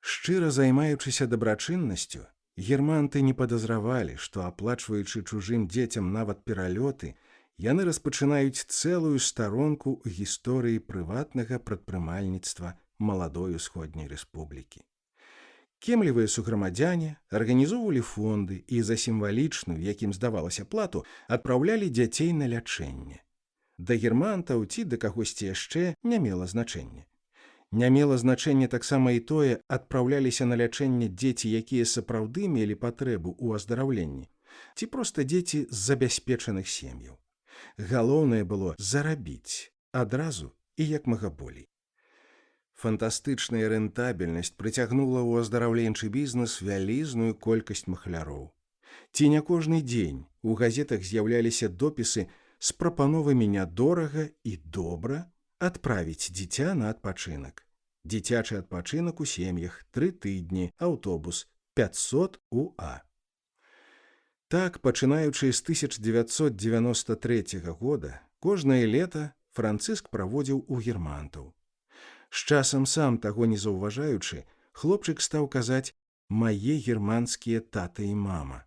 Шчыра займаючыся дабрачыннасцю, германты не падазравалі, што, аплачваючы чужым дзецям нават пералёты, яны распачынаюць цэлую старонку ў гісторыі прыватнага прадпрымальніцтва маладой усходняй рэспублікі. Кемлівыя суграмадзяне арганізоўвалі фонды і за сімвалічную, якім здавалася плату, адпраўлялі дзяцей на лячэнне. Да германтаў ці да кагосьці яшчэ не мела значэння. Не мела значэння таксама і тое, адпраўляліся на лячэнне дзеці, якія сапраўды мелі патрэбу ў аздараўленні, ці проста дзеці з забяспечаных сем'яў. Галоўнае было зарабіць адразу і як мага болей. Фантастычная рэнтабельнасць прыцягнула ў аздараўленчы бізнес вялізную колькасць махляроў. Ці не кожны дзень у газетах з'яўляліся допісы з прапановамі нядорага і добра адправіць дзіця на адпачынак. Дзіцячы адпачынак у сем'ях, 3 тыдні, аўтобус, 500 УА. Так, пачынаючы з 1993 года, кожнае лета Францыск праводзіў у германтаў. З часам сам таго не заўважаючы, хлопчык стаў казаць «мае германскія тата і мама».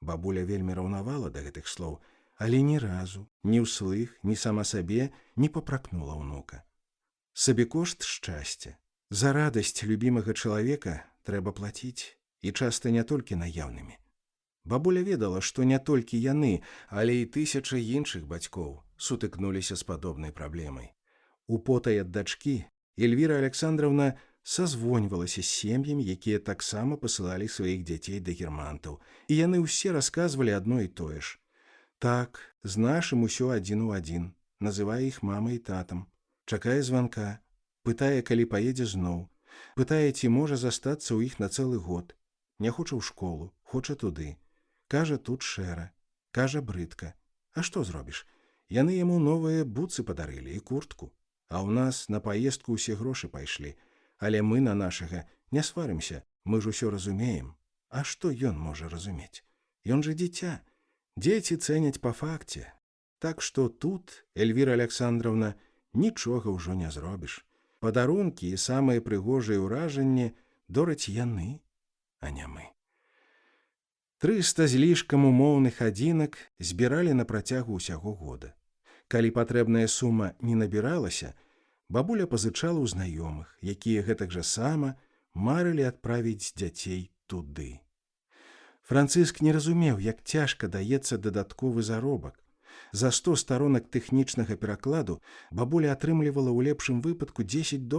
Бабуля вельмі раўнавала да гэтых слоў, але ні разу, ні ўслых, ні сама сабе не папракнула ўнука. Сабекошт шчасця. За радасць любімага чалавека трэба плаціць, і часта не толькі наяўнымі. Бабуля ведала, што не толькі яны, але і тысячы іншых бацькоў сутыкнуліся з падобнай праблемай. Употай ад дачкі Эльвіра Александровна сазвоньвалася з сем'ямі, якія таксама пасылалі сваіх дзяцей да германтаў, і яны ўсе расказвалі адно і тое ж. Так, з нашым усё адзін у адзін, называе іх мамай і татам, чакае званка, пытае, калі паедзе зноў, пытае, ці можа застацца ў іх на цэлы год, не хоча ў школу, хоча туды, кажа, тут шэра, кажа, брыдка. А што зробіш? Яны яму новыя бутсы падарылі і куртку. А ў нас на паездку ўсе грошы пайшлі, але мы на нашага не сварымся, мы ж усё разумеем. А што ён можа разумець? Ён жа дзіця. Дзеці цэняць па факце. Так што тут, Эльвіра Александровна, нічога ўжо не зробіш. Падарункі і самыя прыгожыя ўражанні дораць яны, а не мы. 300 з лішкам умоўных адзінак збіралі на працягу ўсяго года. Калі патрэбная сума не набіралася, бабуля пазычала ў знаёмых, якія гэтак жа сама марылі адправіць дзяцей туды. Францыск не разумеў, як цяжка даецца дадатковы заробак, За 100 старонак тэхнічнага перакладу бабуля атрымлівала ў лепшым выпадку $10.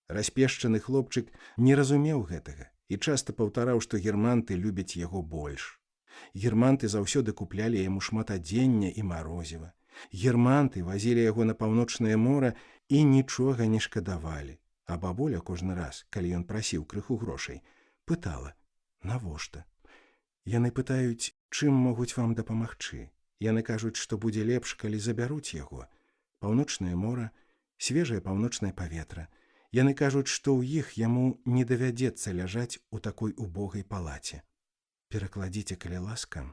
Распешчаны хлопчык не разумеў гэтага і часта паўтараў, што германты любяць яго больш. Германты заўсёды куплялі яму шмат адзення і марозіва. Германты вазілі яго на паўночнае мора і нічога не шкадавалі. А бабуля кожны раз, калі ён прасіў крыху грошай, пытала: «Навошта?» Яны пытаюць, чым могуць вам дапамагчы. Яны кажуць, што будзе лепш, калі забяруць яго. Паўночнае мора, свежае паўночнае паветра. Яны кажуць, што ў іх яму не давядзецца ляжаць у такой убогай палаце. Перакладзіце, калі ласка,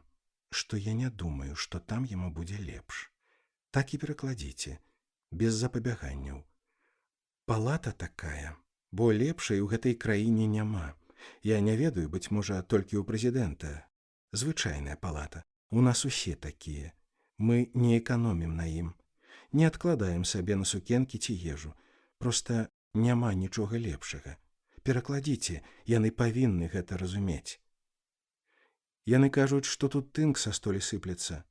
што я не думаю, што там яму будзе лепш. Так і перакладзіце, без запабяганняў. Палата такая, бо лепшай у гэтай краіне няма. Я не ведаю, быць можа, толькі ў прэзідэнта. Звычайная палата. У нас усе такія. Мы не эканомім на ім. Не адкладаем сабе на сукенкі ці ежу. Проста няма нічога лепшага. Перакладзіце, яны павінны гэта разумець. Яны кажуць, што тут тынк са столі сыплецца.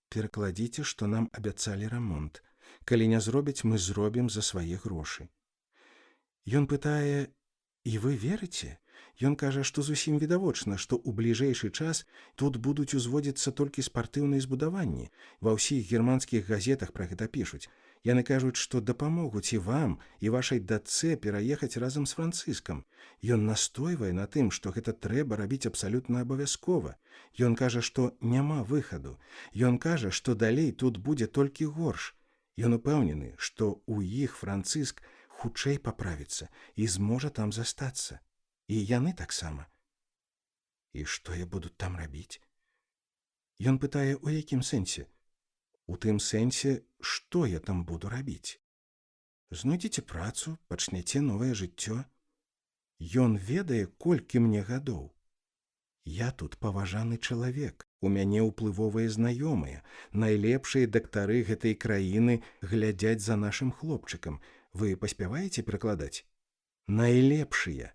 Перакладзіце, што нам абяцалі рамонт. Калі не зробяць, мы зробім за свае грошы. Ён пытае: «І вы верыце?» Ён кажа, што зусім відавочна, што ў бліжэйшы час тут будуць узводзіцца толькі спартыўныя збудаванні. Ва ўсіх германскіх газетах пра гэта пішуць. Яны кажуць, што дапамогуць і вам, і вашай дачцэ пераехаць разам з Францыскам. Ён настойвае на тым, што гэта трэба рабіць абсалютна абавязкова. Ён кажа, што няма выхаду. Ён кажа, што далей тут будзе толькі горш. Ён упэўнены, што ў іх Францыск хутчэй паправіцца і зможа там застацца. І яны таксама. І што я буду там рабіць? Ён пытае, у якім сэнсе? У тым сэнсе, што я там буду рабіць? Знойдзеце працу, пачняце новае жыццё. Ён ведае, колькі мне гадоў. Я тут паважаны чалавек, у мяне ўплывовыя знаёмыя, найлепшыя дактары гэтай краіны глядзяць за нашым хлопчыкам. Вы паспяваеце перакладаць? Найлепшыя.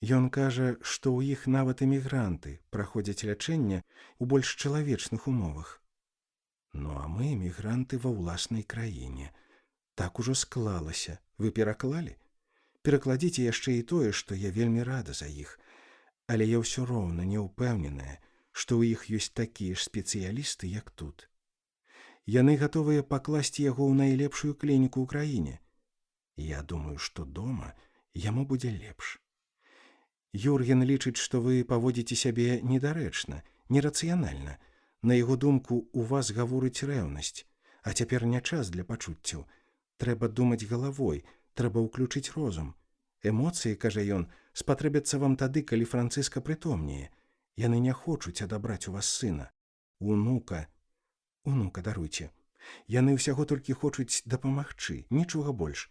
Ён кажа, што ў іх нават эмігранты праходзяць лячэнне ў больш чалавечных умовах. Ну, а мы эмігранты ва ўласнай краіне. Так ужо склалася. Вы пераклалі? Перакладзіце яшчэ і тое, што я вельмі рада за іх. Але я ўсё роўна не ўпэўненая, што ў іх ёсць такія ж спецыялісты, як тут. Яны гатовыя пакласці яго ў найлепшую клініку ў краіне. Я думаю, што дома яму будзе лепш. Юрген лічыць, што вы паводзіце сябе недарэчна, нерацыянальна. На яго думку, у вас гаворыць рэўнасць. А цяпер не час для пачуццяў. Трэба думаць галавой, трэба ўключыць розум. Эмоцыі, кажа ён, спатрэбяцца вам тады, калі Францыска прытомнее. Яны не хочуць адабраць у вас сына. Унука, даруйце. Яны ўсяго толькі хочуць дапамагчы, нічога больш.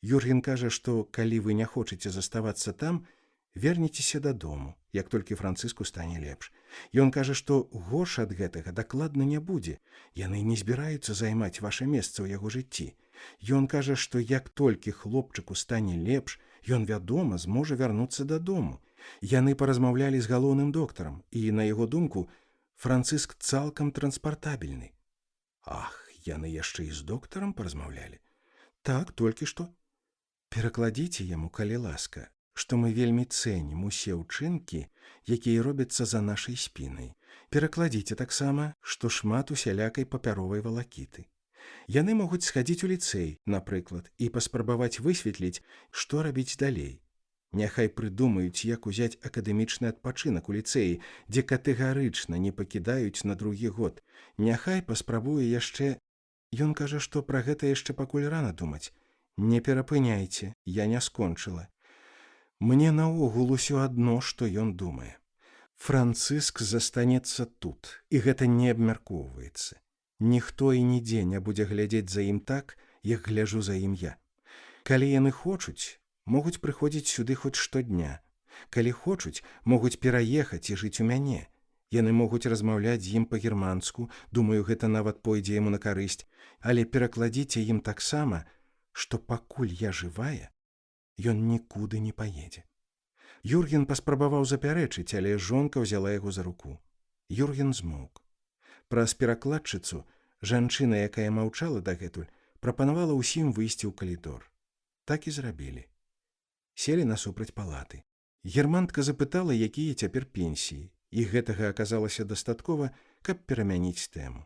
Юрген кажа, што калі вы не хочаце заставацца там, верніцеся дадому, як толькі Францыску стане лепш. Ён кажа, што горш ад гэтага дакладна не будзе. Яны не збіраюцца займаць ваша месца ў яго жыцці. Ён кажа, што як толькі хлопчыку стане лепш, ён, вядома, зможа вярнуцца дадому. Яны паразмаўлялі з галоўным доктарам, і, на яго думку, Францыск цалкам транспартабельны. Ах, яны яшчэ і з доктарам паразмаўлялі? Так, толькі што. Перакладзіце яму, калі ласка, што мы вельмі цэнім усе ўчынкі, якія робяцца за нашай спінай. Перакладзіце таксама, што шмат усялякай папяровай валакіты. Яны могуць схадзіць у ліцэй, напрыклад, і паспрабаваць высветліць, што рабіць далей. Няхай прыдумаюць, як узяць акадэмічны адпачынак у ліцэі, дзе катэгарычна не пакідаюць на другі год. Няхай паспрабуе яшчэ... Ён кажа, што пра гэта яшчэ пакуль рана думаць. Не перапыняйце, я не скончыла. Мне наогул усё адно, што ён думае. Францыск застанецца тут, і гэта не абмяркоўваецца. Ніхто і нідзе не будзе глядзець за ім так, як гляжу за ім я. Калі яны хочуць, могуць прыходзіць сюды хоць штодня. Калі хочуць, могуць пераехаць і жыць у мяне. Яны могуць размаўляць з ім па-германску, думаю, гэта нават пойдзе яму на карысць, але перакладзіце ім таксама, што пакуль я жывая, ён нікуды не паедзе. Юрген паспрабаваў запярэчыць, але жонка ўзяла яго за руку. Юрген змоўк. Праз перакладчыцу жанчына, якая маўчала дагэтуль, прапанавала ўсім выйсці ў калідор. Так і зрабілі. Селі насупраць палаты. Германтка запытала, якія цяпер пенсіі, і гэтага аказалася дастаткова, каб перамяніць тэму.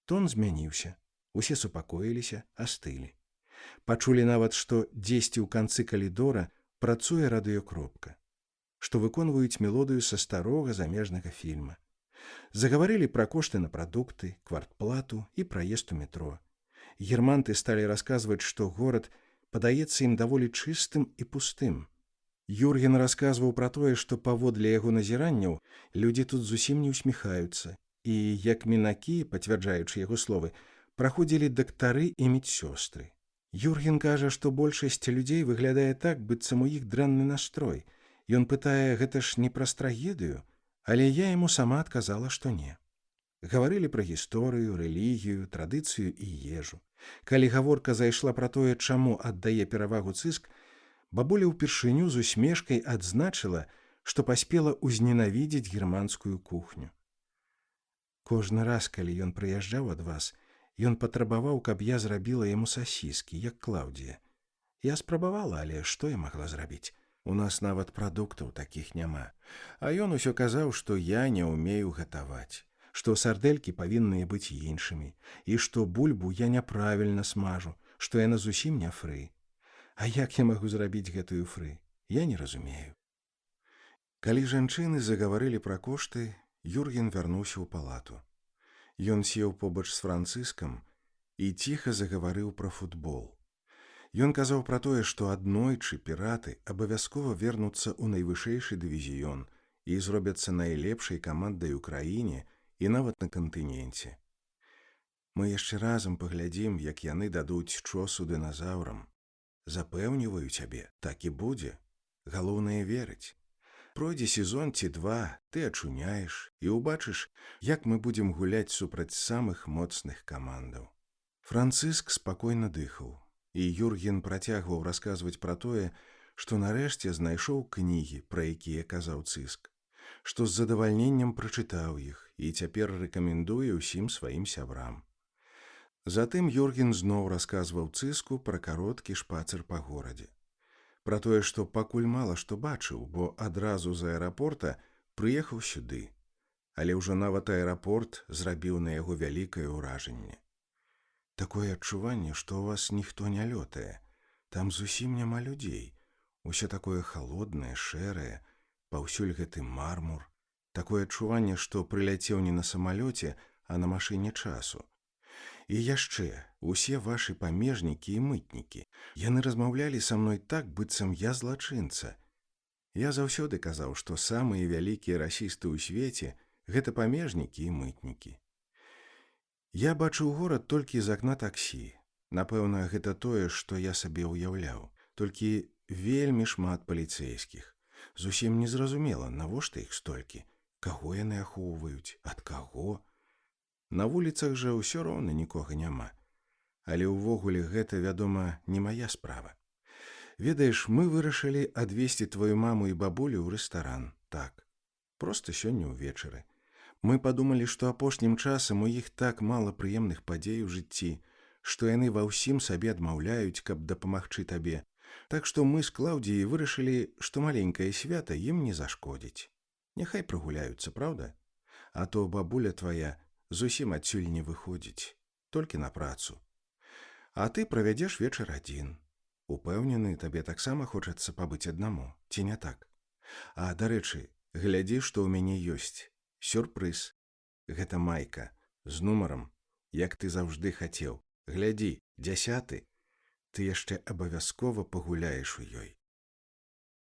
Тон змяніўся, усе супакоіліся, астылі. Пачулі нават, што дзесьці ў канцы калідора працуе радыёкропка, што выконваюць мелодыю са старога замежнага фільма. Загаварылі пра кошты на прадукты, квартплату і праезд у метро. Германты сталі расказваць, што горад падаецца ім даволі чыстым і пустым. Юрген расказваў пра тое, што паводле яго назіранняў людзі тут зусім не ўсміхаюцца, і, як мінакі, пацвярджаючы яго словы, праходзілі дактары і медсёстры. Юрген кажа, што большасць людзей выглядае так, быццам у іх дрэнны настрой. Ён пытае, гэта ж не праз трагедыю, але я яму сама адказала, што не. Гаварылі пра гісторыю, рэлігію, традыцыю і ежу. Калі гаворка зайшла пра тое, чаму аддае перавагу цыск, бабуля ўпершыню з усмешкай адзначыла, што паспела ўзненавідзець германскую кухню. Кожны раз, калі ён прыязджаў ад вас, ён патрабаваў, каб я зрабіла яму сасіскі, як Клаўдія. Я спрабавала, але што я магла зрабіць? У нас нават прадуктаў такіх няма. А ён усё казаў, што я не ўмею гатаваць, што сардэлькі павінныя быць іншымі, і што бульбу я няправільна смажу, што яна зусім не фры. А як я магу зрабіць гэтую фры? Я не разумею. Калі жанчыны загаварылі пра кошты, Юрген вярнуўся ў палату. Ён сеў побач з Францыскам і ціха загаварыў пра футбол. Ён казаў пра тое, што аднойчы піраты абавязкова вернуцца ў найвышэйшы дывізіён і зробяцца найлепшай камандай у краіне і нават на кантыненце. Мы яшчэ разам паглядзім, як яны дадуць чосу дыназаўрам. Запэўніваю цябе, так і будзе. Галоўнае верыць. Пройдзе сезон ці два, ты ачуняеш і ўбачыш, як мы будзем гуляць супраць самых моцных камандаў. Францыск спакойна дыхаў, і Юрген працягваў расказваць пра тое, што нарэшце знайшоў кнігі, пра якія казаў цыск, што з задавальненнем прачытаў іх і цяпер рэкамендуе ўсім сваім сябрам. Затым Юрген зноў расказваў цыску пра кароткі шпацыр па горадзе. Пра тое, што пакуль мала што бачыў, бо адразу з аэрапорта прыехаў сюды, але ўжо нават аэрапорт зрабіў на яго вялікае ўражанне. Такое адчуванне, што ў вас ніхто не лётае, там зусім няма людзей, усё такое халоднае, шэрае, паўсюль гэты мармур, такое адчуванне, што прыляцеў не на самалёце, а на машыне часу. І яшчэ, усе вашы памежнікі і мытнікі, яны размаўлялі са мной так, быццам я злачынца. Я заўсёды казаў, што самыя вялікія расісты ў свеце – гэта памежнікі і мытнікі. Я бачыў горад толькі з акна таксі. Напэўна, гэта тое, што я сабе ўяўляў. Толькі вельмі шмат паліцэйскіх. Зусім незразумела, навошта іх столькі, каго яны ахоўваюць, ад каго. На вуліцах жа ўсё роўна нікога няма. Але ўвогуле гэта, вядома, не мая справа. Ведаеш, мы вырашылі адвезці тваю маму і бабулю ў рэстаран. Так, проста сёння ўвечары. Мы падумалі, што апошнім часам у іх так мала прыемных падзей у жыцці, што яны ва ўсім сабе адмаўляюць, каб дапамагчы табе. Так што мы з Клаўдіяй вырашылі, што маленькае свята ім не зашкодзіць. Няхай прагуляюцца, праўда? А то бабуля твая зусім адсюль не выходзіць, толькі на працу. А ты правядзеш вечар адзін. Упэўнены, табе таксама хочацца пабыць аднаму, ці не так? А, дарэчы, глядзі, што ў мяне ёсць. Сюрпрыз. Гэта майка з нумарам, як ты заўжды хацеў. Глядзі, 10. Ты яшчэ абавязкова пагуляеш у ёй.